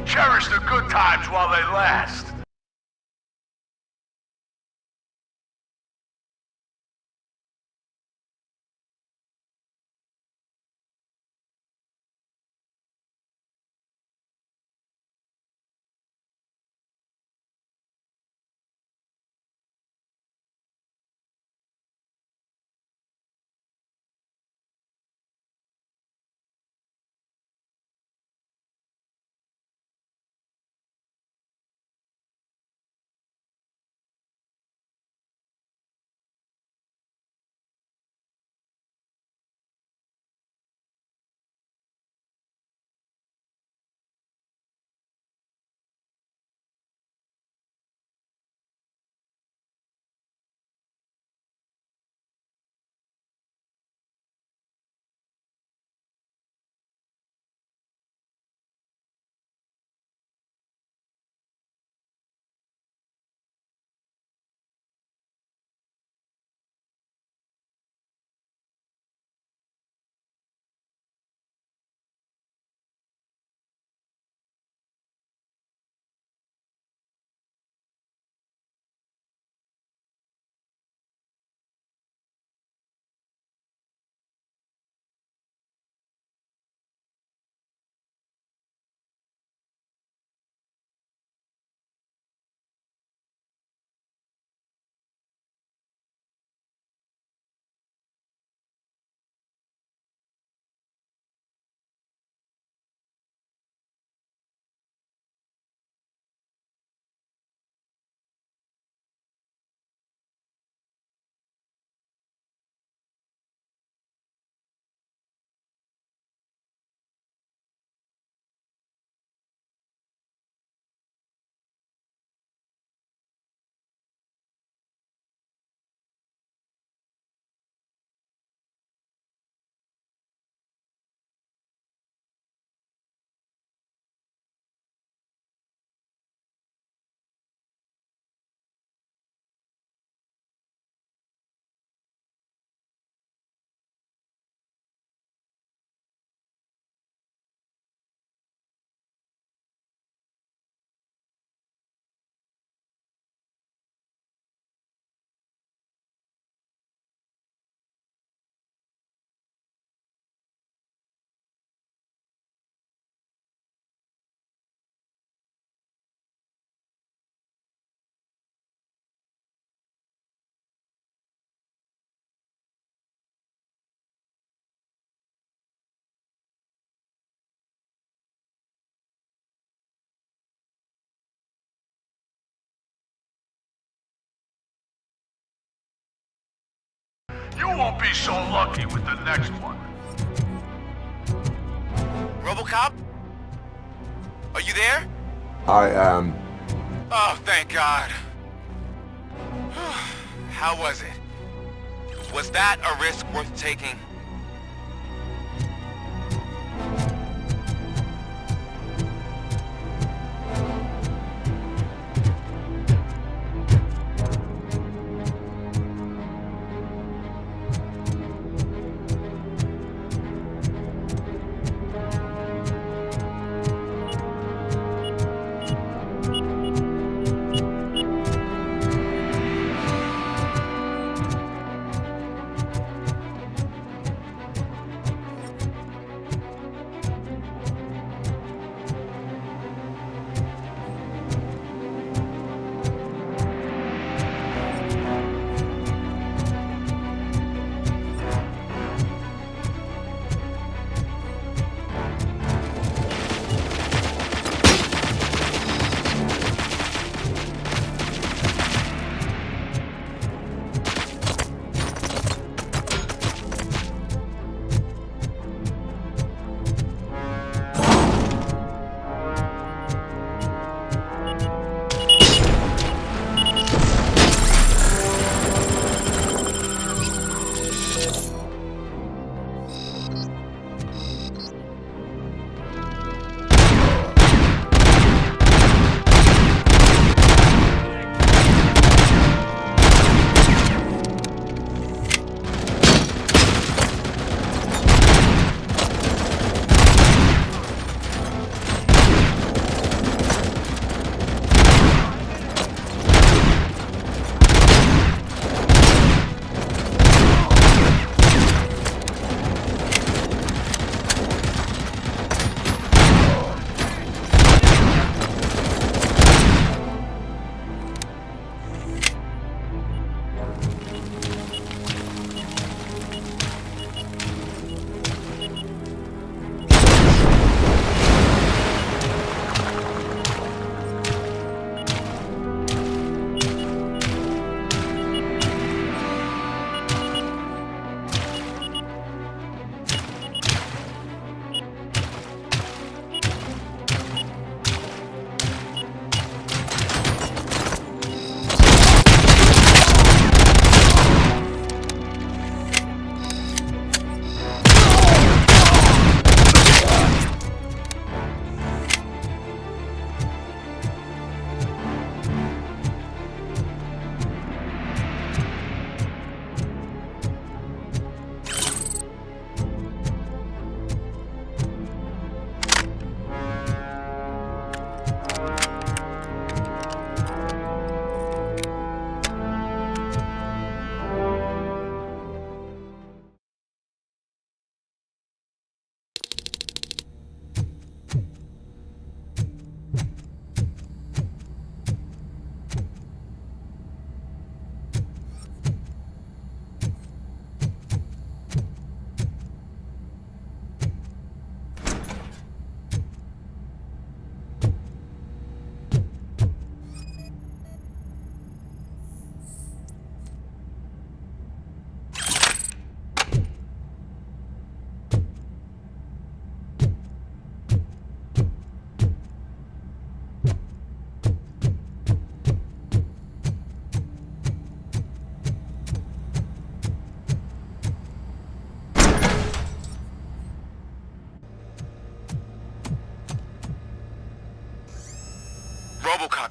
Cherish the good times while they last. You won't be so lucky with the next one. Robocop? Are you there? I am. Oh, thank God. How was it? Was that a risk worth taking?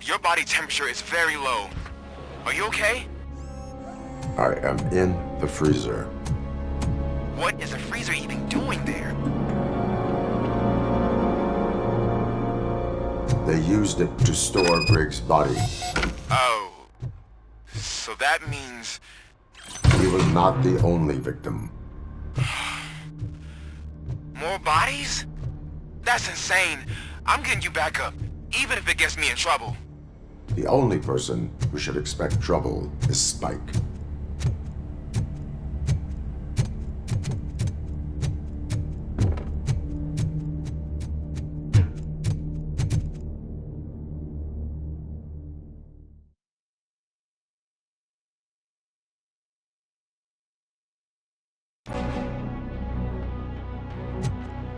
Your body temperature is very low. Are you okay? I am in the freezer. What is a freezer even doing there? They used it to store Briggs' body. Oh. So that means... He was not the only victim. More bodies? That's insane. I'm getting you back up, even if it gets me in trouble. The only person who should expect trouble is Spike.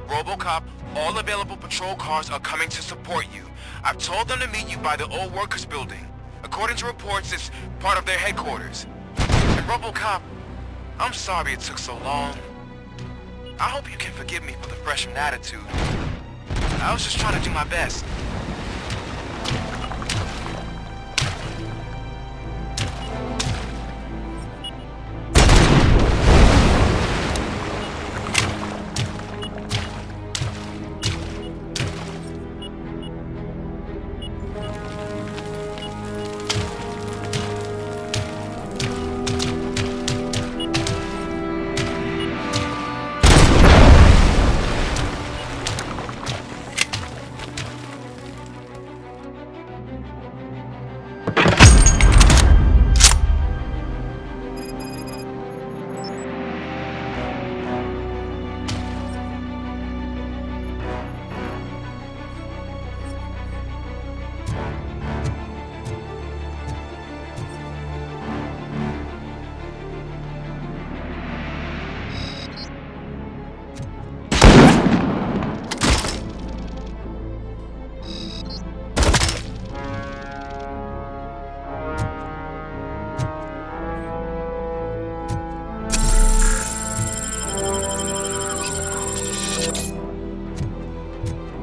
Robocop, all available patrol cars are coming to support you. I've told them to meet you by the old workers building. According to reports, it's part of their headquarters. And Robocop, I'm sorry it took so long. I hope you can forgive me for the freshman attitude. I was just trying to do my best.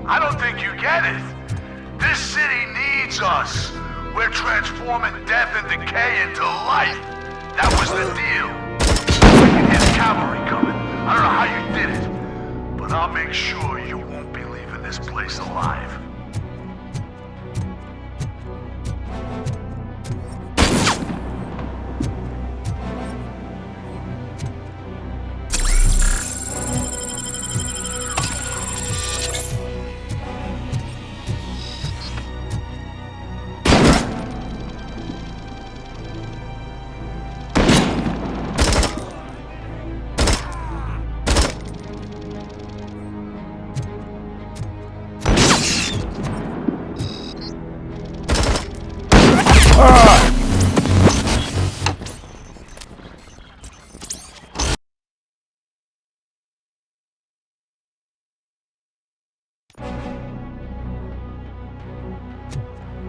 I don't think you get it. This city needs us. We're transforming death and decay into life. That was the deal. You can hear the cavalry coming. I don't know how you did it, but I'll make sure you won't be leaving this place alive.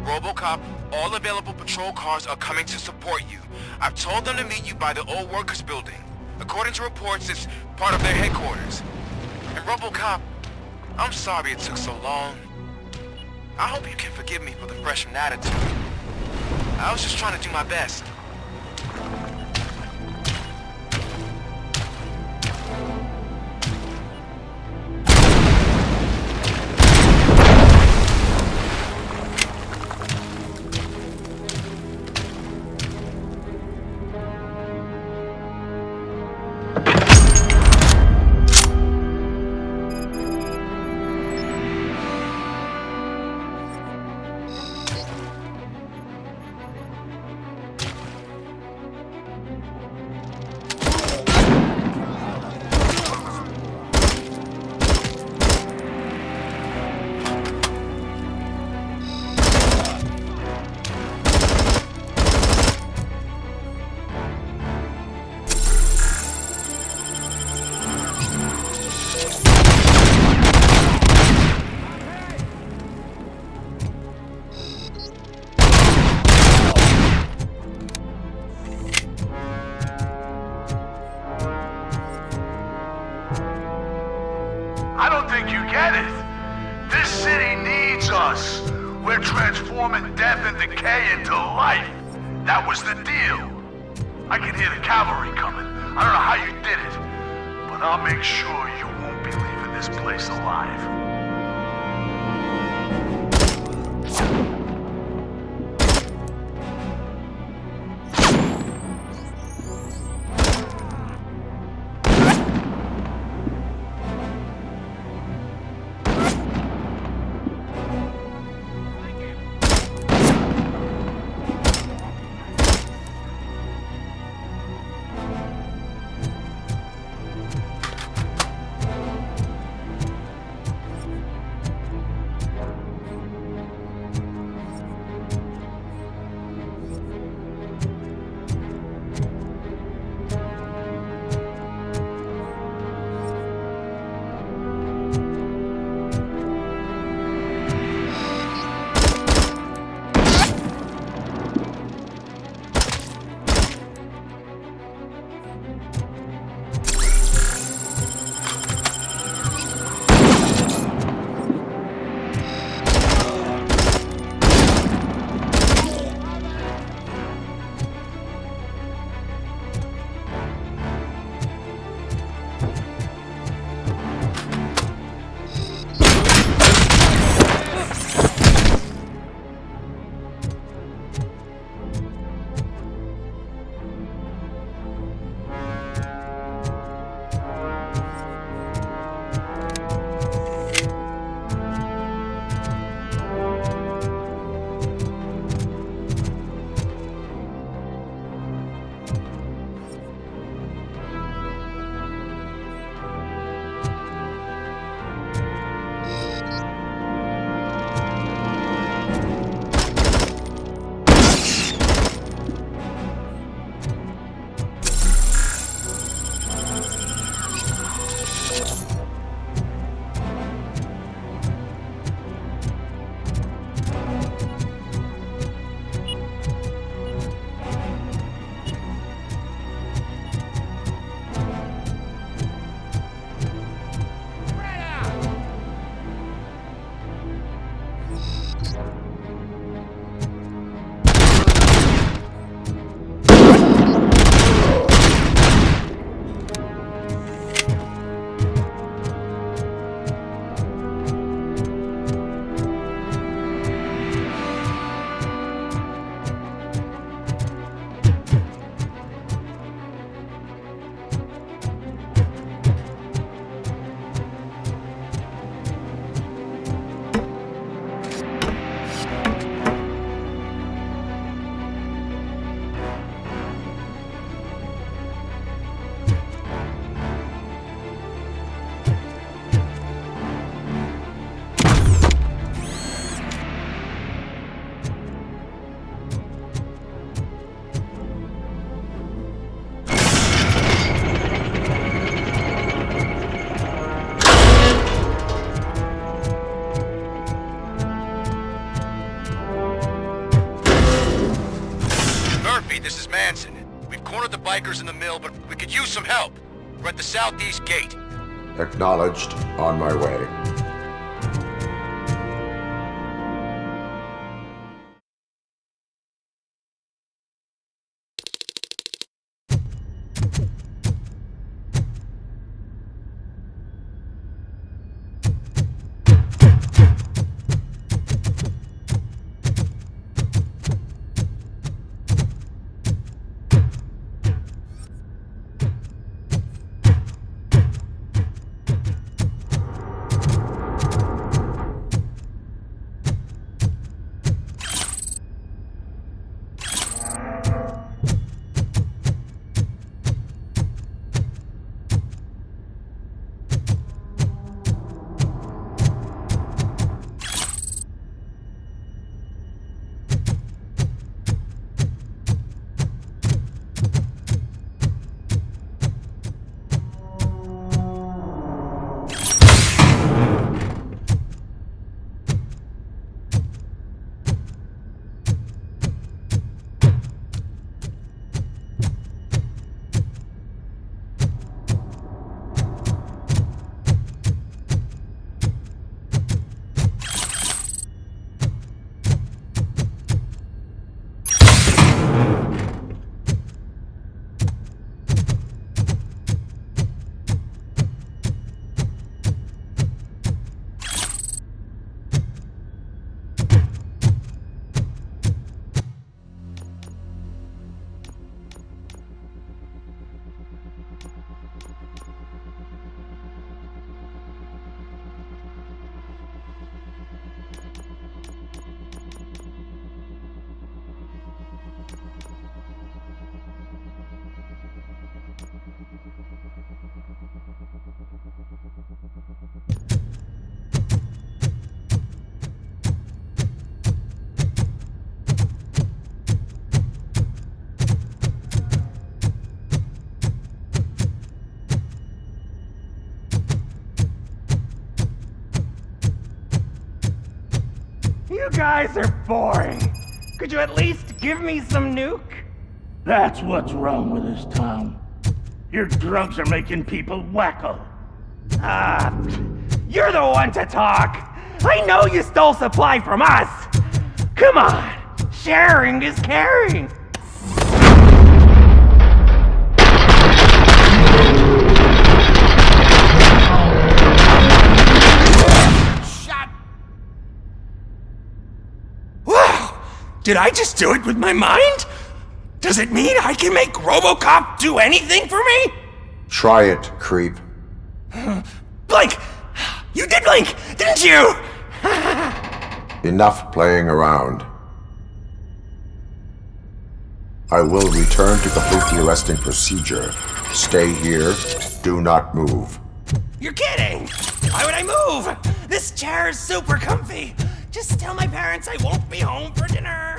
Robocop, all available patrol cars are coming to support you. I've told them to meet you by the old workers building. According to reports, it's part of their headquarters. And Robocop, I'm sorry it took so long. I hope you can forgive me for the freshman attitude. I was just trying to do my best. I don't think you get it. This city needs us. We're transforming transforming death and decay into life. That was the deal. I can hear the cavalry coming. I don't know how you did it, but I'll make sure you won't be leaving this place alive. bikers in the mill, but we could use some help. We're at the southeast gate. Acknowledged. On my way. guys are boring. Could you at least give me some nuke? That's what's wrong with this town. Your drugs are making people wacko. You're the one to talk. I know you stole supply from us. Come on, sharing is caring. Wow, did I just do it with my mind? Does it mean I can make Robocop do anything for me? Try it, creep. Blink! You did blink, didn't you? Enough playing around. I will return to complete the arresting procedure. Stay here. Do not move. You're kidding! Why would I move? This chair is super comfy. Just tell my parents I won't be home for dinner.